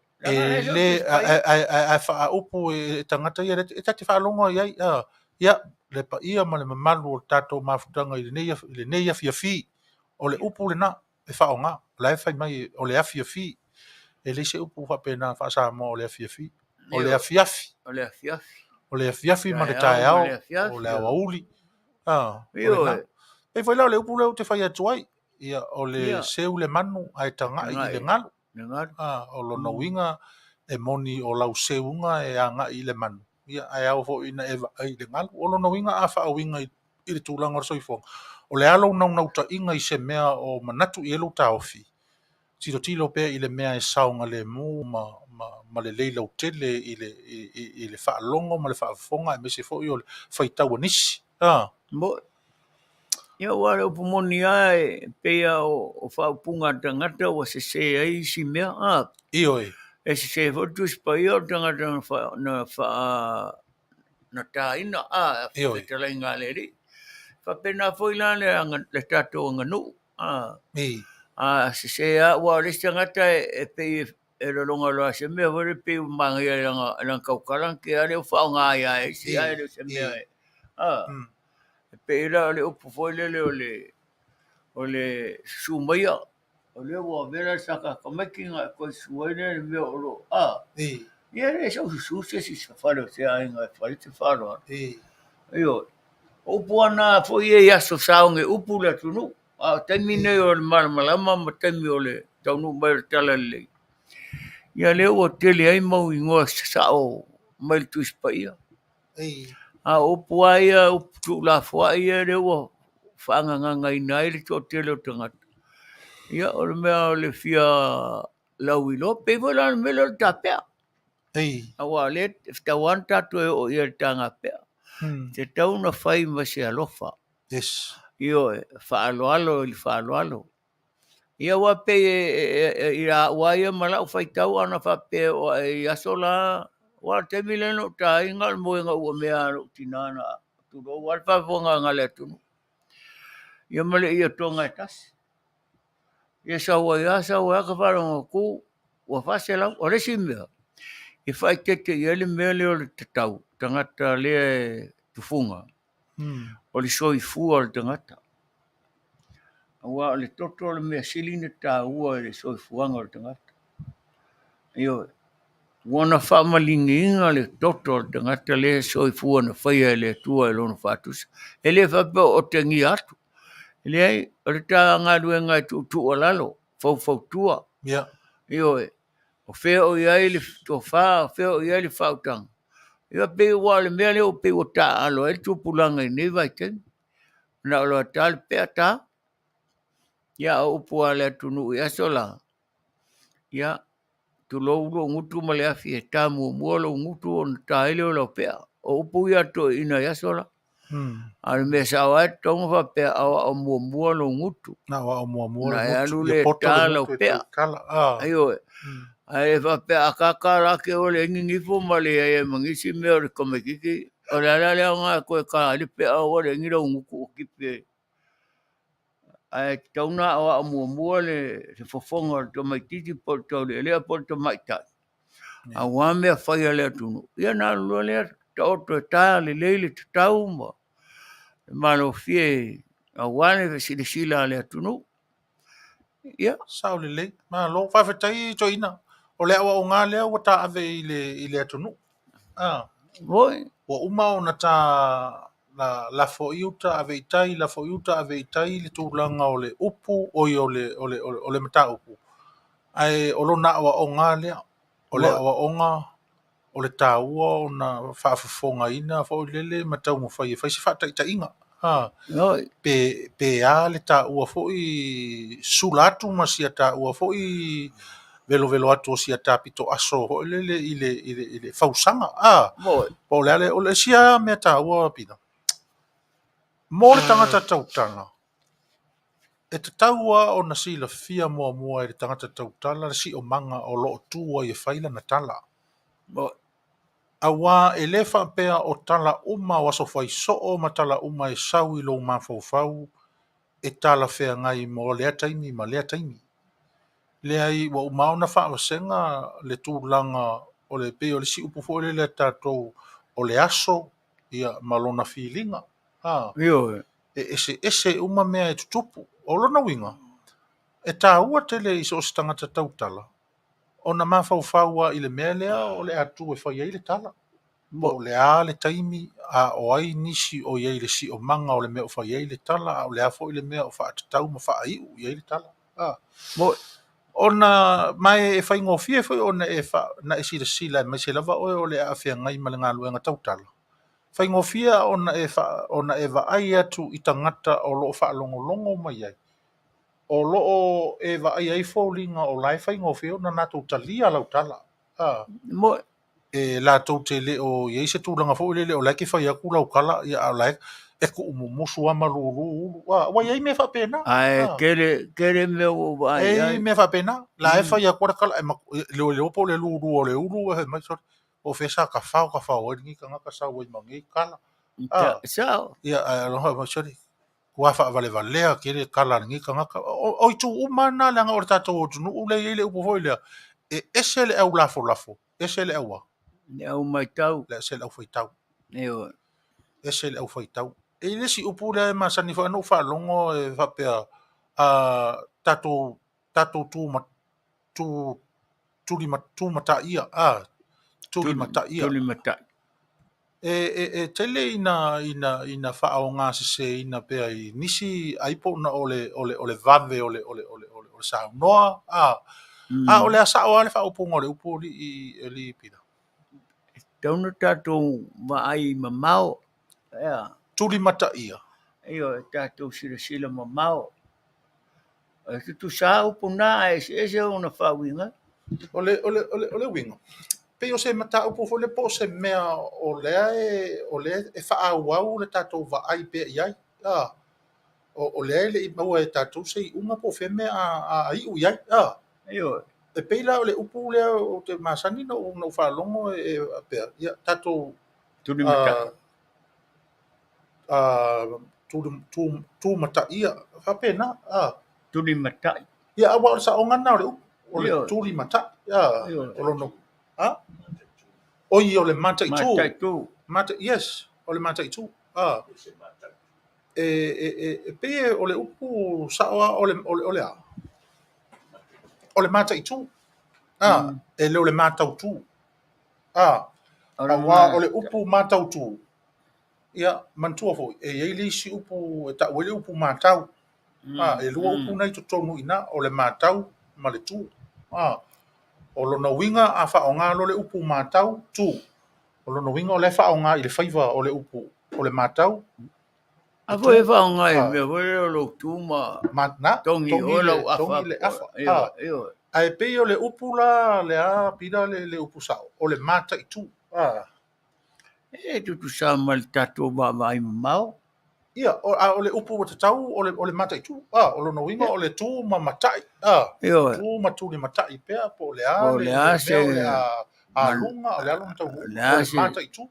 le a fa upu e tangata ia e tati fa longo ia le pa ia ma le mamalu o tatou mafutanga i le nei afiafi o le upu le na e fa onga la fa mai o le afiafi e le se upu fa pena fa sa mo o le afiafi o le afiafi ma le taeao o le Aoauli e foi la le upu le te fai atuai ia o le seu le manu ai tanga i le ngalu o lo no winga e moni o lau seunga e anga i le manu ia ai au fo ina eva ai le ngalu o lo no winga a fa winga i le tūlanga o Soifua o le alo nau ta inga i se mea o manatu i elu taofi tilo pe i le mea e saunga le mu ma le leila o tele i le wha longo ma le wha fonga e mese fo i o le whaitaua nisi ia wale upu moni ai pea o whaupunga tangata wa se ai si mea ioi e se fotu spai o tangata na taina Fetalaiga leri fa pena foi la le tato nganu se wa le tangata e pe e longa lo se me vore pe mangia lang kaukalang ke ale fa nga ia e se ale se me pe la le upu foi le o le sumaya o le wa vera saka ka makinga ko suene me o ia le so su se si falo se ainga fale te falo io o buana fo ia so saunge upula tunu a termine o malama ma temi o le tau mai tala le ia le o tele ai mau ingoa sa o mai tu spaia a o puaia o tu la fuaia le o fanga ngai nai le to tele o tangata ia o le mea o le fia lauilo pe vola me lo tapea awa le ta wan tatu o ia tanga pea te tau na fai ma se alofa yes io fa alo ia wa pe ira wa ia mala fai tau ana fa pe o ia sola wa te mileno ta ingal mo nga o mea tinana tu do wa fa vonga ngale tu ia male ia tonga tas ia sa wa ka fa ku wa fa se la o le simia e Faaeteete ia le mea leo le tatau tangata le tufunga o le Soifua o le tangata ua o le toto o le mea silina tāua le soifuanga o le tangata io wana whaamalingiinga le toto o le tangata le soifua na whaia le tua e lona whātusa e le whape o te ngi atu le ai o le tā ngā ruenga e tu o lalo fau tua io o whea o iai le Tofa o whea o iai le whautanga ia pe wa le mea leo pe o ta alo e tupulanga i nei vai ten na o le tal pe ta ia o pua le tunu ia sola ia tu lo ngutu ma le afi e ta mo lo ngutu on ta ile o lo pe o pu ia to ina ia sola al me sa wa tonga fa pe o mo lo ngutu na wa o mo na le ia lu ngutu le ia poto ta le lo ngutu pe e kala ayo ai fa pe akaka la ke o le ngi fo ma le e mangisi me o ko me kiki o le ala le nga ko ka le pe o le ngi lo nguku ki pe ai tauna o mo le fofonga to mai titi por to le por to mai ta a wa me fa ya le tu ya na lo le to ta le le tau ma lo fie a wa le sila le tu ya sao le ma lo fa fa tai to ina o le o nga le o ta ave i le tonu voi wa uma ona ta la fo iuta ave tai la fo iuta ave tai le tūlanga o le upu o i o le mata upu ai o lo na wa o nga le o le wa o nga o le tāua o na whaafafonga ina fo lele matau mo fai se whata i ta inga pe a le tāua fo i sulatu ma sia tāua fo i velo atu o sia tāpito aso fo lele i le fausanga po le o le sia mea tāua pina mo le tangata tautanga e te taua o na sila fia mua e le tangata tautala le si o manga o loo tua i e whaila na tala awa e le whaapea o tala uma waso fai soo ma tala uma e sau i lo mawhauwhau e tala whea ngai mo lea taimi ma lea taimi. Lea i wa umao na whaawasenga le tūlanga o le pe o le si upu fo le tātou o le aso ia malona filinga. Ese uma mea e tutupu o lona winga. E tā ua tele i so stangata tautala. O na mawhauwhaua i le mea lea o le atu e whai le tala. O le a le taimi a o ai nisi o iei le si o manga o le mea o whai le tala, o le a fo i le mea o whaatatau ma whaaiu iei le tala. O na mai e whai ngofie fo o na e na e sila e mai se lava o le a whia ngai ma le ngā luenga tautala. Whai ngofia o na e ai atu i tangata o loo whaalongolongo mai ai. O loo e ai ai fo linga o lai whai ngofia o na nātou talia lau tala. E la tau te le o ye se tūlanga fo le o lai ki whai aku lau kala ia a lai e ku umusu ama lulu wa ye me fa pena ai kere me o ai me fa pena la e whai aku kala le po le lulu o le ulu e mai so o fesa ka fa o ni ka ngaka sa o mangi kala sao ia lo ha sori wa fa vale kere kala ni ka ngaka o tu umana la nga o tatou tu no le ile upo foi le e ese le au lafo ese le au au mai tau le se le au foi tau eo ese le au foi tau e le si upu le ma sani fa no fa longo e fa pe a tatou tatou tūmata ia, tuli mata ia. Tuli mata. E tele ina whaao ngā se ina pea I nisi aipo na ole vave ole saunoa, ole a sao ale whao punga ole upo li pira. Taunu tātou maai mamao. Tuli mata ia. Io tātou sila mamao. Tu sa upo nā ese ona whawinga. Ole winga. Pe o se mata upo fo le po se mea o lea e whaau le tātou wa ai pe iai. O lea le I maua e tātou se I unga po wheme a iu iai. Io. E peila o le upu lea o te masani no whalongo e pea. Ia tātou Tuli mata. Tu mata ia. Whapena. Tuli mata. Ia awa o sa o ngana o le upu. O le tuli mata. O lono. Oi o le mata I tu. Mata I tu. Mata, yes. O le mata I tu. E pe o le upu sawa o le a. O le mata I tu. E leo le mata o tu. Awa o le upu mata o tu. Ia, mantua foi. E eili si upu, e ta wele upu matau. E lua upu nei to tonu ina o le matau ma le tu. O lona winga a whaonga lo le upu matau tu. O lona winga o le whaonga I le whaiva o le upu o le matau. A voi whaonga e mea voi o lo tu ma tongi o lo afa. Io. Ai pe o le upu la le a pira le upu sao. O le mata I tu. E tu sa mal tatou mai mau. Ia, o le upu o te tau, o le mata I tu. O lona winga o le tu ma matai. Tu ma tu ni matai pea po le a. Po le a se. O le a lunga, o le alunga tau. O le mata I tu.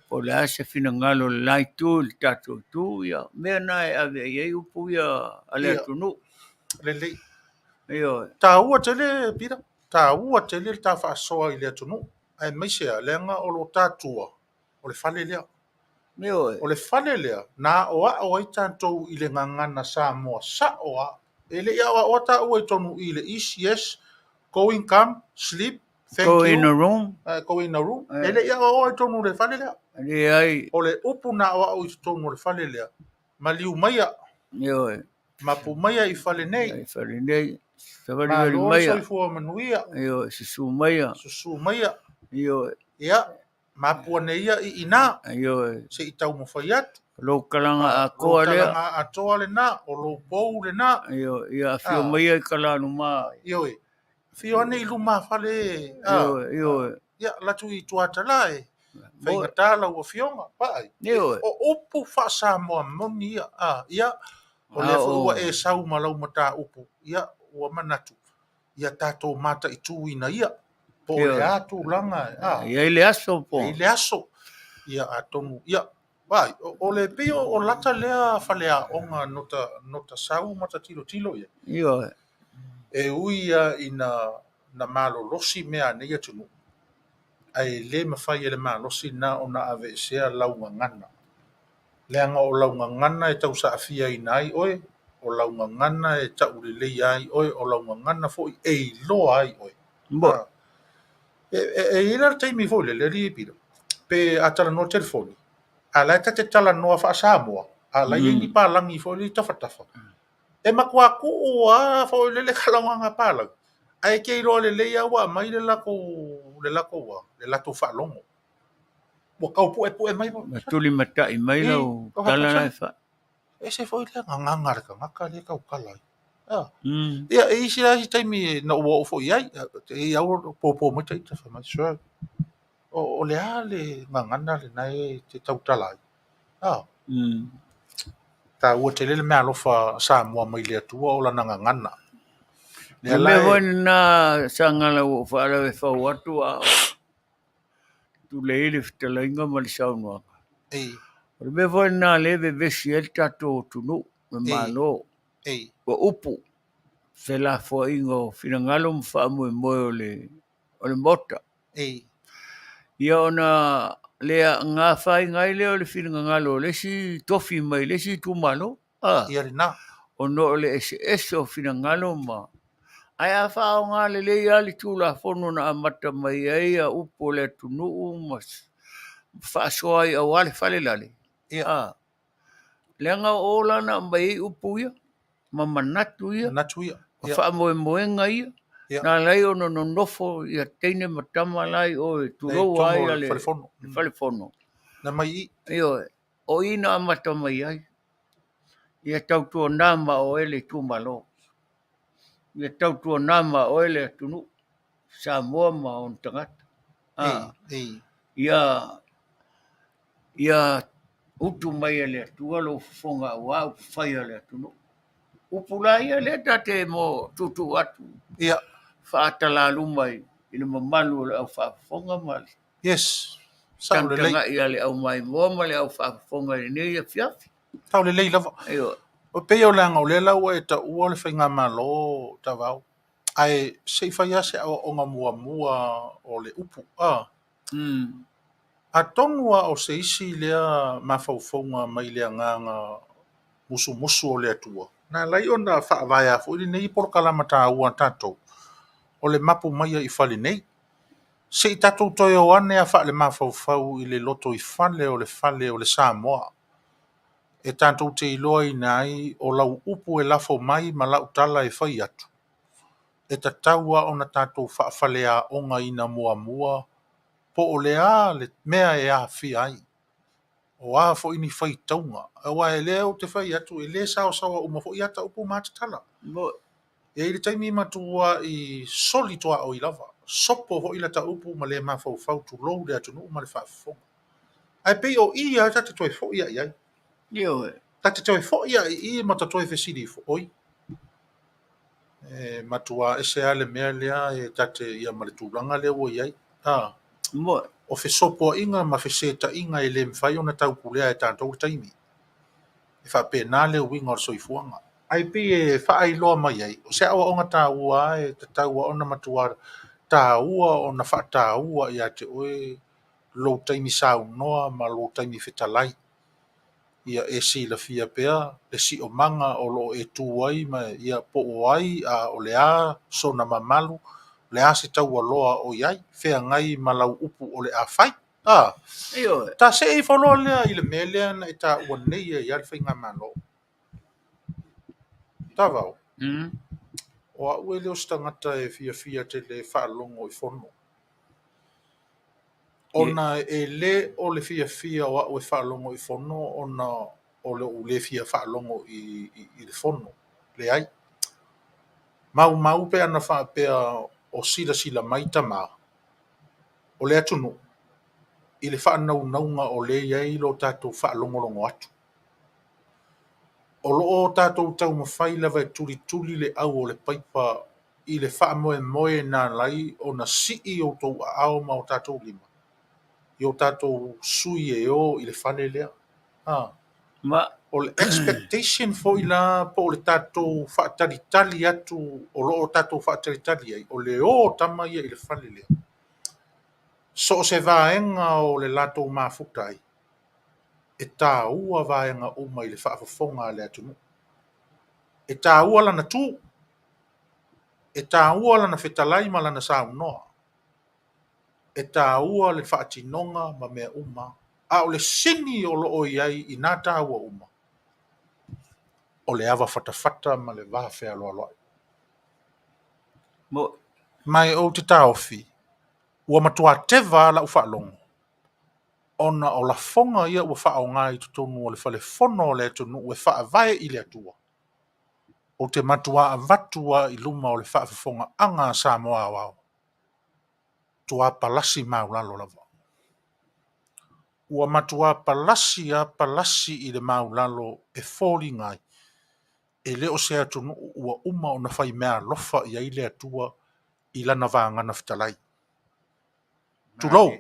Po le a se fina ngalo le lai tu, le tatou tu, ia. Mea nai ave iei upu ia ale atunu. Le lei. Io. Ta ua tele, pira. Ta ua tele ta whaasoa I le atunu. Ai meisea, lenga o lo tatua. O le whale lea. O le whale lea, nā oa o ai tātou I le ngangana Samoa sa oa. E le ia o ta ua I tonu I le is, yes, go in, come, sleep, thank go you. In a room. Go in a room. E le ia o ai tonu le whale lea. Le ai. O le upu nā oa o I tonu le whale lea. Maliu Maia. Mapu Maia I whale nei. I whale nei. Ma lor Soifua Manuia. Susu Maia. Susu Maia. Ia. Mapua neia I ina. Se I tau mawhaiat. Lo kalanga a koa lea. Lo kalanga a toa le na. O lo pou le na. Ia fio Maia I kalanu maa. Fio ane I luma whale. Ia latu I tuata lai. Whainga tāla ua fionga. Pai. O upu wha Samoa moni ia. Ia. O le ua e sau malau mata upu. Ia. Ua manatu. Ia tātou mata I tu ina ia. Po le atu langa. Ia le aso po. Ia le aso. Ia atonu. Ia. Vai. O le peo o lata lea whalea onga nota sau mata tilo ia. E uia ina na malo losi mea nei atunu. Ai le mawhai e le malo losi na o na ave sea launga ngana. Leanga o launga ngana e tau sa afia I nai oe. O launga ngana e tau lelei ai oe. O launga ngana foi e loa ai oe. Mbo. E ira taimi foi le ri pira. Pe atala no telefoni. Ala te tala no fa Samoa. Ala ni pa langi foi li tafa. E makua ku a foi le kalanga pala. Ai ke ro le wa mai le lako wa. Le lato fa longo. Mo kau pu e mai. Tuli mata I mai lo kala lai fa. E se foi le nganga ka ngaka le kau kala. Ia e isi la taimi na o foi ai. E au popo mo tai tafa mai sure. O le ale ngangana le nai te tau talai. Ta ua te lele mea alofa Samoa mai le atua o la ngangana. Le me wani na Sagala o whaala e whau atu a tu le ele Fetalaiga ma le Samoa. Le me wani na lewe vesi el tato tunu me malo. O upu. Se la fo ingo finangalo mwhamu e moe o le mota. Ia ona lea ngā whai ngai leo le whiringa ngalo, le si tofi mai, le si tu malo. Ia rina. O no le ese o whiringa ngalo ma. Ai a whao ngā le ali tūla whono na amata mai ai a upo le tunu mas whaasoa i Aoauli Fale lale. Ia. Leanga o lana mai upo ia, ma manatu ia, Manatu ia. ka whaamoemoenga ia, nā lai o no nofo ia teine matama lai o e turou ai ale Fale whono. Na mai i. Io, o ina amata mai ai. Ia tautua nama o ele tūmalo. Ia tautua nama o ele tunu. Samoa ma on tangata. Ia utu mai ele tualo fonga wa fai ele tunu. Upula ia le tate mo tutu atu. Ia. Faatala lumai ina mamalu le au fonga mali. Yes. Sao le lei. Ia le au mai mo le au fonga ni ia fiafi. Tau le lei lava. Ayo. O pe o langa o le lau e ta ua le whainga malo ta vau. Ai se whai ase o ngā mua o le upu. A tonua o se isi lea mawhauwhaunga mai lea nganga musu o lea tua. Nā lai o na whaavaya fo ili nei por kalamata ua tatou. O le mapu Maia i Fale nei. Se i tatou toi o ane a wha le mawhauwhau i le loto i Fale o le Samoa. E tātou te iloa i nai o lau upu e lafo mai ma lau tala e whai atu. E ta taua o na tātou whaafalea onga i na mua, po o lea le mea e a fi ai. O a fo ini whai taunga. E wa e lea o te whai atu, e le sao uma fo i ata upu mātatala. E i le taimi matua i soli toa o i lava. Sopo ho i la ta upu ma le mawhau tu lou le atu nuu ma le whaafonga. Ai pei o ia tata toi fo ia iai. Tata toi fo ia i mata toi fesiri fo oi. Matua e se ale mea lea e tate ia ma le tūlanga lea o iai. O fesopo inga ma Fesoota'iga e le mwhai o na tau pulea e tātou taimi. E whapena le winga o Soifuanga. Ai pi e whaailoa mai ai. O se awa o ngā tāua e te taua o na matua tāua o na whaatāua i a te oe lo taimi sau noa ma lo taimi Fetalai. Ia e Sila fia pea, le si o manga o lo e tuai ma ia po o ai a o le a so na mamalu, le a se taua loa o iai, fea ngai ma lau upu o le a fai. Ta se e whaloa lea i le melea na e ta ua nei e iai whai ngā malo. Ta vau. O a ue leo stangata e fia te le whaalongo i whono. Ona e le o le fia o a ue whaalongo i whono, ona o le u le fia whaalongo i le whono. Le ai. Mau pe ana whaapea o sila mai tama. O le atunu. I le whaanaunga o le iai lo tātou whaalongolongo atu. O loo tātou tau mawhai lawa e tuli le au o le paipa i le whaamoe nā lai o na sii o tau ao ma o tātou lima. I o tātou sui e o i le whale lea. O le expectation fo i la po o le tātou whaataritali atu o loo tātou whaataritali ai. O le o tama ia i le whale lea. So se vaenga o le latou mafuta ai. E tā ua vaenga uma i le whaafafonga le atunu. E tā ua lana tū. E tā ua lana Fetalai ma lana saunoa. E tā ua le whaatinonga ma mea uma. A o le singi o loo iai i nā tā ua uma. O le awa whatawhata ma le wahawhea loa loa. Mai o te tāofi. Ua matua tewa la uwhaalongo. Ona o la fonga ia ua wha o ngai tutonu o le whale whono o le tunu ue wha vai i le atua. O te matua a vatua i luma o le wha fonga anga Samoa wao. Tua palasi maulalo lava. Ua matua palasi i le maulalo e fōli ngai. E leo se atunu ua uma o na whai mea lofa i le atua i lana vāngana Fetalai. Tulou.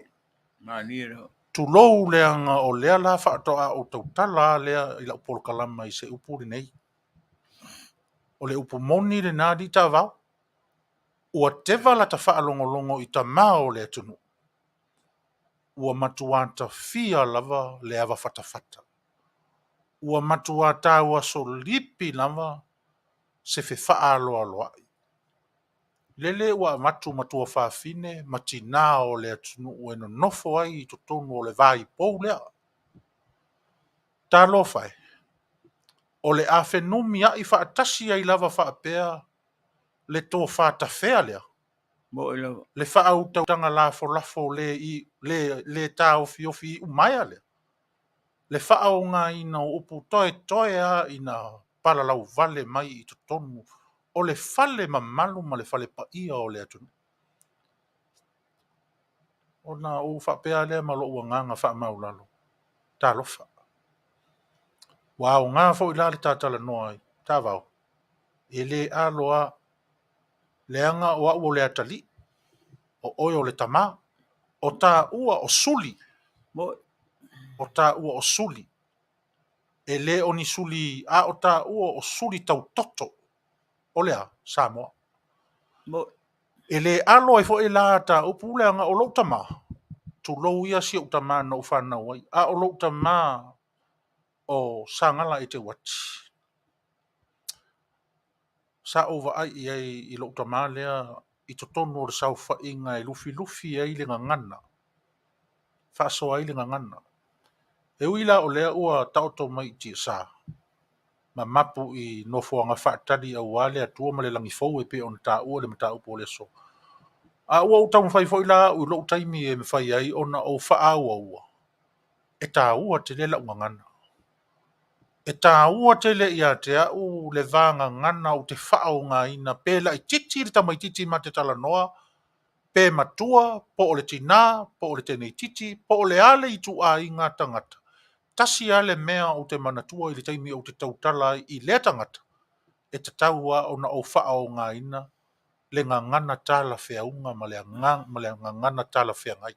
Tulou leanga o lea la whaatoa o tautala lea i la upolo kalama i se upuri nei. O le upu moni le nādi ta vau. Ua tewa la ta whaalongolongo i ta mao le atunu. Ua matuata fia lava le awa whatawhata. Ua matuata ua so lipi lava se fe whaaloa loai. Lele ua matu matua whaafine, matina o le atunu ue no nofo ai I totonu o le vai pou lea. Tā lo fai. O le a whenumi ai whaatasi ai lava whaapea le tō whaatawhea lea. Mo ila Le whaatautanga lafo le tā ofi Maia lea. Le whaau ngā ina o upu toe a ina palalau vale mai I totonu o le fale mamalu ma le fale paia o le atunu. O na o whapea lea malo ua nganga wha maulalo. Tā lofa. Wao ngā fo I lale tātala noa ai. Tā vau. E le aloa leanga o au o le atali. O oi o le tama. O tā ua o suli. mo O tā ua o suli. E le o ni suli. A o tā ua o suli tau toto. O lea Samoa. mo E le alo e fo e la ta upu leanga o louta ma. Tu lou ia si o tama na ufana wai. A o louta ma o Sagala e te wati. Sa ova ai I louta ma lea I to tonu o le Soifua lufi ai le ngangana. Whaaso ai le ngangana. E uila o lea ua tauto mai tia sa. Ma Mapu I nofoanga whaatari Aoauli atua ma le langi fau e pe on ta ua le mata upo le so. A ua utau mwhai fo ila u lo taimi e mwhai ai ona o wha ua. E tā ua te le la ngana. E tā ua te le ia te au le vanga ngana o te whao ngā ina pēla I titi rita mai titi ma te tala noa, pē matua, po o le tina, po o le tenei titi, po o le ale I tu a I ngā tangata. Tasi ale mea o te manatua I le taimi o te tautala I le tangata. E te taua ona o whao ngā ina, le ngangana tala whiaunga ma le ngangana tala whiangai.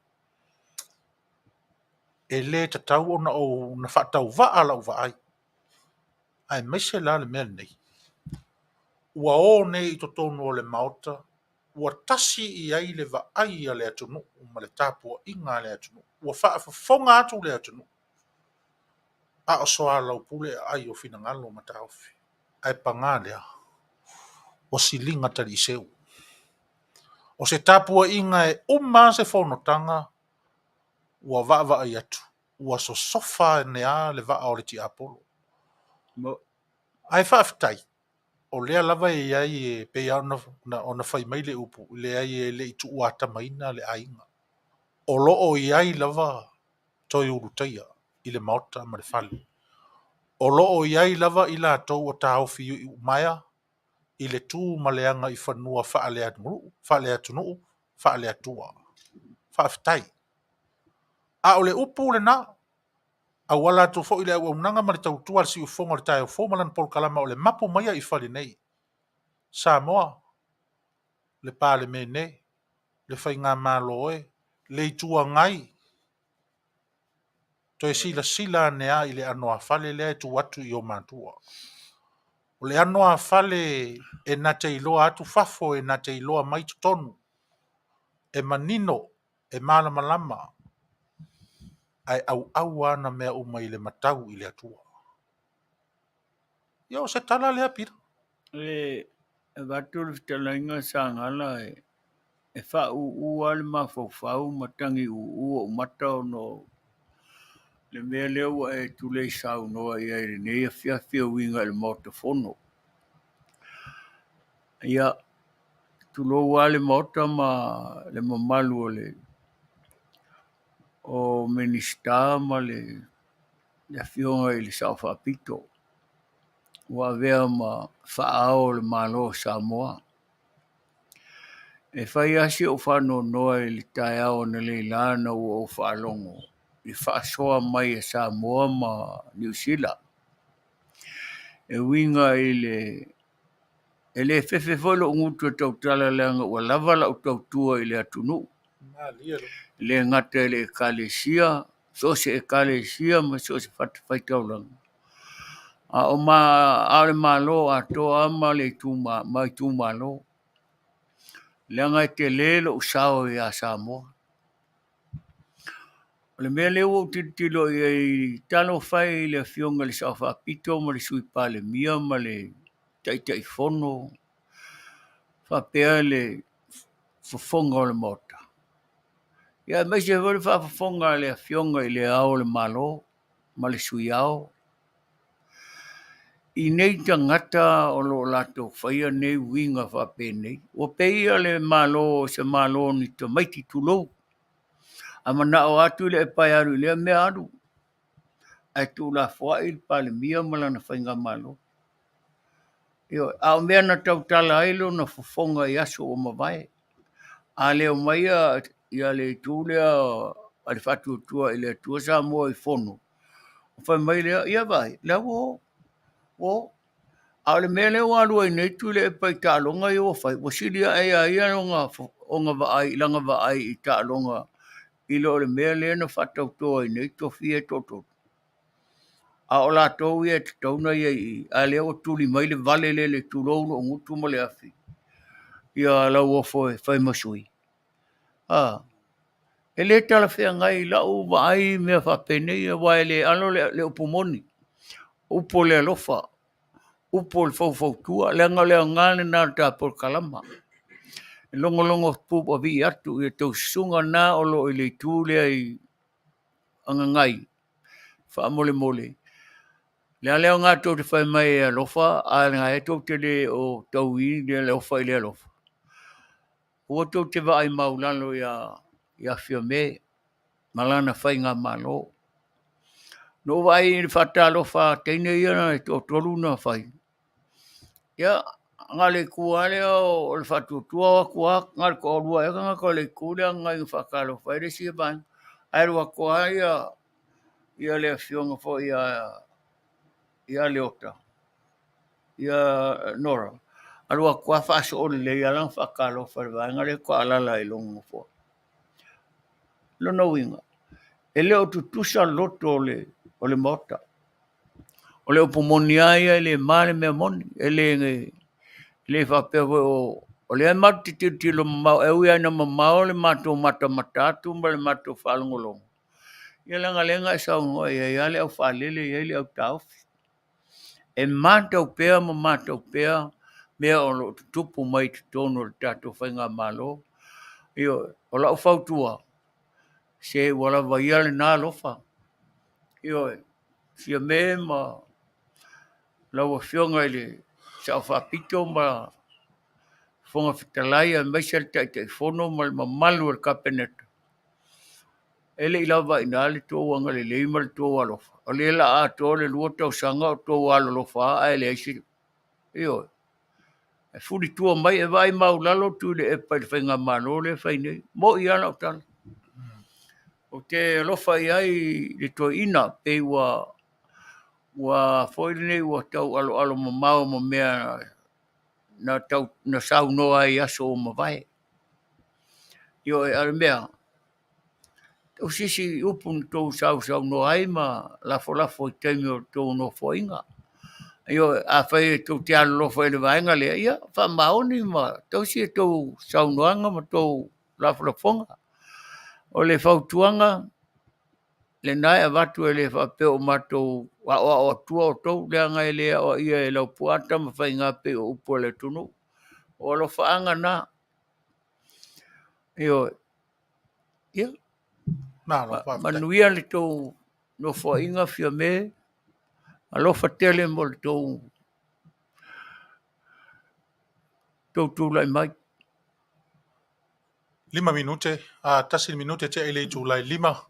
E le te tau ona o na whaatau waa lau wa ai. Ai meise la le mea nei. Ua o nei I to tonu o le maota, ua tasi I ai le wa ai a le atunu, ma le tāpua inga le atunu. Ua whaafafonga atu le atunu. A o soa lau pule ai o fina ngalo ma taofi. Ai panga lea. O silinga tali seu. O se tāpua inga e se whanotanga, ua waa ai atu. Ua so sofa ne a le waa o le ti apolo. mo Ai whaafitai. O lea lava e ai e pea ona whai mai le upu. Le ai e le itu uata maina le ainga. O loo I ai lava toi uruteia I le maota ma le fale. O loo I ai lava I la tau o tāofi I Maia. I le tū maleanga I whanua whaale atunu, whaale atua. Whaafitai. A o le upu le na. A wala tu fo I le Auaunaga ma le tautua le si ufonga le tae o fomalan pol kalama o le Mapu Maia I whale nei. Samoa. Le pāle me nei. Le whai ngā māloe. Le itua ngai. To e sila nea I le anoa whale lea tu watu I o mātua. O le anoa whale e na te iloa atu fafo e na te iloa mai tonu. E manino. E malama. Ai au ana mea umai le matau I le atua. Yo se tala lea pira. e watu le Fetalaiga Sagala e wha ua le mawhauwhau matangi ua umata o no le mea leo e tule sau noa I aere nei a whiawhia winga le motofono. Ia tulo ua le mota ma le mamalu o le o minista ma le fionga I le Soifua ua vea ma whaao le malo Samoa. E whai asi o whano noa I le tae ao na le lana ua o whalongo. I whaasoa mai e Samoa ma New Sila. E winga I le fefe folo ngutu tautala leanga ua lavala o tautua I le atunu. Le ngata le kalesia, so se kalesia ma so se whaitaulang. A o ale malo a toa ma le mai tu malo. Leanga te lelo usao I a Samoa. Le mea leo o titilo I talo whai le fionga le Soifua ma le suipa le mia ma le taitai fono. Whapea le fofonga o le mota. Ia mai se vole whaafonga le fionga i le ao le malo, ma le suiao. I nei tangata o lo lato whaia nei winga whapene. O peia le malo se malo ni to maiti tulou. Ama na o atu le e pai aru le mea aru. Ai tu la fwa il pale mia malana whainga malo. Io, a mea na tau tala ailo na fofonga i aso o mawai. A leo maia ia le tūlea a le whatu tua i le tua Samoa i fono. Whai mai lea, ia vai, lea wo. A le mea leo alua i nei tu le e pai tālonga i o whai. Wasilia e a ia o ngā vaai, langa vaai i tālonga. I lo le mea lea na whatau toa i nei tofi e toto. A o la tau i e te tauna i a leo tuli mai le vale le tūlou o ngutu ma le afi. Ia lau o whai masui. E le tala whea ngai lau vaai mea whapene ia wai le alo le upomoni. Upo le alofa. Upo le fau le ngale nā tāpor kalama. E longo pupa vi atu i tau sunga nā olo i le tūlea i angangai. Wha mole. Le leo ngā tau te whai mai e alofa, a ngā e tau te le o tau i le alofa i le alofa. Ua tau te vai maulano ia whia me, malana whai ngā malo. No vai i whata alofa teine ia na e tō tolu na whai. Ia, ngā le kua leo o le whatu tua wa kua, ngā le kua rua eka ngā kua le kua ngai whakalo whai re sia bang. Ai rua kua ia le whionga fo ia le ota. Ia nora. Arua kua whaaso o le ia lang whakalo whai vai ngā le kua alala i longo fo. Lona winga. E leo tutusa loto o le mota. O le upomoni aia le mare mea moni. E le whapea o le mati tilo mamau. E ui aina mamau le mato matatu ma le mato whalongolongo. Ia lenga e saungoa ia le au whalele ia le au taufi. E matau pea ma matau pea mea o lo tupu mai te tono le tato whainga malo. Io, o lau whautua. Se wala vaia le nā lofa. Io, sia me ma lau a whionga i le sao whapito ma whonga Fetalaiga mai se le tai whono ma le mamalu le kapeneta. Ele i lawa i nā le tō wanga le leima le tō alofa. O le la a tō le lua tau sanga o tō alofa a ele aisi. Io, e furi tua mai e vai maulalo tu le e pai le whainga malo le whaine. Mo i ana o tala. O te alofa i ai le tō ina pe wa foile nei wa tau alo mamau ma mea na tau na sau noa i aso o mawai. Io e ale mea. Tau sisi upun tau sau noa ai ma lafo i teimi o tau no foinga. Io a whai tau te alofa i le vaenga lea ia. Wha maoni ma tau si tau sau noanga ma tau lafonga. O le whautuanga le nai a watu e le whapeo matou o tua o tau le anga e lea o ia e lau puata ma whai ngā pe o upo le tunu. O lo whaanga nā. Io, ia. Manuia le tau no whainga whia me. Alofa tele mo le tau tūlai mai. 5 minute, tasi minute te ele tūlai 5.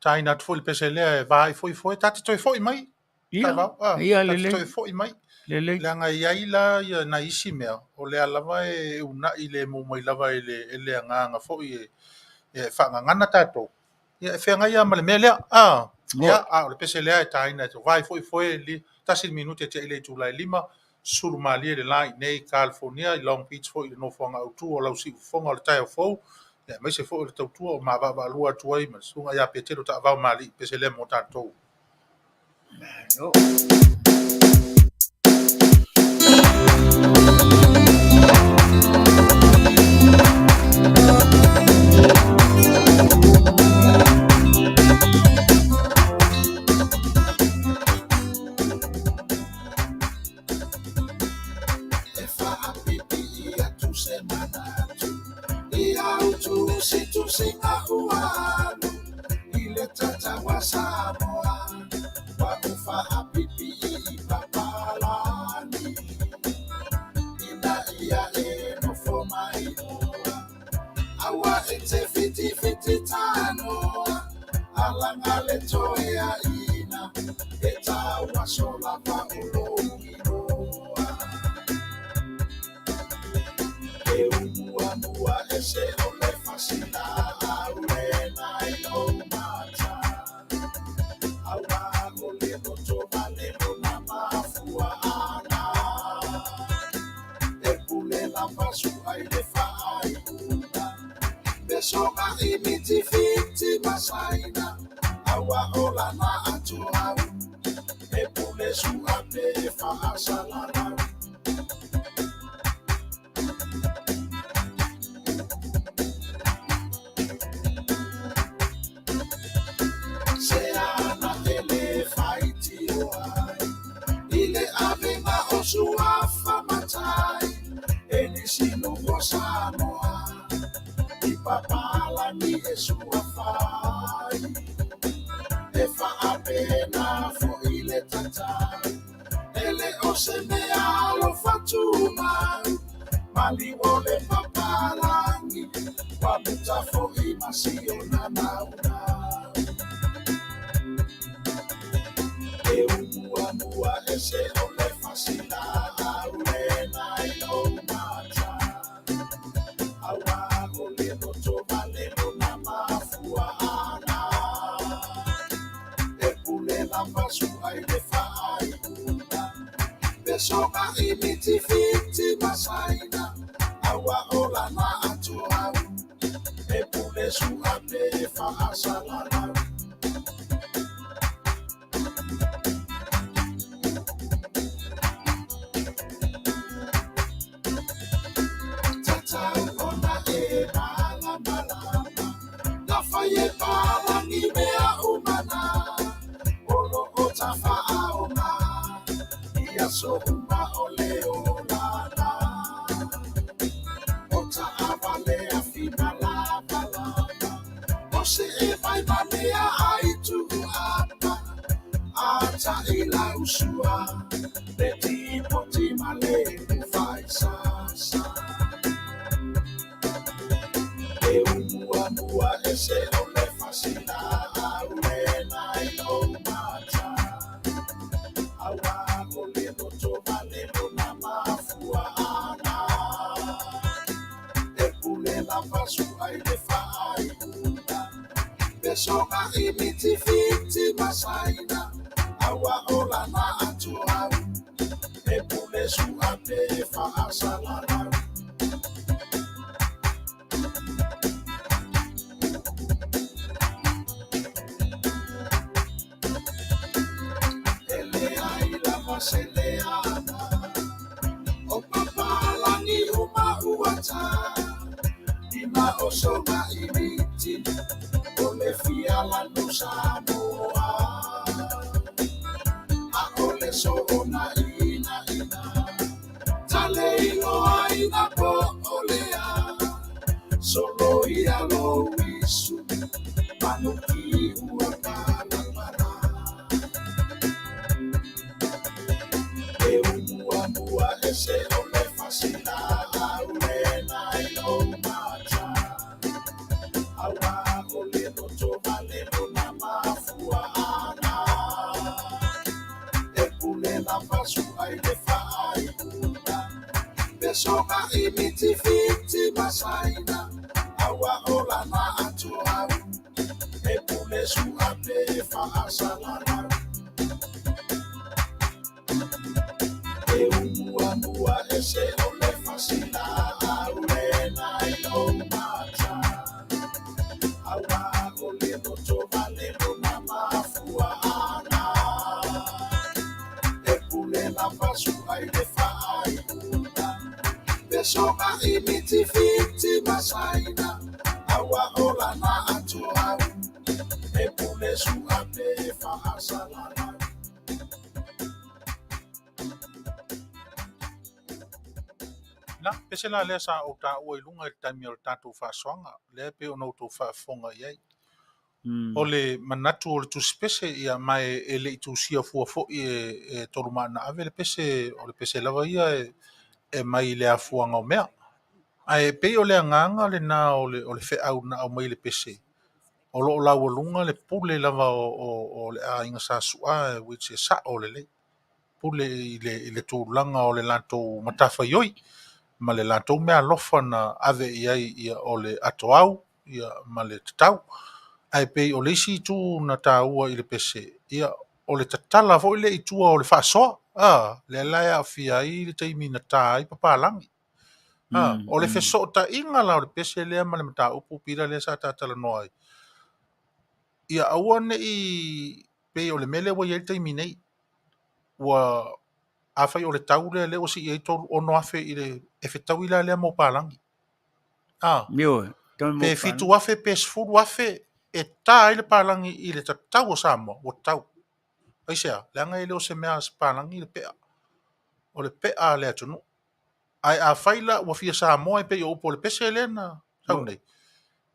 Tai nā tfo i pese lea e vai foi, tati toi foi mai. Ia, tati toi foi mai. Le anga iai la ia na isi mea. O lea lava e una i le mumai lava i le anga foi e whanga ngana tātou. Ia e whenga ia ma le mea lea. Ia, o le pese lea e tai nā te vai foi li tasi minute te ele tūlai 5. Sulu malia le lai nei California i Long Beach foi le nofanga au tu o lau si fonga o le tai au fou. Ia mai se foi le tau tua o ma va lua tuai ma sunga ia Petelo Taavaomaalii pese le mo tātou. No. tusi aualu ile tata wa Samoa wa ufa apipi papalani ina ia no fomai awa ete fiti tano alangale toya ina eta wa sola pa ulongino mua ese ole fascina aurena ino mata awa ole no tobale no mafua ana e pule la pasu ai le fai una besoma imiti fiti masaina awa ola na atu au e pule su ape fa asalala Suafa matai enisino wa Samoa ipapala ni esuafai efa apena fo ile tata ele oseme alo fatuma mali wole papalangi wabuta fo imasio na nauna mua ese ole fascina aurena ino mata awa ole no tobale no mafua ana e pule la pasu ai le fai una besoma imiti fiti masaina awa ola na atu au e pule su ape fa asalala Asomua ole olana ota avale afina la balana ose e vai mamea aitu apa ata ila usua beti poti male fai sasa e mua ese ole fascina aurena ino mata awa ai le fai una besoma imiti fiti masaina awa ola na atu au e pule su ape fa asalala ele ai la maseleana o papala ni uma uata ma osoma imiti ole fiala no Samoa a ole soona ina tale ilo aina po olea solo ia lo isu Manu ki uakala mara e mua ese ole fascina aurena ilo besoma imiti fiti masaina awa ola na atu au e pule su ape fa asalala e mua ese ole fascina aurena ino mata awa ole no tobale no mafua ana e pule la pasu ai le fai besoma imiti fiti masaina awa ola na atu au e pule su ape fa asalala la pese la le sa o ta o ilunga i taimi o tatou whaaswanga le pe o no tō whaafonga iai o le manatu o le tuspese ia mai e le itu sia fua e toruma na ave le pese o le pese lava ia e mai le afuanga o mea ai pe o le anganga le na o le whaau na o mai le pese o lo la lunga le pule lava o le a inga sa sua which is sa o le pule i le tūlanga o le lato matafa ioi ma le lato mea lofa na ave iai ia o le atoau ia ma le tatau ai pe o le isi tu na taua i le pese ia o le tatala fo le itua o le whaasoa le laia fia i le teimi na tā i papalangi o le Fesoota'iga la o le pese lea ma le mata upu pira le sa tatala noai ia aua nei pe o le mele wa i teimi nei wa afai o le tau le o si i tolu ono afe i le e fetau i la lea mo palangi Mio, pe fitu afe pe sfuru afe e tā i le palangi i le tatau o Samoa o tau aisea le anga i le o se mea palangi le pea o le pea le atunu ai a faila ua fia Samoa e pe o upo le pese le na tau nei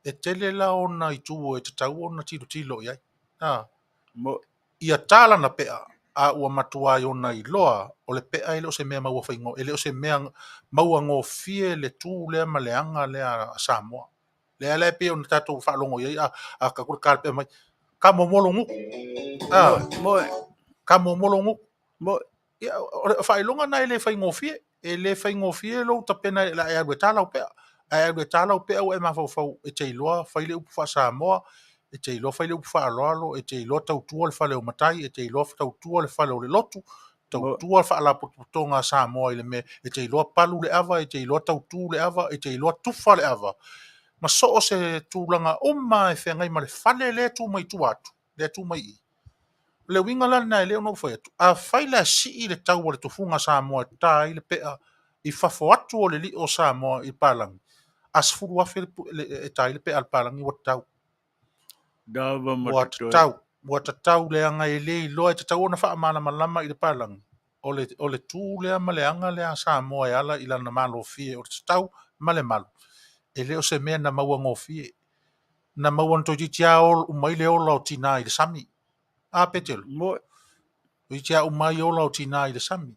e tele la ona i tu e tatau ona tilo iai ia tala na pea a ua matua i ona i loa o le pea ele o se mea maua whaingo ele o se mea maua ngō fie le tū lea ma le anga lea a Samoa lea lea pe ona tatou whaalongo iai a ka kura kāle mai ka momolo ngu ka momolo ngu ia o le whailonga na ele whaingo fie ele whaingo fie lo tapena la e ague tala o pea ai ague tala o pea o e mawhau e te iloa whaile upu wha Samoa e te iloa whaile upu wha aloalo e te iloa tautua le whale o matai e te iloa tautua le whale o le lotu tautua le whaala putonga Samoa i le me e te iloa palu le ava e te iloa tautu le ava e te iloa tufa le ava ma so o se tūlanga uma e whengai ma le whale le tu mai tu atu le tu mai i le winga lana e leo no whai atu a whaila si i le tau o le tufunga Samoa tā i le pea i whafo atu o le li o Samoa i palangi as furu afe e tā i le pea al palangi o tau Wa tatau le anga e le loa e tatau ona wha amana malama i le palang. O le tū lea ma le anga lea Samoa e ala i lana malo fie o tatau ma le malo. E leo se mea na maua ngō fie. Na maua nto i tia o umai le ola o tina i le sami. Petelo. I tia umai ola o tina i le sami.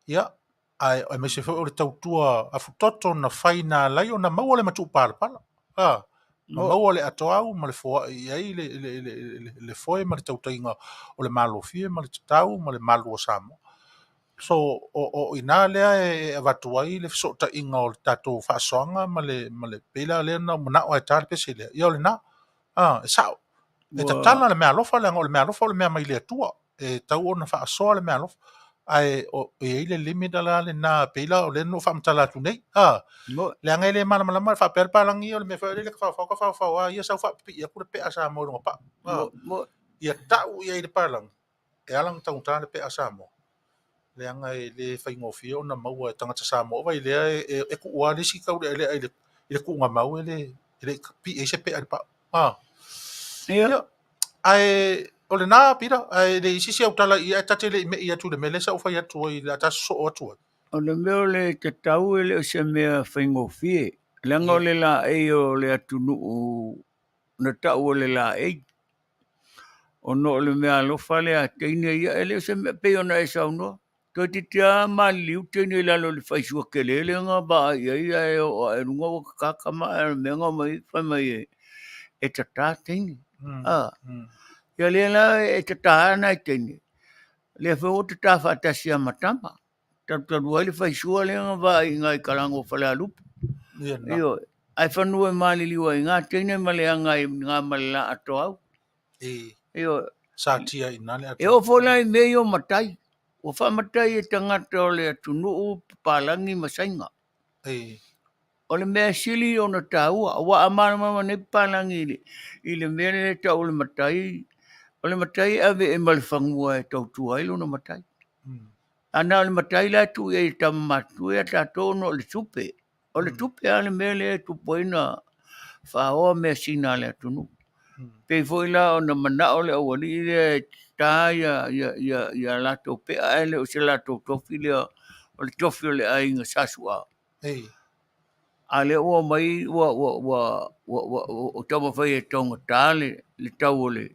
Ia. Ai me se o le tautua a futoto na whaina lai o na maua le matu pala. Ma maua le atoau ma le foa iai le foe ma le tautainga o le malo fie ma le tatau ma le malo o Samoa. So o ina lea e avatuai le Fesoota'iga o le tatou whaasoanga ma le peila lea na manao e tāle pese lea. Ia o le na. E sao. E tatala le mea alofa le mea alofa o le mea mai le atua. E tau ona whaasoa le mea alofa. Ai o e ile limita la le na peila o le no whaamtala atu nei. Le anga ele mana malama fa per palangi o le me fa le fa ia sa fa ia ku le pe asa mo no pa ia tau ia le palang e alang tau ta le pe asa mo le anga ele fa ngofio na mau tanga sa mo vai le e ku wa le si ka le ku nga mau ele pi e se pe pa ia ai o le na pira ai le si au tala ia tatele me ia tu le mele sa fa ia tu ia ta so o tu o le mea o le te tau ele o se mea whaingofie. Langa o le la e o le atunu o na tau o le la e. O no o le mea alofa le a teine ia ele o se mea peo na e saunoa. Toi te tia maliu teine lalo le whaisua kele le nga ba ia e o e runga o kakama e mea nga mai whai mai e tata teine. Ia le la e tata ana e teine. Le whao tata whatasia matama. Taru le whaisua le nga wa i ngai karango whale alupu. Iyo, ai whanua mali liwa i ngā teine male anga i ngā male la ato au. Iyo, sa tia i nale ato. E o wholai mei o matai. O wha matai e tangata o le atunu o palangi masainga. O le mea sili o na taua. Wa amana mama ne palangi i le mea le tau le matai. O le matai ave e malifangua e tautua ilo na matai. Ana le matai la tu e tamatu e tato no le tupe. O le tupe ale mele tu poina whaoa mea sina le atunu. Pei foi la o na mana o le awali le tā ia lato pe aele o se lato tofi le o le tofi o le ainga sasua. Ei. A le ua mai o tama whai e tonga tāle le tau o le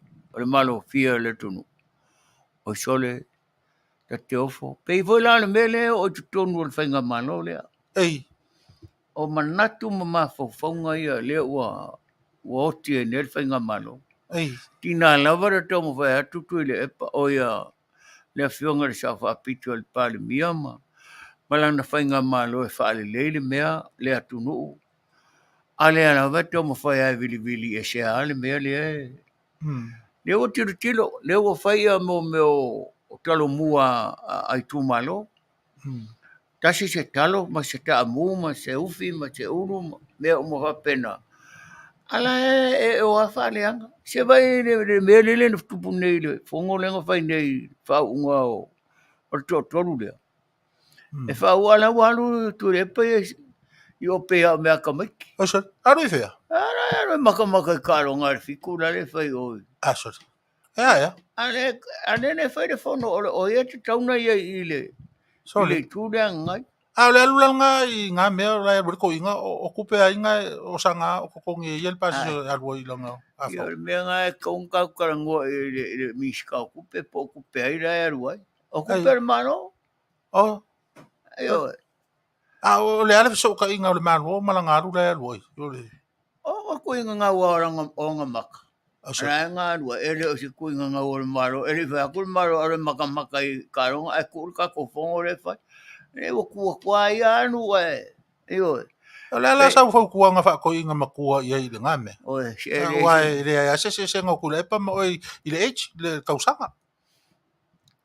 malo fia le tunu. O sole ta te ofo. Pei foi la le mele o tu tonu o le whainga malo lea. Ei. O manatu ma whauwhaunga ia le ua oti e ne le whainga malo. Ei. Tina lava ra tama whai atu tui le epa o ia le whionga le sa whapitu le pale miama. Malana whainga malo e whaale leile mea le atu nuu. Ale ana vete o mawhai ai vili e se ale mea le e. Le o tilo, le o whai a mo meo talo mua ai tu malo. Tasi se talo, ma se ta amu, ma se ufi, ma se uru, mea o mawa pena. Ala e o a whale anga. Se vai le mea le na tupu nei le, whongo lenga whai nei whaunga o to toru lea. E whau ala walu tu repa i o pea mea kamiki. Asol, aro i whea? Ara maka i karo ngā whiku la le whai oi. Asol. Ea. Ane ne whai le whono o ia te tauna ia i le tūrea ngai. Le alulanga i ngā mea rai aru ko inga o kupe a inga o sanga o kokongi i el pasi aru i langa. Ia le mea ngā e kaunga karangoa i le miska o kupe po kupe ai rai aru ai. O kupe le mano? O. Ia. O le ale fiso ka inga o le mano o malanga aru rai aru ai. O kuinga ngā waranga o ngā maka. Rai ngā aru ai. Ele o si kuinga ngā o le maro. Ele whai akul maro are maka i karonga. Ai kuru ka kofongo le whai. E o kua ia anu e. Io. Le ala sa fo kua nga fa ko inga makua ia i le ngame. Oe, Wa le ya se nga kula e pa mo i le H le kausanga.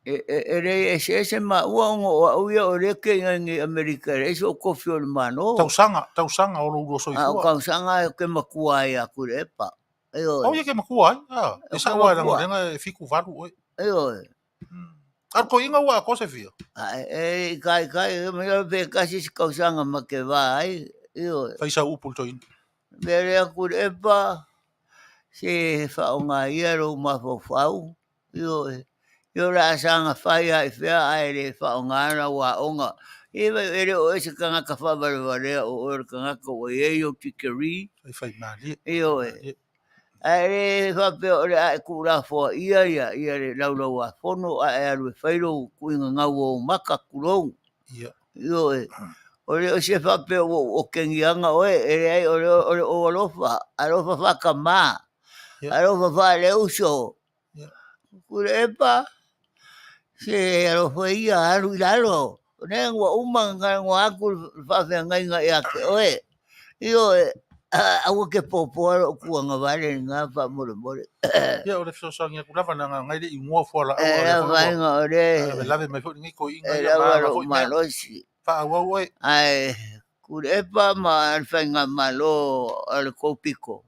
E se ma ua o ia o le ke ngi Amerika e so kofi o le mano. Tausanga o lo soifua. O kausanga ke makua ia ku le pa. O ia ke makua ai. E sa wa nga e fiku valu oi. Io. Arko inga ua ko se fio. Kai me ve kasi kausanga ma ke vai. Io. Fai sa upul to in. Vere ku le pa. Se fa nga ia ro ma fo fau. Io. Io la sanga fai ai fea ai le fa nga na wa onga. Iwa ere o ese kanga ka fa vale o kanga ko e o tikeri. Fai mali. Io. Ai fa pe o le ku la fo ia le laulau a fono a aru fairo kuinga ngau o maka kurou. Ia. Io o le se fa pe o kengianga o ai o alofa fa kama. Alofa fa le uso. Kurepa se alofa ia aru ilalo. Ne ngua umanga ngua aku fa fe ngai ia ke oe. Io awa ke popo ku nga vale nga fa mole. Ia o le fisosangia ku lava nga ngai le ingua fo la. Vai nga ore. Lave mai fo ngi ko inga ia ma fo malosi. Fa wa oi. Ai kurepa ma fa nga malo al kopiko.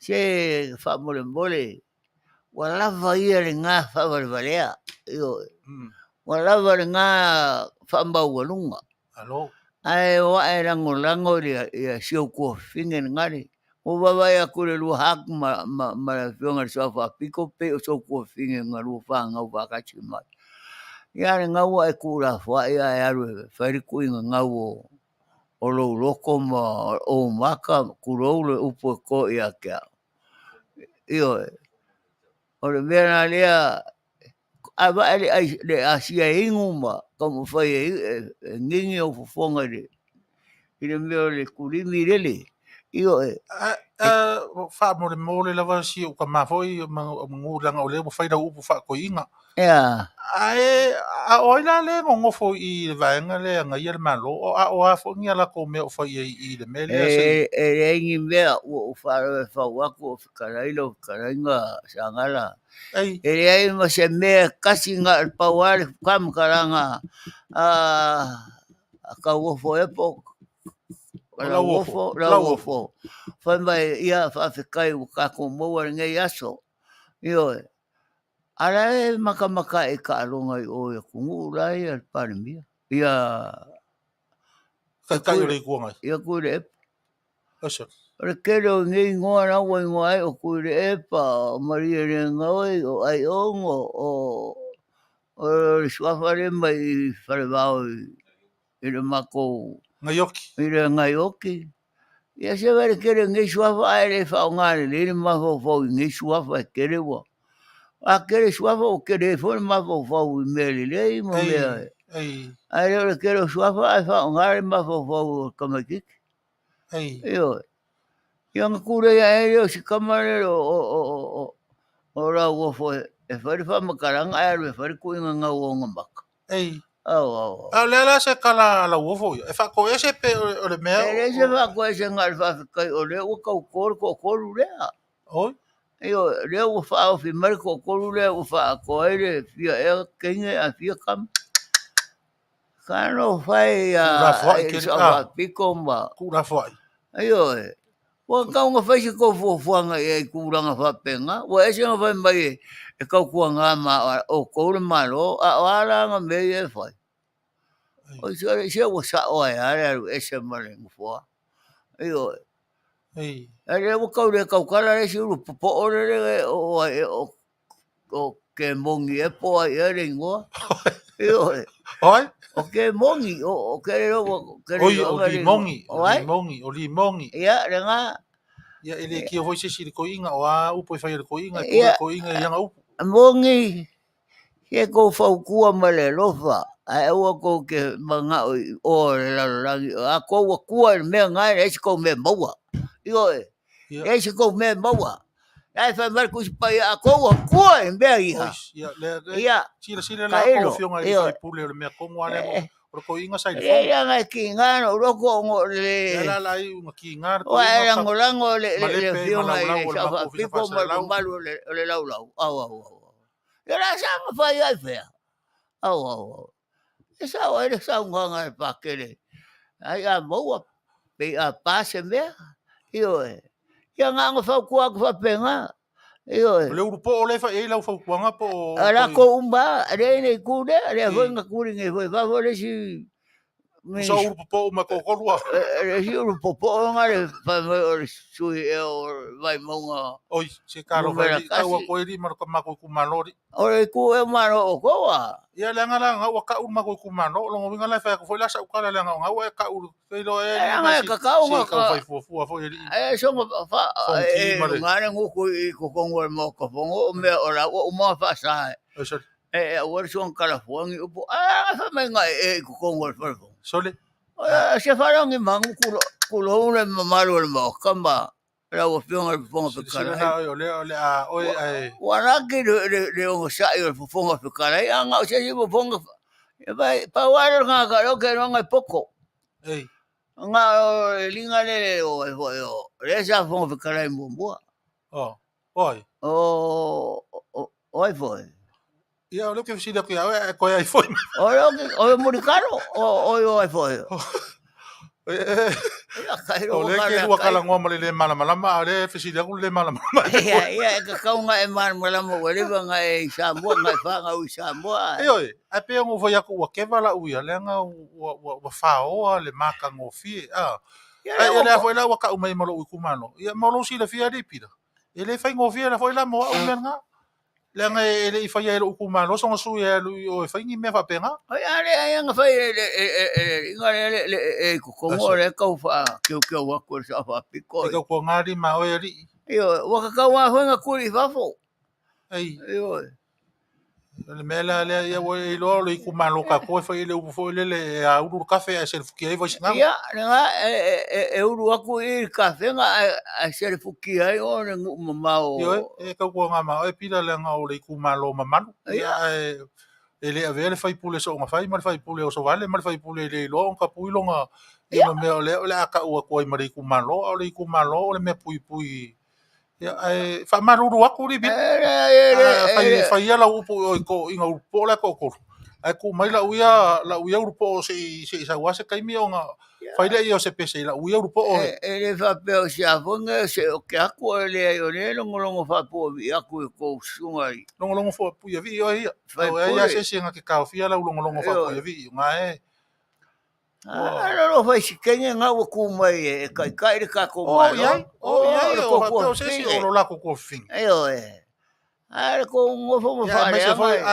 Se fa mole. Wala va ia nga fa valea. Io. Wala va nga fa mbaualunga. Alo. Ai wa era ngolango ia sio ko fingen ngari. O baba ya kule lu hak ma fionga sofa piko pe so ko fingen ngaru fa nga wa ka chima. Ya nga wa e kula fa ya ru fa ri ku nga wo o lo loko ma o maka kulo le upo ko ia ka. Io. O le vera lea ava ai le asia inguma como foi ngingi o fofonga le ile meo le kulimi lele io fa mole lava si o kama foi ngulanga o le mo fai da upu fa ko inga ai a oila le ngo fo i vaenga le nga ia malo o fo ngia la ko me o fai i le mele e ngi mea o fa wa ko karailo karainga Sagala ele ai ma se me kasi nga pawar kam karanga ka wo fo epo la wo fo fa mai ia fa kai ka ko mo nga yaso io ara maka e ka longa o ku ngula ia parmia ia ka yo le ku ngai ia ku le asa ora kero ngi ngora ngoi o ku le pa maria ngoi o ai ongo o suafare mai farvao ile mako Ngaioki. Ira ngai oki. Ia se vere kere ngai suafa aere whaongare lere mawhau ngai suafa e kere wa. A kere suafa o kere fone mawhau I mele lei mo mea. Ei. Aere ora kere suafa ai whaongare mawhau kamakiki. Ei. Iyo. Ia ngakure ia aere o si kamare o rau o foe. E whare whamakaranga aere e whare kuinga ngau o ngamaka. Ei. Au. Lela se kala la uofo. E whako e se pe o le mea. Ere se whako e se ngai whawhikai o leo o kau koru rea. Oi. Io, leo o whao whi mariko koru leo o wha koere fia e kenge a fia kam. Kano whai e sa wha piko ma. Kura whai. Io e. Wa kaunga whaisi kou fuafuanga e kuranga whapenga. Wa ese nga whai mai e kau kuanga ma o koure malo. A waranga mei e whai. O se o sa oe are aru ese mare ngufua. Io e. Ei. Ere o kaure kau kara e si uru popo ore o ke mongi e po ai ere ingoa. Io e. Oi? O ke mongi, o ke reo, Oi, o limongi, o limongi. Ia, renga. Ia, ele ki o voise si le koinga, o a upo I whai le koinga, e koinga I anga upo. Mongi, ke kou whaukua ma le lofa, a eua kou ke manga o le larangi, a kou a kua mea ngai, e si kou mea maua. Io e, e si kou mea maua. Ai whai mariku si pai a kou a kua e mea iha. Ia, sila la kou fionga I whai pule o le mea kongo ane o le koinga sai le fonga. Ia ngai ki ngano, roko o le... Ia la I unga ki ngano. O e rangorango le fionga I le sawa piko malu le laulau. Au. Ia la sama whai ai whea. Au. E sawa ele saunga e pakere. Ai a maua pe a pase mea. Io e. Ia nganga whaukua ku whapenga. Io e. Le urupo o le whai e lau whaukuanga po... Ara ko umba, re kure, re whenga kuri nge whai whawore si... Sa urupo o ma kokorua. Re si urupo o nga re whai o sui e o vai maunga... Oi, se karo whai kaua koe ri maro ka mako kumalori. Ore ku e maro o koa. Ia leanga nga ua ka uru mako kumano, longo winga lai whai ko lasa ukala leanga nga ua ka uru. Keilo e... Nga e kakao nga ka... Whai fuafua whai eri. E songa wha... E ngare nguku I kukongo e mo kapongo o mea ora o mua whasae. E ora songa kalafuangi upo. A whamai nga e kukongo e whafongo. Sole? Se wharangi mangu kulo ule mamaru le mo kamba. Rau a whionga le whafonga whikarai. Sila na o le a oe ai. Waraki le ongo sai o le whafonga whikarai. Anga o se si whafonga. Pa wara nga ka roke ronga poko. Ei. Nga o linga le o e hoi o. Resa whafonga whikarai mbua. Oi. Oi foi. Ia o leke fisida ki awe e koe ai foi. O murikaro o foi. O leke lua kala ngoa mali le malamalama, le fisida ku le malamalama. Ia e kakau nga e malamalama walewa nga e Samoa, nga e whanga ui Samoa. Oi, a pe ngo foi aku ua kewa la ui, le nga ua whaoa le maka ngo fie. Ia le foi la ua ka umai malo ui kumano. Ia malo si le fia ripira. Ia le fai ngo fie la foi la moa umen nga. Le nga ele I whai ero ukuma no songa sui e lui o whai ngi mea whapenga. Ai ale nga whai e kukongo le kau wha keu wako sa wha piko. E kau kua ngāri ma oe ri. Io, waka kau wā huenga kuri whafo. Ei. Io. Le mea le ia o e loa le ikuma no ka koe whai le upo le a uru kafe a sere fuki ai vai singa. Ia, nga e uru aku I kafe nga a sere fuki ai o ne ngu mamao. Io, e kau kua ngā ma oe pila le nga o le ikuma lo mamanu. Ia, e le ave le whai pule so nga whai, ma le whai pule o so vale, ma le whai pule le loa, ka pui longa. Ia ma mea le aka ua koe ma le ikuma lo, o le ikuma lo, o le mea pui. Ia, wha maruru aku ri bit. Whai ia la upo o ko inga upo la kokoro. Ai ku mai la uia upo se sa wase kaimi o nga whai le ia o se pese la uia upo o. E le whapeo se afonga se o ke aku o le o le longolongo whapo vi aku e kou sungai. Longolongo whapo ia vi o ia. Whai ia se nga ke kao fia la longolongo whapo ia vi. Nga e. Ano whai si kenge nga waku mai e kai re kako mai. O iai, o whapeo se si o lo lako ko fing. Eo e. Ai ko ngofo mo Ya, Fale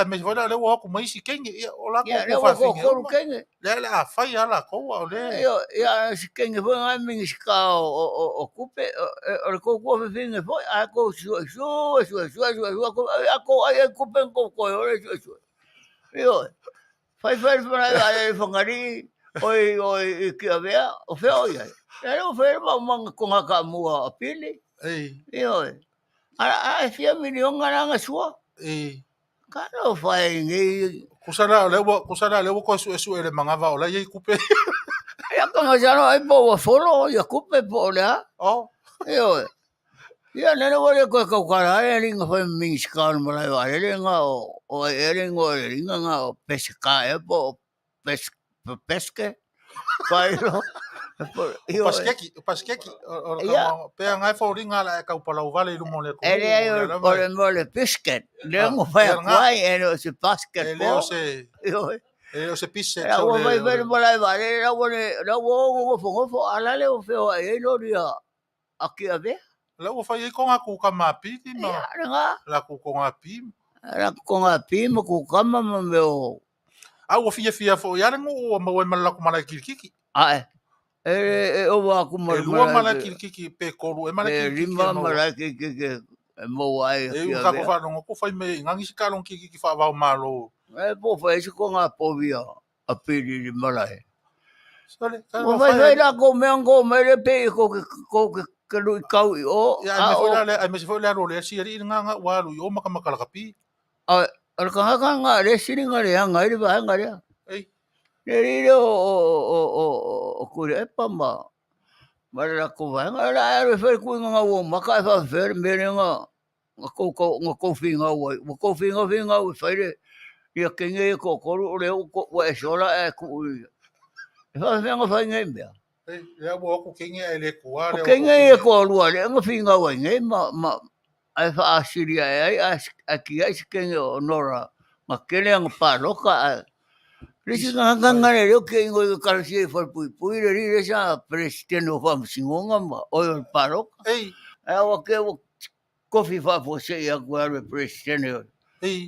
me foi le wo ko mai si kenge o la ya ko le fa ko finge. ko kenge Le a fai ala ko o le. yo ya si kenge fo ngai mingi ska o kupe o ko finge fo a ko su ko ai kupe ko yo fai para fo ngari oi ki avea o feo ya o feo ma ko ka mua pili yo a fia milion ngana sua Kano fai ngi Kusala le wo ko su ele mangava o la ye kupe. ya kanga jano ai po folo ya kupe po la Oh. yo ya nene wale ko kara ya ringa fai mi skal mala wa ringa o ringa nga o pesca e po pesque fai lo yo Paskeki o pe ngai fo ringa la ka upala o vale mo le ko. ele o mole pesque le mo fai kwai e se basket po yo o se pisse era o vai ver mala wa era wo fo ala le o feo e lo dia aki ave la o fai ko nga ku ka mapi ti no la ku ko nga pi era ko nga pi mo ku kama mo meu a o fia fo ya ngo o mo mala ku mala kiki ai o wa ku mo mala kiki pe ko ru e mala kiki rimba mala kiki mo ai e ka ko fa no ko fai me ngangi si ka long kiki fa va malo po fai ko nga po via a pili mala sole o vai la ko me ngo me le pe ko lu kau o ya me foi la ro le si ri nga wa lu o maka maka kapi al ka nga le siri nga le nga ri ba nga le le o ku e pa ma la ko va nga la re fer ku nga o maka fa fer me nga ko finga o fai le ia kenge ko le ko e sola e ku fa nga fa nga me ya bo ku kenge ele ku wa le kenge ko lu ale nga finga o nge ma ai fa asiria ai aki ai kenge o nora ma kele ang paloka Risi nga le yo ke ngo ka si fa pui le ri sa presidente o fam singonga ma o paloka ai o ke kofi fa fo se ya gua le presidente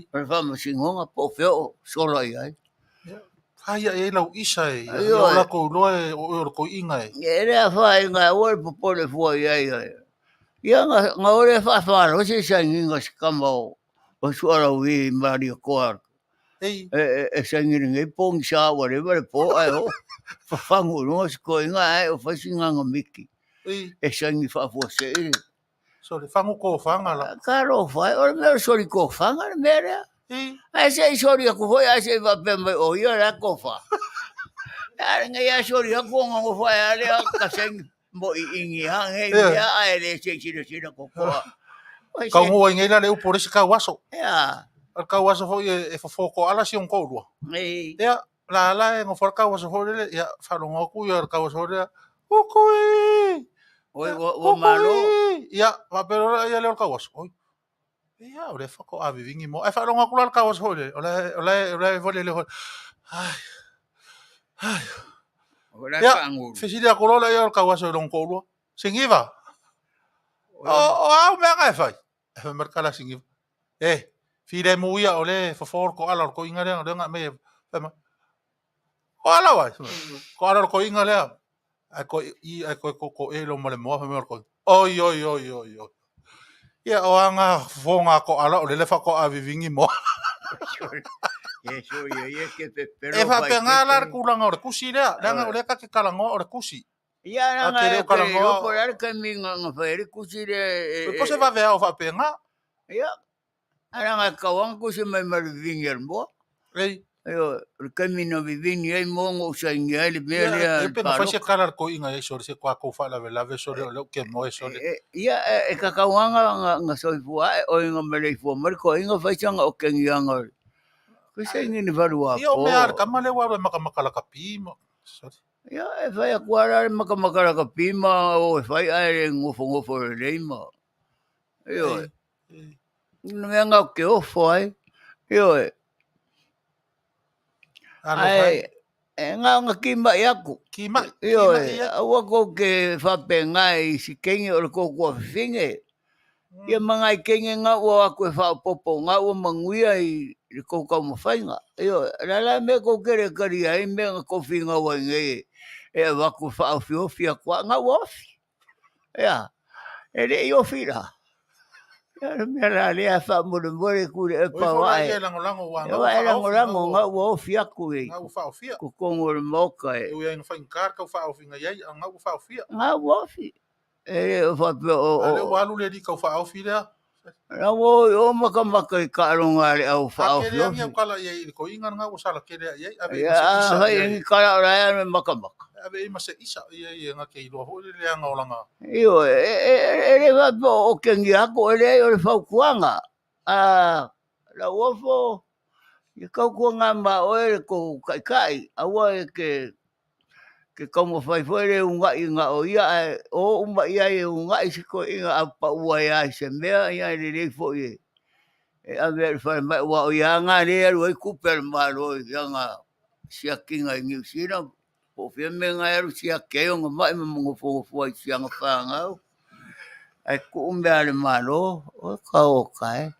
per fam singonga po feo solo ai ai e lau isa e o la ko loe o ko inga e era fa nga o po le fo ai ia nga ore fa lo se sa nga skamba o suara wi Mario Kart e sangi ngai pong sa whatever po ai o fa fangu no ko inga ai o fa singa nga miki e sangi fa fo se so le fangu ko fanga la karo fa o me sori ko fanga mere ai se sori ko foi ai se va pe o ia la ko fa ai nga ia sori ko nga ko fa ai ka sangi mo ingi hang e ia ai le se ko ka ngo ngai la le por ese ka waso ya al ka waso foi e fofoko ala si on ko ru ya la ngo for ka waso foi ya fa lo ngo ku ya ka waso ya kokoi o malo ya va pero ya le ka waso oi ya ore fa ko a vivingi mo e fa lo ngo ku ka waso foi ola vole le ai ya fisi dia ko la ya ka waso lo ko ru singiva o me ga fai e merkala singiva file muia ole for ko ala ko inga le nga me fema ko ala wa ko ala ko inga le a ko ko e lo mole mo me ko oi ya o anga fonga ko ala ole le fa ko a vivingi mo ye ke pero e fa penga la ku langa ore kusi le nga ole ka ke kala ngo ore kusi ya nga ko por al camingo nga fa kusi le po se va ver o fa penga ya Ara nga kawang ko si may marivinger mo. Ayo, camino vivini ay mo ngo sa inga le melia. Pero fa se kalar ko inga e se kwa ko fa la so le ke mo so le. Ya e kakawang nga Soifua o nga malay fo mar ko inga fa siya nga okeng yang. Ko sa inga ni valua po. Yo me ar kamale wa makamakala kapimo. Ya e fa ya kwara makamakala kapima o fa ay ngofo le mo. Ayo. Nga ke o foi yo ai nga kima yaku yo awa ko ke fa penga i si kengi o ko finge Ia mga ikenga nga ua koe whaapopo nga ua manguia i koukau mawhainga. Io, rala me kou kere kari ai me nga kofi nga ua ngai e waku whaawhiofia kwa nga ua ofi. Ia, e re i ofi ra. Ia, me ra lea whaamore kure e pawa e. Ia lango wa E wa e rango nga ua ofi aku e. nga ufa ofia. Kukongo re moka e. Eu ia no whainkar ka ufa ofi nga iai nga ufa ofia. Nga ua ofi. E re o whapea o... Ale walu le di ka ufa ofi lea. Ra o maka I karonga le au wha au Akere angia ukala iai ko inga nga usala kere iai. Ia, hai i kara ora me maka. Ave ima se isa iai nga ke ilo ho le nga olanga. Io, e re wapo o kengi ako, e re o le whaukuanga. La uofo, i kaukuanga ma o e ko kai, aua e ke kaumo whaifo e re unga I nga o ia, o umba ia e unga I siko inga apa ua ia I se mea, ia e re fo I e ave whare mai ua o ia ngā re aru e kuper maro I nga sia kinga I New Zealand. Po fia me nga aru sia keo nga mai ma mongo fua I sia nga whangau. Ai ku umea le maro, o ka o kai.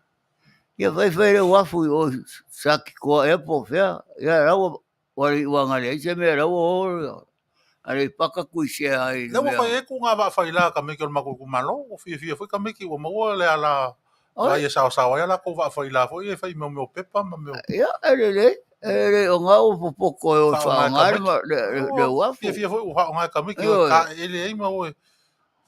Ia whai re wafu I o saki koa e po fia. Ia rau wari uanga le, se mea rau o are paka kui se ai. Le mo whai e ku ngā wa whaila ka meki o mako kumalo, o fia fai ka meki o maua le ala lai e sao ia la ko wa whaila fo e whai meo pepa ma meo. Ia, ere o ngā o popoko e o whaongai le wafu. Fia fai o whaongai ka meki o ka ele e ma oe.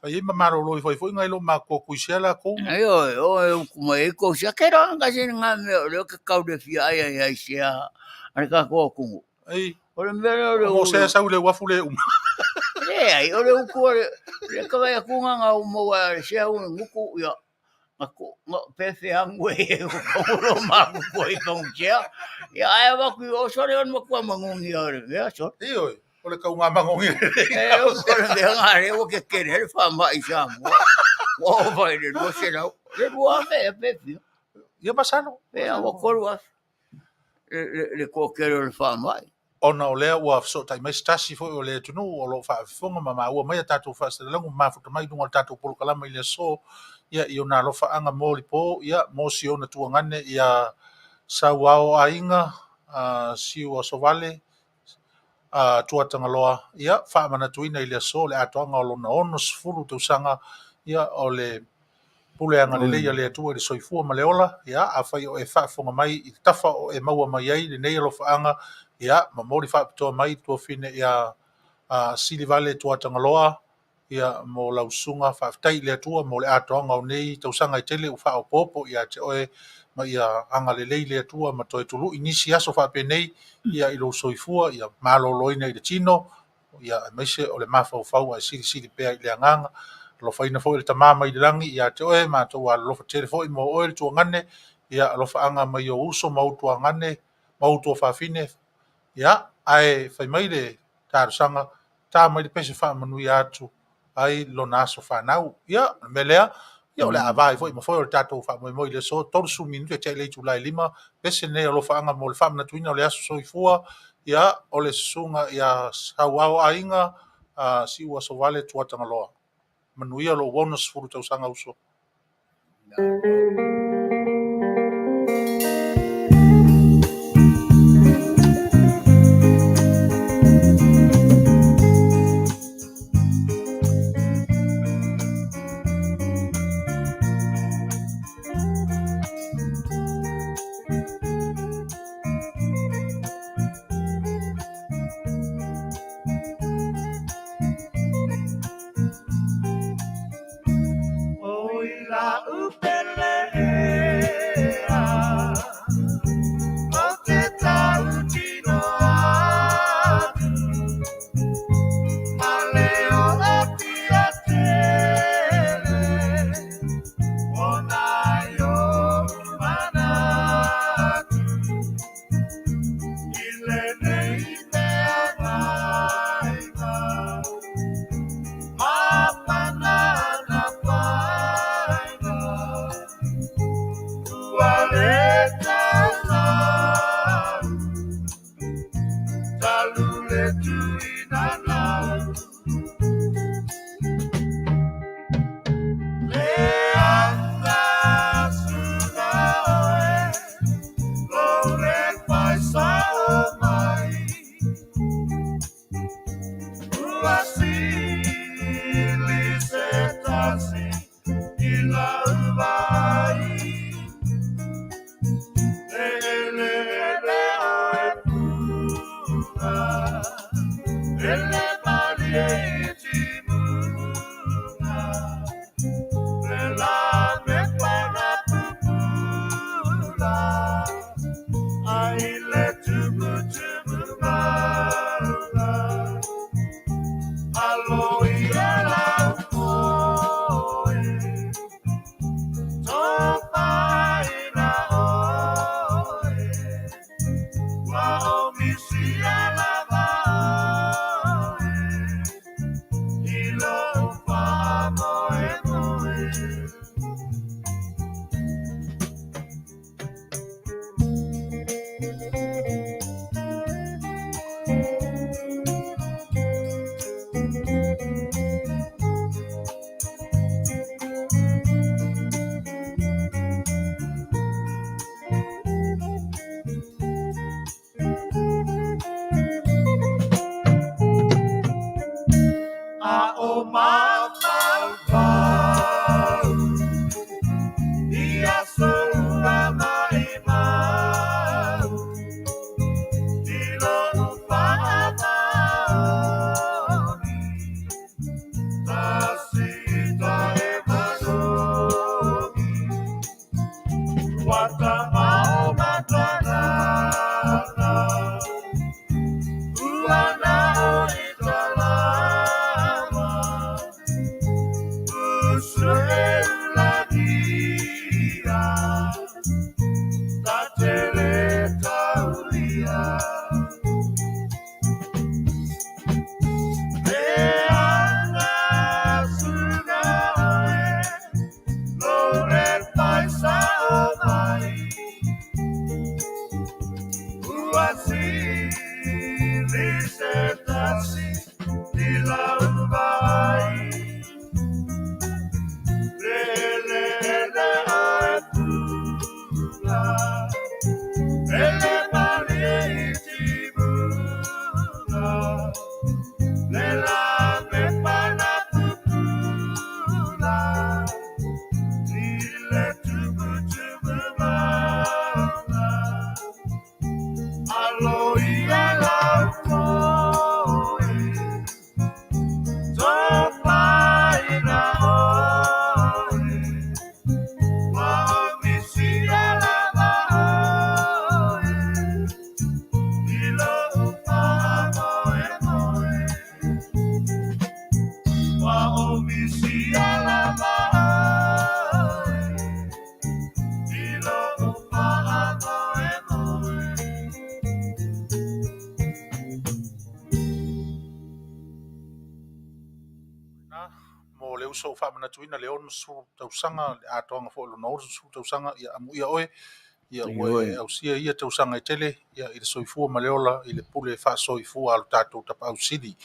Ai ma maro loi foi ngai lo ma ko kuisela ko. Ai o kuma e ko sia ke ro nga sin nga me o ke kau de fia ai sia. Ai ka ko ku. Ai. O le me o se sa le wafu le ai o le ku le ka vai ku nga o mo wa sia o nguku ya. Ako nga pefe angwe ko ro ma ko I ko sia. Ya ai wa ku o so le on mo ku mangungi ore. Ya so. Oi. Ole ka unga mangongi. O kore de ngare o ke kere fa mai Samoa. O vai de no se não. Le boa fe pe. Ia pasano. E o korua. Le ko kere le fa mai. Ona o lea ua so tai mai stasi foi o le tunu o lo fa fonga mama ua mai tatu fa se langu ma futa mai dunga tatu polo kalama ile so ia I ona lo fa anga moli po ia mo si ona tuangane ia sa wao ainga si o so vale tua tangaloa ia fa mana tuina ile so le atonga o lona ono sfulu tu sanga ia o le pule anga le le tua le soifua ma le ola ia a fai o e fa fonga mai I tafa o e maua mai ai le nei lo fa anga ia ma mori fa to mai to fine ia Sili vale tua tangaloa ia mo lausunga fa tai le tua mo le atonga o nei to sanga I tele u fa o popo ia te oe ma ia anga le le tua ma to tulu inisi aso fa pe nei ia I lo soifua ia malo loina I le tino ia mai se o le mafa o fau a sili pe I le anganga lo faina fo le tamama I le langi ia te oe ma to wa lo fa tele fo I mo oe tu ngane ia lo fa anga mai o uso mau tu ngane mau tu fa fine ia ai fai mai le tarusanga ta mai le pese fa Manuia atu ai lo naso fa nau ia melea ia le avai foi ma foi o tato fa moi le so todo su minuto te Leitio lai lima pese ne lo fa anga mo le fa na tuina le aso Soifua ia o le sunga ia hauao ainga si ua so vale tuatanga loa Manuia lo bonus furu tau sanga uso. Upele mo le uso fa mana tuina le on su tausanga a tonga fo lo no su tausanga ia amu ia oe ia oe au sia ia tausanga tele ia i soifua maleola i le pule fa soifua al tatou tapa au sidi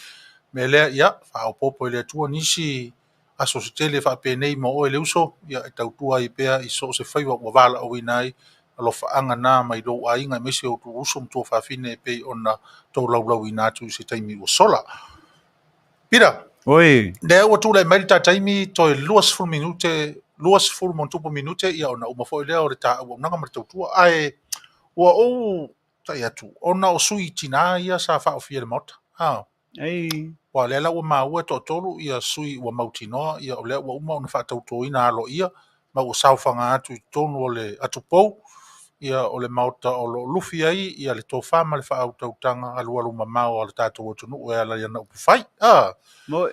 me le ia fa o popo le tua nisi aso se tele fa pe nei mo oe le uso ia e tautua i pea i so se fai wa vala o inai alo fa anga na mai do ainga mesi o tu uso mto fa fine pe ona to lau ina tu se taimi o sola pira Oi. le o tu le merita taimi to luas fu minute luas fu mon tupo minute ia ona uma foi le o ta o nanga mar tua ai o ta ia tu ona o sui tina ia sa fa o fiel mot Ai. wa le la o ma o to tolu ia sui o mautino ia o le o uma ona fa tau to ina lo ia ma o sa fanga atu tonu o le atu pou ia o le mauta o lo lufi ai ia le tofa ma le fa au tau tanga alu alu mama o le tatou o tunu o ala ia na upufai Mo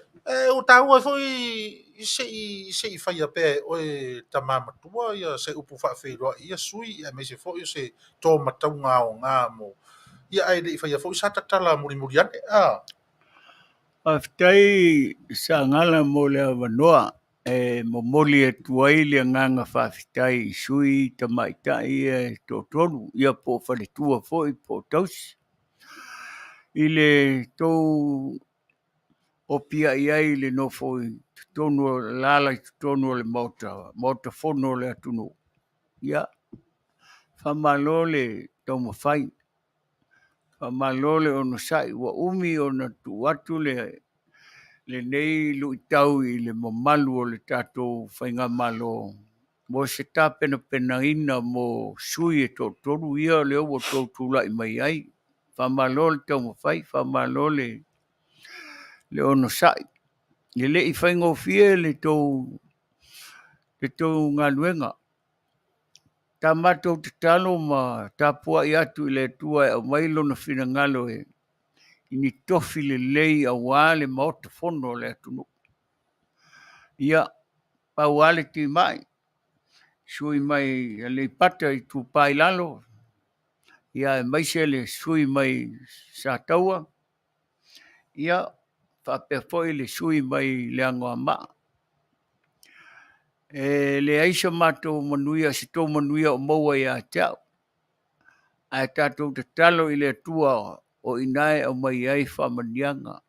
o tau foi se fai a pe o tamama tua ia se upu fa fe ro ia sui ia me se foi se to matunga o nga mo ia ai le fai foi sa tatala muri muri ate aftai sangala mo le vanoa mo moli e tuai le nganga whawhitai sui tamaitai e totonu ia po whare tua foi po tausi. I le tau o pia iai le no foi tonu lala i tonu le mauta fono le atunu. Ia, whamalole tau mawhai, whamalole o no sai wa umi o na tu watu le le nei lu tau I le mamalu o le tātou whainga malo. Mo se tā pena ina mo sui e tō toru ia le o tō tūlai mai ai. Whamalo le tau mawhai, whamalo le ono sai. Le le I whaingo fie le tō ngā luenga. Tā mātou te talo ma tā pua I atu I le tua e au mailo na whina ngalo e. Ini tofi le lei a wale maota fono le atunu. Ia, pa wale ti mai. Sui mai le pata I tu pai lalo. Ia mai se le sui mai sa taua. Ia, whapea foi le sui mai le angoa maa. Le aisa mātou manuia, si tō manuia o maua ia teau. Ai tātou te talo I le tua o inae au mai ai whamanianga.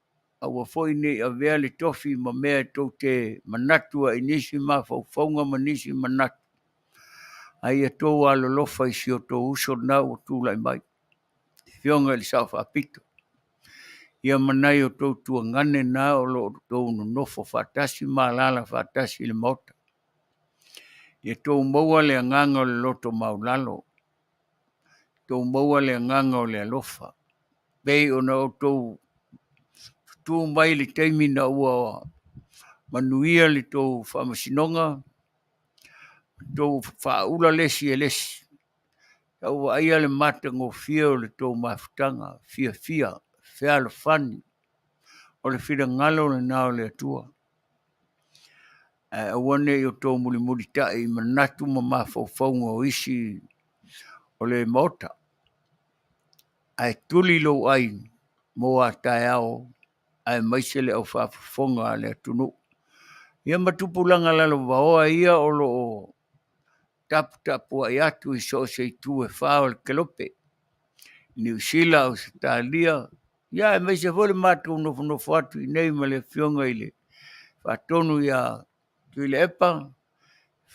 Aua foi nei a vea le tofi ma mea tō te manatua inisi ma whauwhaunga manisi manatu. Ai a tō alo lofa I si o tō uso nau o tūlai mai. Fionga le sao whapito. Ia manai o tō tua ngane nā o lo tō nofo whatasi ma lala whatasi le mota. Ia tō maua le anganga o le loto maulalo. Tō maua le anganga o le alofa. Bei o na o tō tū mai le teimi na ua manuia le tō whamasinonga. Tō whaula lesi e lesi. Tau aia le mata ngō fia o le tō mafutanga. Fia, fea le whani. O le whira ngalo le nao le atua. Awane I o tō muli tai manatu ma mawhauwhaunga o isi o le mota. Ai tuli lo ai mo a tae ao. Ai maisele au whawhonga le atunu. Ia matupulanga lalo waoa ia o lo tapu ai atu I so se tu e whao le kelope. Ni Sila o se tālia. Ia mai se fole mātou nofo atu I nei ma le fionga I le. Whatonu ia tui le epa.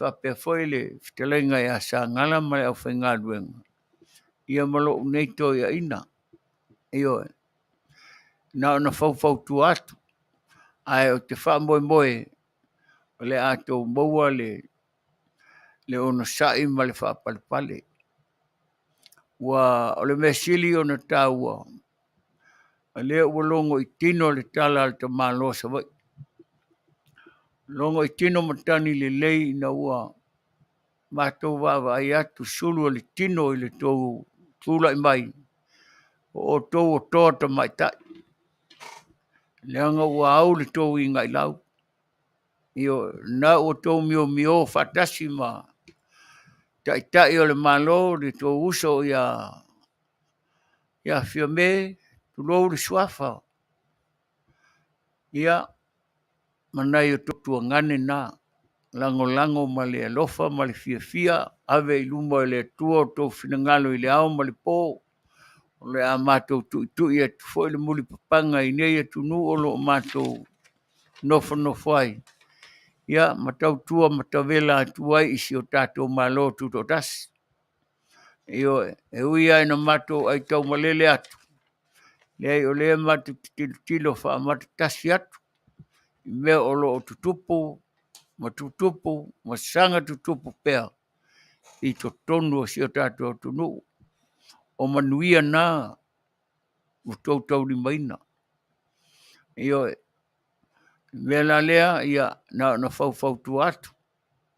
Whapea foi le Fetalaiga ia Sagala ma le au whainga luenga. Ia malo nei to ia ina. Io na whau tu atu. Ai o te wha moe. O le ato maua le ono sai ma le wha pale. Wa o le mesili o na tāua. Le ua longo I tino le tala al ta mālosa wai. Longo I tino matani le lei na ua mātou wawa ai atu sulu le tino I le tōu tūlai mai. O tōu o tōa ta mai tai. Leanga ua au le tōu I ngai lau. Io na o tōu mio whatasi ma. Tai o le malo le tōu uso ia fia me tu lou le suafa. Ia manai o tōtua ngane nā. Lango ma le alofa ma le fia. Ave I luma le tua o tōu finangalo I le ao ma le pō. O le a mātou tu ia tu foi le muli papanga I nei atu nu o lo mātou nofo ai. Ia matau tua matavela atu ai isi o tātou malo tu tō tasi. Io e ui ai na mātou ai tau malele atu. Lei o lea mātou tilo wha mata tasi atu. I mea o lo o tutupu, ma sanga tutupu pea. I to tonu o si o tātou atu nu. O Manuia nā, o tau ni maina. Io mea la lea, ia na whau tu atu.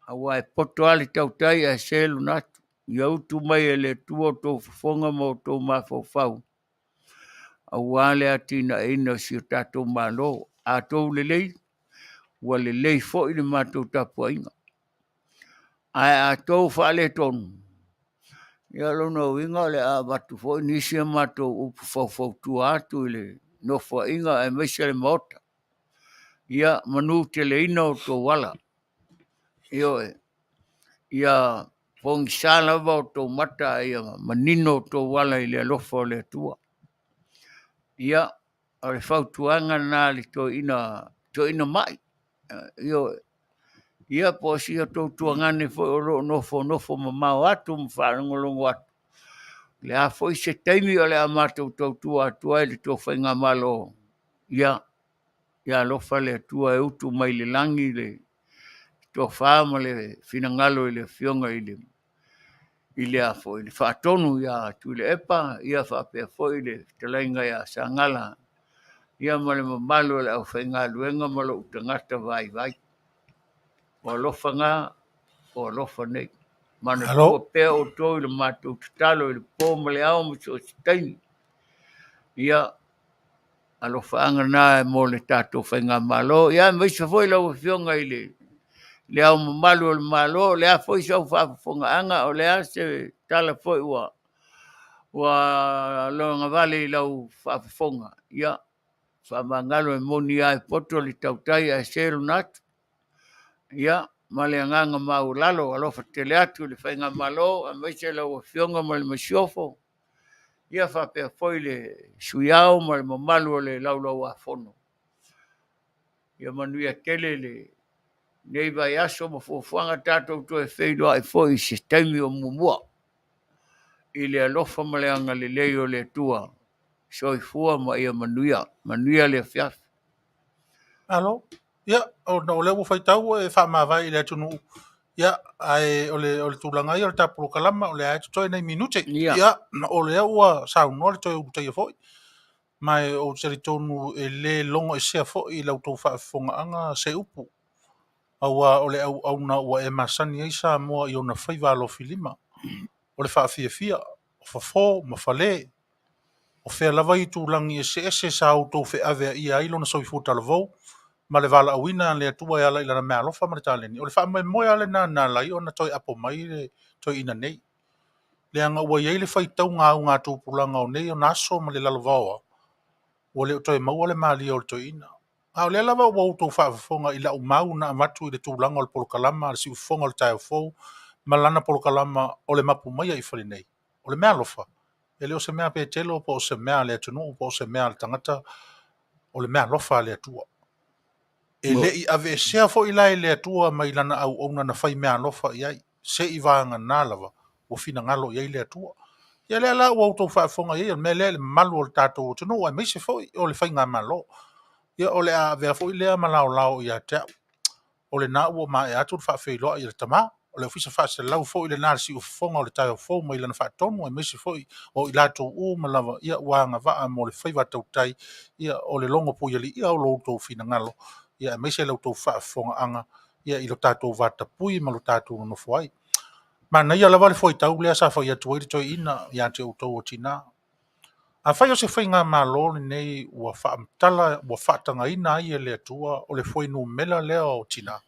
Awa e poto ali tau tai a selu natu. Ia utu mai e le tua tō whafonga mo tō mawhau. Awa le atina e ina si o tātou malo. A tō le lei, ua le lei fo I le mātou tapu ainga. Ai a tō whaale tonu. Ia lona winga le a watu fo nisi a mātou upu whau tu atu I le nofo inga e meisa le maota. Ia Manu Tele ina o tō wala. Ia pongi sala wa o tō mata ia manino o tō wala I le alofa o le atua. Ia o le whautuanga nā le tō ina mai. Ia po si o tō tuangane fo o lo nofo mamau atu mwhanangolongo atu. Le a fo I se taimi o le a mātou tō tua atua I le tō whainga malo. Ia ia lofa le atua e utu mai le langi le Tofa ma le finangalo i le fionga i le afo i le whaatonu ia tu le epa ia whaapea fo i le Fetalaiga ia Sagala ia ma le mamalu le au whainga luenga ma lo utangata vai o alofa ngā o alofa nei mana tua pea o tō i le mātou tatalo i le pō ma le ao ma so sitaini ia alofa anga nā e mo le tātou whainga malo ia maisa fo i lau fionga i le au mamalu o le malo le a fo i sau whaafonga anga o le a se tala fo i wa longa vale i lau whaafonga ia whaamangalo e moni ai poto li tautai a sero natu. Ia, ma le anganga mau lalo, alofa tele atu le whainga malo, a meise lau a fionga ma le masiofo. Ia whapea foi le suiao ma le mamalu le laulau a fono. Ia Manuia Tele le neiva i aso ma fuafuanga tātou to e wheidoa e foi se taimi o mumua. I le alofa ma le anga le leo le tua. Soifua ma ia Manuia. Manuia le fiaf. Alo, ia, o na ole wafai tau e wha mawai le atunu. Ia, ai ole tūlanga ia, ole tāpuro kalama, ole ai toi nei minute. Ia, na ole ua saunua le toi utai e foi. Mai o teri tonu e le longo e sea foi, lau tau whaafonga anga se upu. Aua ole au na ua e masani ei Samoa i ona whaiwalo filima. Ole whaafia, o Fafo, ma Fale. O whea lava i tūlangi e se sa au tau whea avea i ailo na Soifua talavou. Ma le vala awina le atua ia la mea alofa ma le taleni. O le wha moe ale na lai o na toi apo mai le toi ina nei. Le anga ua iei le whaitau ngā tūpulanga o nei o naso ma le lalovaoa. O le toi maua le maali o le toi ina. A o le lava ua utou whaafonga i la umau na amatu i le tūlanga o le polokalama, le siufonga o le tae fou, ma lana polokalama o le Mapu Maia i whali nei. O le mea alofa. E le o se mea Petelo, po o se mea le atunu, po o se mea le tangata, o le mea alofa le atua. E le i ave sea fo ila le atua mai lana au ona na fai mea alofa iai. Se i vanga nālava, o fina ngalo iai le atua. Ia le ala ua utou whaafonga iai, me le malu o le tātou o tunu, ai meise fo o le fai ngā malo. Ia o le a vea fo i lea malao lao i a teo. O le nā ua ma e atu whaafeiloa i le tama. O le ofisa whaase lau fo i le nā si ufonga o le tae o fo mai lana whaatonu, ai meise fo i o i lato u malava ia wanga vaa mo le fai watau tai, ia o le longo po iali ia o lo utou fina ngalo. Ia meise lau tau whaafonga anga, ia i lo tātou vata pui ma lo tātou no fuai. Mana ia lava le foi tau lea sa fai atu i toi ina, ia te utou o tina. A fai o se fai ngā malo nei ua whaamtala, ua whaatanga ina ia le atua, o le foi no mela lea o tina.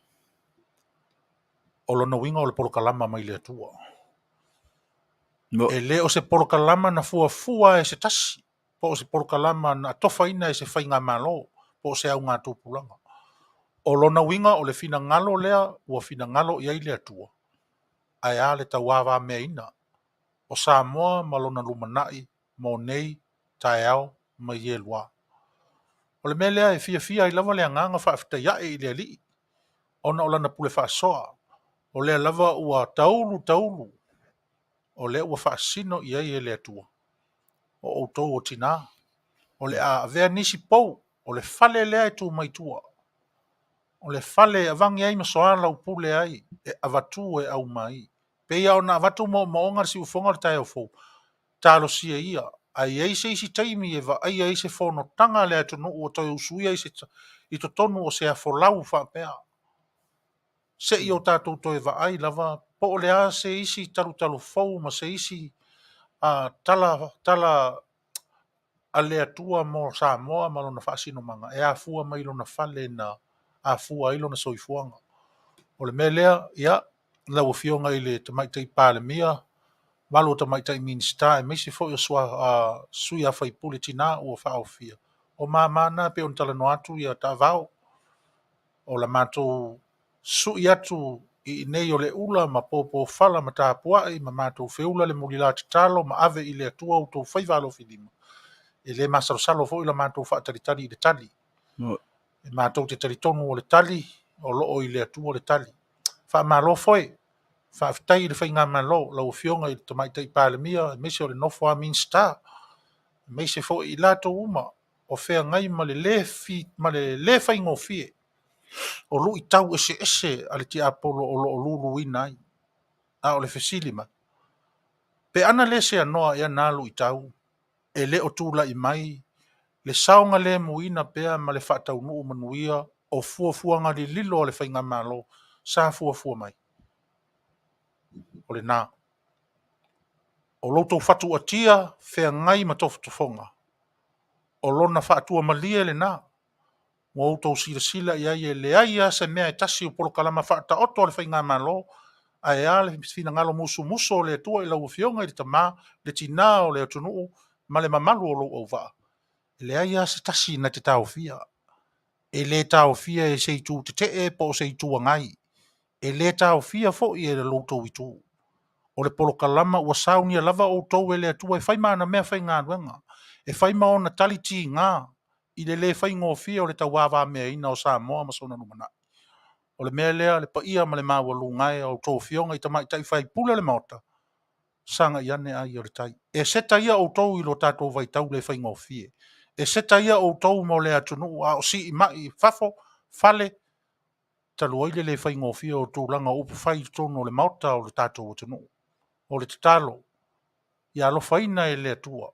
O lona winga o le polokalama mai le atua. E le o se polokalama na fua e se tasi, po o se polokalama na tofa ina e se fai ngā malo, po o se au ngā tūpulanga. O lona winga o le fina ngalo lea, ua fina ngalo iai le atua. Ai a le tawawa mea ina. O Samoa ma lona lumanai, mo nei, taeao, ma ie lua. O le mea lea e fia i lava lea nganga whaafitaiae i lea li. Ona o lana pule whaasoa. O lea lava ua taulu. O lea ua whaasino iai e lea tua. O outou o tina. O le a vea nisi pou. O le fale lea e tu mai tua. O le fale avangi ai masoala upule ai, e avatu e au mai. Peia ona avatu mo onga si ufonga le tae o fou. Talo sia ia, ai eise isi taimi eva, ai eise fono tanga le atunu o toi usui eise i to tonu o se a folau whapea. Se i o tātou toi eva ai lava, po o le a se isi talu fou, ma se isi tala a le atua mo Samoa ma lona whaasino manga, e a fua mai lona fale na a fua ilo na soifuanga. O le melea, ia, lau fionga i le tamaitai pāle mia, walo tamaitai minsta, e meisi fo i sui a whaipule tina ua whaofia. O mamana pe on talano atu ia Taavao, o la mātou sui atu i nei o le ula ma popo fala ma tāpuai, ma mātou feula le mulila talo, ma ave i le atua o tō whaivalo filima. E le masarosalo fo i la mātou whaataritari i le tali. E mātou te taritonu o le tali, o loo i le atua o le tali. Wha malo foi, wha aftai i le whainga malo, lau fionga i le tamaitai pālemia, e mese o le nofo a minsta, mese fo i lato uma, o fea ngai ma le fai ngofie o lu i tau ese ale ti apolo o lo lulu inai a o le fesilima pe ana le se anoa ia na lu i tau e le o tula i mai le saunga le muina pea ma le whaatau nuu manuia o fuafuanga li lilo le whainga malo sa fuafua mai. O le nā. O loutou whatu atia whea ngai ma tofu tofonga. O lona whaatua malia le nā. Mo outou sila ia le aia se mea e tasi o polo kalama whaata oto le whainga malo a e ale fina ngalo muso le tua i lau fionga i le tamā le tina o le atunuu ma le mamalu o lou au vaa. Le aia se tasi na te tau fia. E le tau fia e se tu te e po se tu ngai. E le tau fia fo i e le loutou i tu. O le polo kalama ua sauni a lava o tou e le atua e whai maana mea whai ngā ruenga. E whai maona tali ti ngā. I le whai ngō fia o le tau wāwā mea ina o Samoa ma sona numana. O le mea lea le paia ma le maua lungai o tou fionga i tamai tai whai pula le maota. Sanga iane ai o le tai. E seta ia o tou i lo tātou vai tau le whai ngō fia. E seta ia o tou mo le atunu a o si i mai fafo, fale, taluaile le whai ngō fia o tūlanga upu whai tono le maota o le tātou atunu. O le tatalo, ia lo whaina e le atua.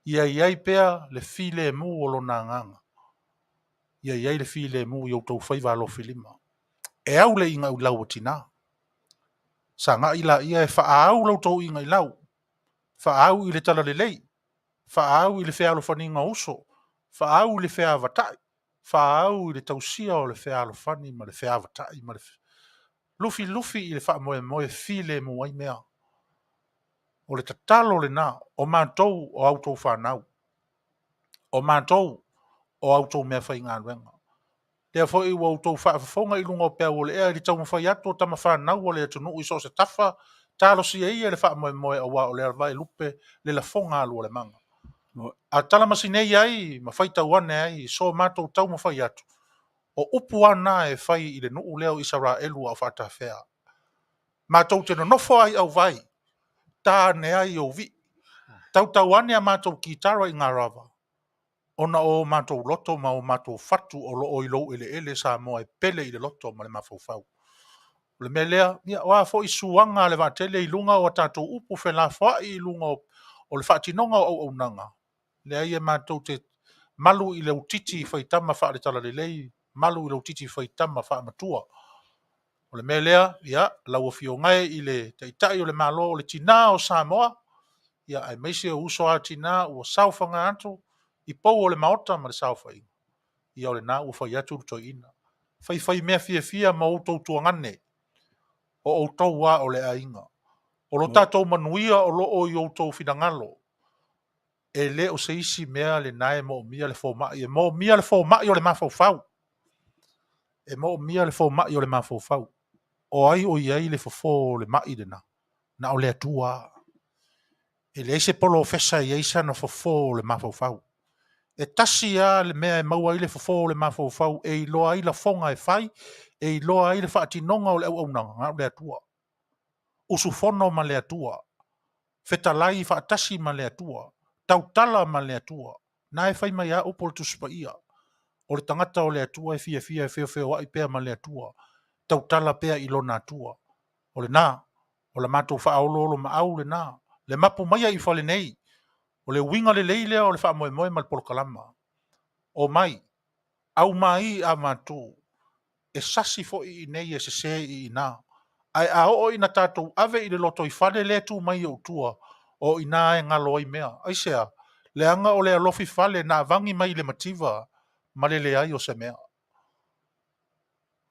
Ia iai pea le file mu o lo nā nganga. Ia iai le file mu i o tau whai wā lo filima. E au le inga u lau atina. Sa ngā ila ia e whaau lau tau inga i lau. Whaau i le tala le lei. Whaau i le whea lo whaninga uso. Whaau i le whea vatai. Whaau i le tausia o le whea lo whani ma le whea vatai. Ma le lufi i le wha moe file mu ai mea. O le tatalo le nā, o mātou o autou whanau. O mātou o autou mea whai ngā ruenga. Lea fo i o autou whaafafonga i lunga o pēr o le ea li tau mawhai ato tama whanau o le atunu i so se tafa, talo si e ia le wha moe o le arvai lupe le la fonga alu o le manga. A tala masinei ai, ma whai tau ane ai, so mātou tau mawhai ato. O upu ana e whai i le nuu leo i sara elu a whata whea. Mātou teno nofo ai au vai. Tā ne ai o vi. Tau ane a mātou ki tara i ngā rava. Ona o mātou loto ma o mātou fatu o lo o ilo ele Samoa e pele i le loto ma le mawhauwhau. O le melea, ia oa fo i suanga le vātele i lunga o tātou upu whela wha i lunga o le whaatinonga o Auaunaga. Le ai e mātou te malu i le utiti whaitama wha le tala le lei, malu i le utiti whaitama wha matua. O le melea, ia, lau o fio ngai i le taitai o le malo o le tina o Samoa, ia ai meise o uso a tina o saufanga atu, i pou o le maota ma le saufa inga. Ia o le nā ua whai atu to ina. Whai mea fia ma outou tuangane, o outou wā o le ainga. O lo tātou manuia o lo o i outou finangalo. E le o se isi mea le nae mo mia le fōmai, e mo mia le fōmai o le mawhauwhau. E mo mia le fōmai o le mawhauwhau. O ai o iai le fofo le mai dena. Na o le atua. E le eise polo fesa i eisa na fofo le mawhauwhau. E tasi a le mea e maua i le fofo le mawhauwhau e i loa i la fonga e whai e i loa i le whaatinonga o le Auaunaga. Na o le atua. Usufono ma le atua. Fetalai whaatasi ma le atua. Tautala ma le atua. Na e whai mai a upol tuspa ia. O le tangata o le atua e fia e feo ai pea ma le atua. Tautala pea i lona atua. O le nā, o le mātou whaaololo ma au le nā. Le mapu Maia i whale nei. O le winga le leilea o le wha moe ma le polokalama. O mai, au mai a mātou. E sasi fo i nei e se i nā. Ai a o ina tātou ave i le loto i whale le tu mai o tua. O i nā e ngalo ai mea. Ai sea, le anga o le alofi whale na vangi mai le mativa. Ma le ai o se mea.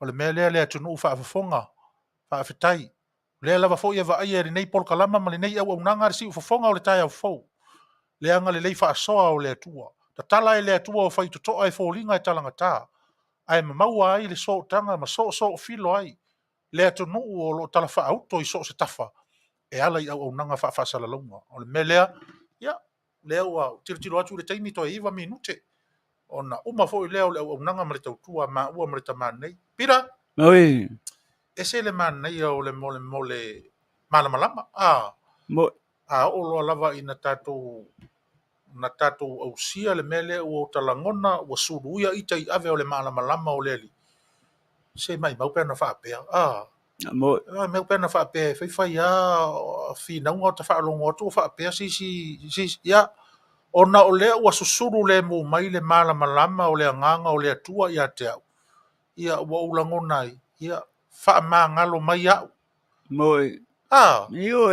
O le mea lea tunu whaafafonga, whaafetai. Lea lava fo ia vai e nei pol kalama ma le nei Auaunaga le si ufafonga o le tai au fau. Le anga le lei whaasoa o le atua. Ta tala e le atua o whai totoa e fōlinga e talanga tā. Ai mamaua ai le so tanga ma so filo ai. Le atunu o lo tala whaauto i so se tafa. E ala i Auaunaga whaafasala launga. O le mea lea, ia, lea ua tiro atu le taimi to e iwa minute. Ona uma fo i leo le Auaunaga ma le tautua ma ua ma le tamanei. Pira? Oi. E se le manei o le mole malama. Mo. A o lo lava ina tātou na tatou ausia le mele ua talangona ua suluia ita I ave o le malamalama o le ali. Se mai mau pena whaapea. Mo Mau pena whaapea. Whai a whinaunga o ta whaalongo atu o whaapea si ia. Ona o lea ua susuru le mo mai le malamalama o le anganga o le atua ia te au. Ia ua ulangona ai. Ia whaamangalo mai au. mo io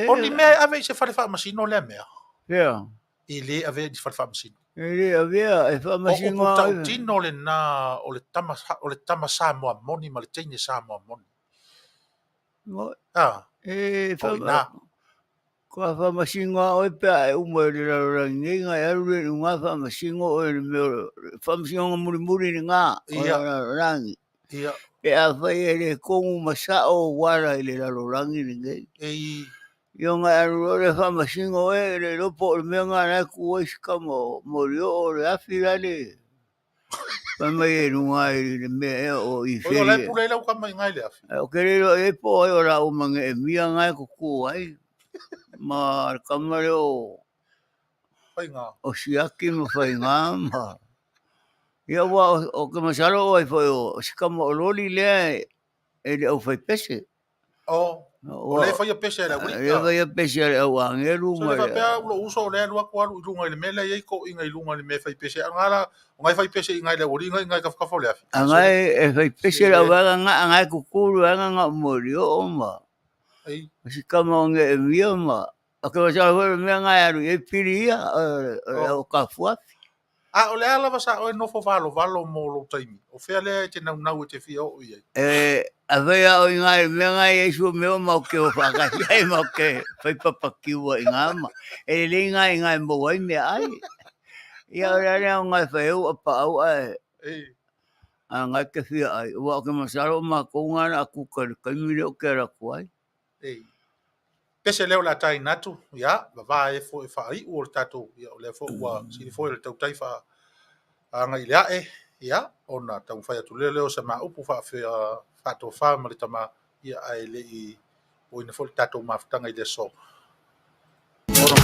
Oni mea ave I se whare whaamasino lea mea. yeah. I le ave I whare whaamasino. Avea e fa O masinga tau tino le na o le tama Samoa moni ma le teine Samoa moni. e fa na. ko fa masinga o pe e umo le la nginga e ru nga fa masinga o le fa masinga muri nga o rangi Ia. e a fa e ko masa o wala le la rangi nge yo nga ru le fa masinga e le lopo me nga na ku iska mo rio le afira le pa mai runga le me o I O le pule la ka mai ngai le afi. o querido e po o la o mange e mia ngai ko ku ai ma kamare o Pai nga. o siaki mo fai nga ma ia wa o que masalo o foi o sikamo o loli le e le o fai pese O le fai a pese la uri. ia vai a pese o angelu So le fa pea ulo uso le lua ko alu lunga le mele ia ko inga lunga le me fai pese ngala ngai fai pese inga le uri ngai ka ka fole afi. Ngai e fai pese la va ngai ku ku nga morio o ma Ai. Sikamo nge mia ma o que masalo me ngai aru e piria o ka fua O le ala vasa o no fo valo mo lo taimi. O fea le te nau te fia o ia. Avea o ngai me ngai e su me o ma ke o fa ai ma ke fai papa ki o ngama e le ngai mo wai me ai ia ora ngai fai o pa o ai ngai ke fia ai o ke masalo ma ko ngana ku ka mi o ke ra ko ai Pese leo la tai natu, ya, va e fo e fai o tato, ya le fo wa si fo le tau tai fa anga ile ya, ona tau fai atu leo se ma upu fa fe fa to fa ma le tama ya ai le I o ina fo tato ma ftanga I le so. Ora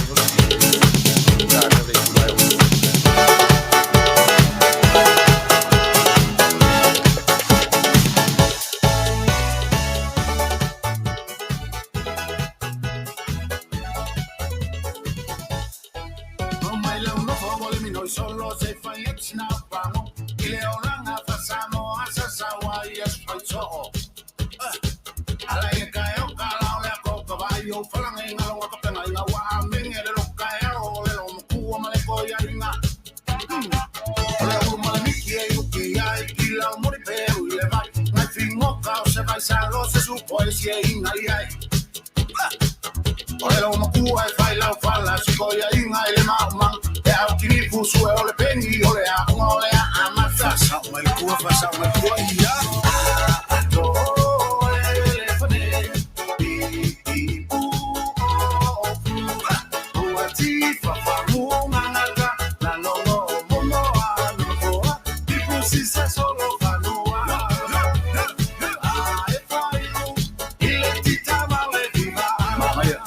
ya le le Solo se fai ex na pango ile oranga fa Samoa sa sawa yes fai so ala e kai o kala o le ko ka vai o falanga inga o ka pena inga wa minge le lo kai o le lo ku ma le ko ya inga ole o ma mi ki e o ki ai ki la mo le pero le vai na fingo ka se vai sa lo se su poi si e inga ai ole lo mo ku ai fai la fala si ko ya inga le ma au kini fusu e ole pengi ole a ole a amasa sa mai kua fa mai kua ia to ele fane I u ati fa mu nganga la no mo no I pusi sa solo fa no e fai ile tita male viva Maia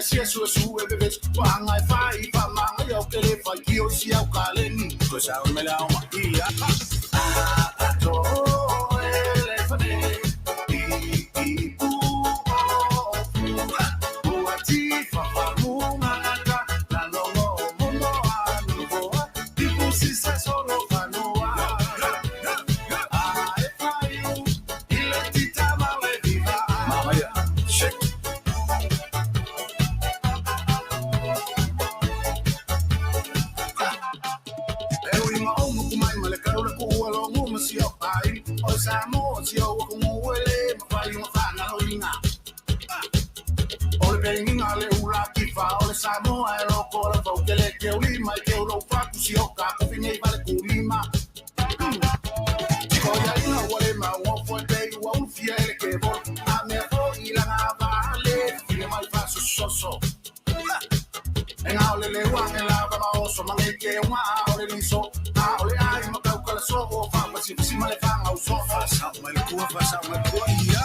si eso es su bebé, van a fai, fa man, yo que le fai, yo si au caleni, pues a me la maquilla. Samoa, si eu como ele, fai uma fana, ke ulima ke ulo faku si oka ko fine vale kulima ko ya ina wale ma wo fo dei wa un fiele ke vo a me fo ila na vale fine mai fa so en aole le wa en la ba o so ma ke wa ole li so aole ai ma ka ko so o fa si ma le fa au so fa sa ma le ko ya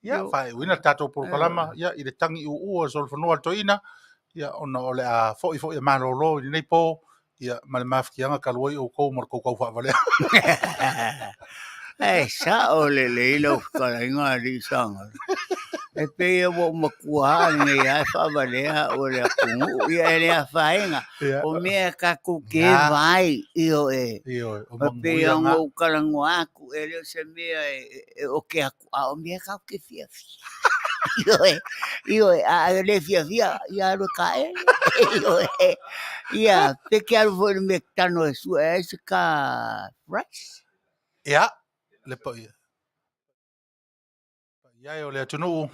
Ya, fai wina tato por kalama, ya i le tangi u sol fanua toina, ya ona ole a foi malolo i nei po, ya mal mafkianga kaloi o ko mar ko fa vale. Sa o le ilo kala inga di sanga. E pe wo makua nge ai fa valea o le kungu ia ele a fainga. O me ka ku ke vai io e. Io, o Pe ngo kala ngoa ku ele se me o ke a o me ka ke fia. Io a le fia ia lo ka e. Ia pe ke al vo me tano su e ka rice. Ya, le po ia. Ya o le tunu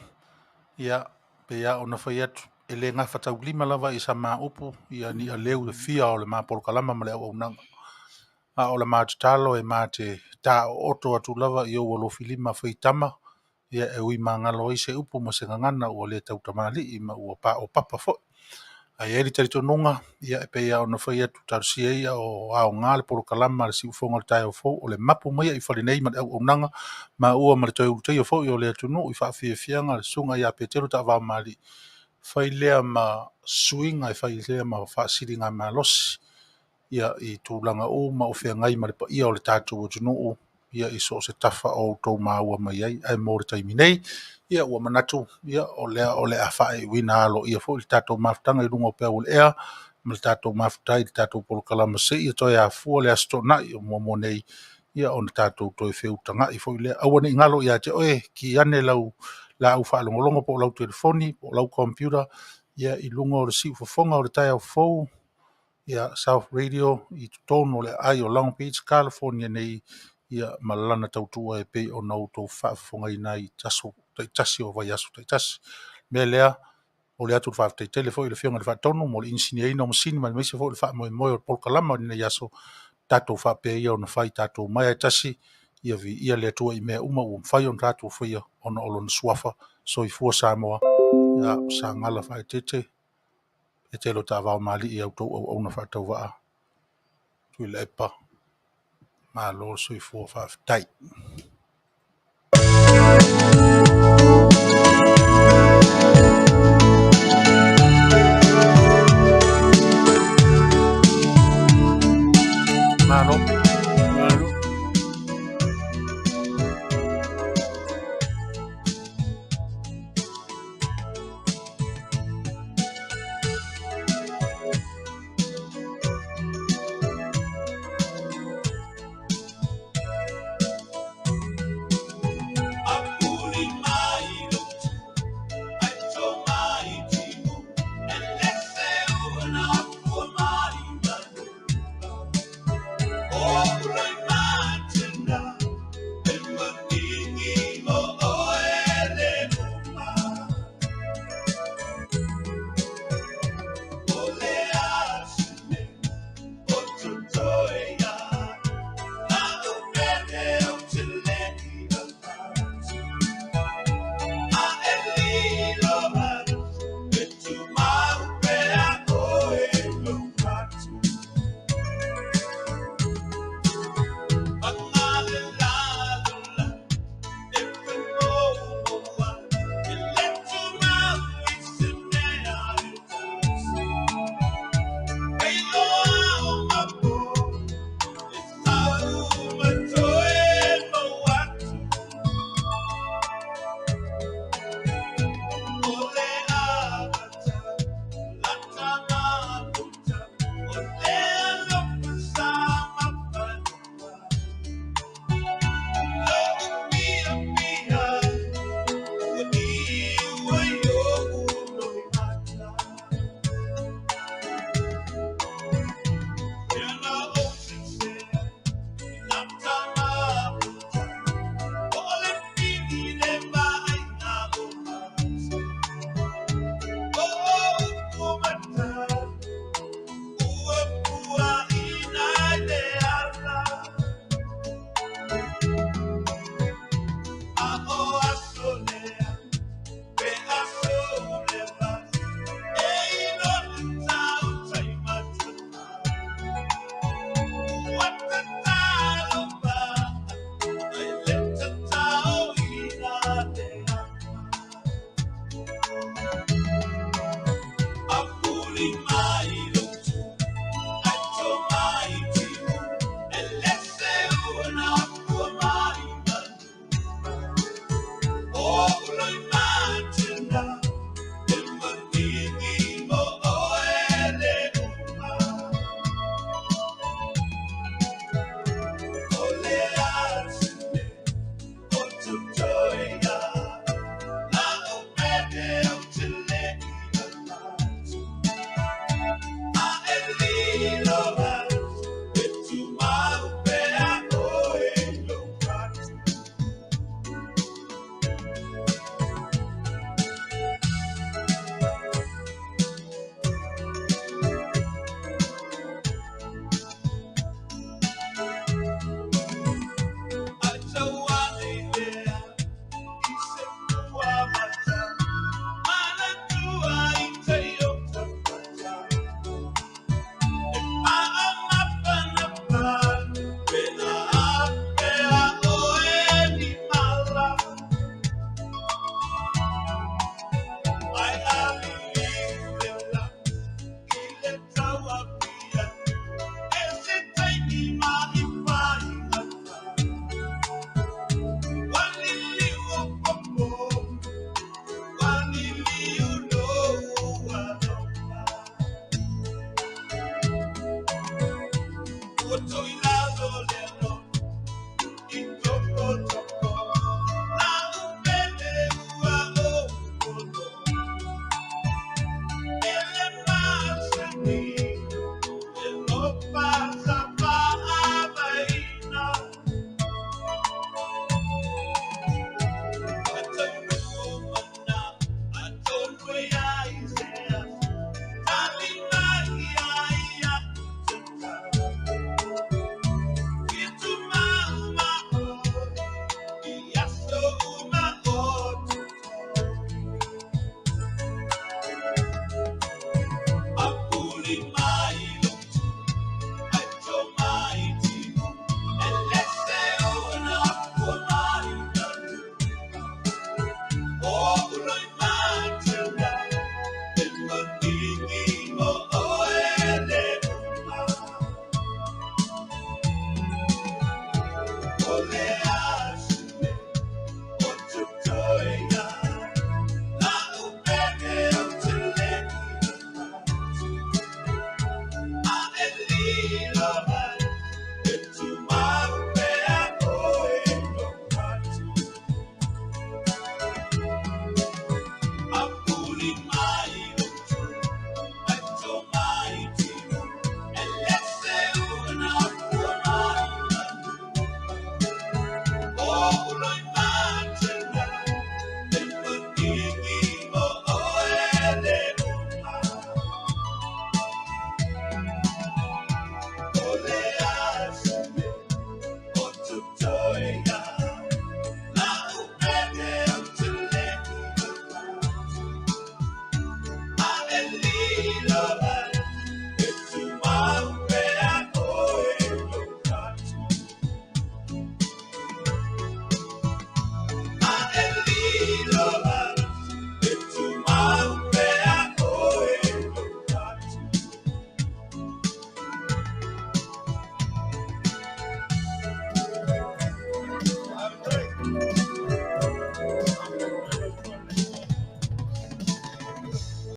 ya pe ya ona foi atu ele nga fata ulima lava i sama upu ia ni a leu le fia o le ma por kalama ma le Auaunaga. A o le ma talo e ma te ta oto atu lava i o lo filima foi tama ia e ui mangalo i se upu mo se ngana o le Taavaomaalii i ma ua pa o papa fo. Ai eri tari tonunga ia e pe ia ona foi atu tarsia ia o ao ngale por kalama le siufonga le tai o fo o le mapu mai i fale nei ma le Auaunaga ma ua ma le toi utei o fo i o le atunu i whaafia fianga le sunga ia Petelo Taavaomaalii. Fai lea ma swinga e fai lea ma whaasiringa ma losi ia i tūlanga o ma o whea ngai ma le pa ia o le tātou o tunu ia i so se tafa o tau maua mai ai mo le taimi nei ia ua manatu ia o le a whae wina alo ia fo i tātou mafutanga i rungo pēo le ea ma le tātou mafutai le tātou polo kalama se ia toi a fua le asto na i o mo nei ia o le tātou toi whiutanga i fo i le awane ingalo ia te oe ki ane lau la au whaalongolongo po lau telefoni po lau computer ia i lungo le si ufofonga o le tai au fou ia South Radio i tono le ai o Long Beach, California nei ia malana tautua e pe o nau tau Fofogaina i taso taitasi o vai aso taitasi. Mea lea o le atu Faaeteete fo i le fionga le whaatono mo le insinia o masini ma le meise fo le wha moe o polkalama ni nei aso tatou whapea ia o na whai tatou Maia tasi ia vi ia le atua i mea uma o mwhai o na tatou whaia o na olo na Soifua Soifua Samoa ia Sagala Faaeteete Petelo Taavaomaalii i autou au na whaatau waa tui le epa ma lo Soifua whaafitai. Manu. we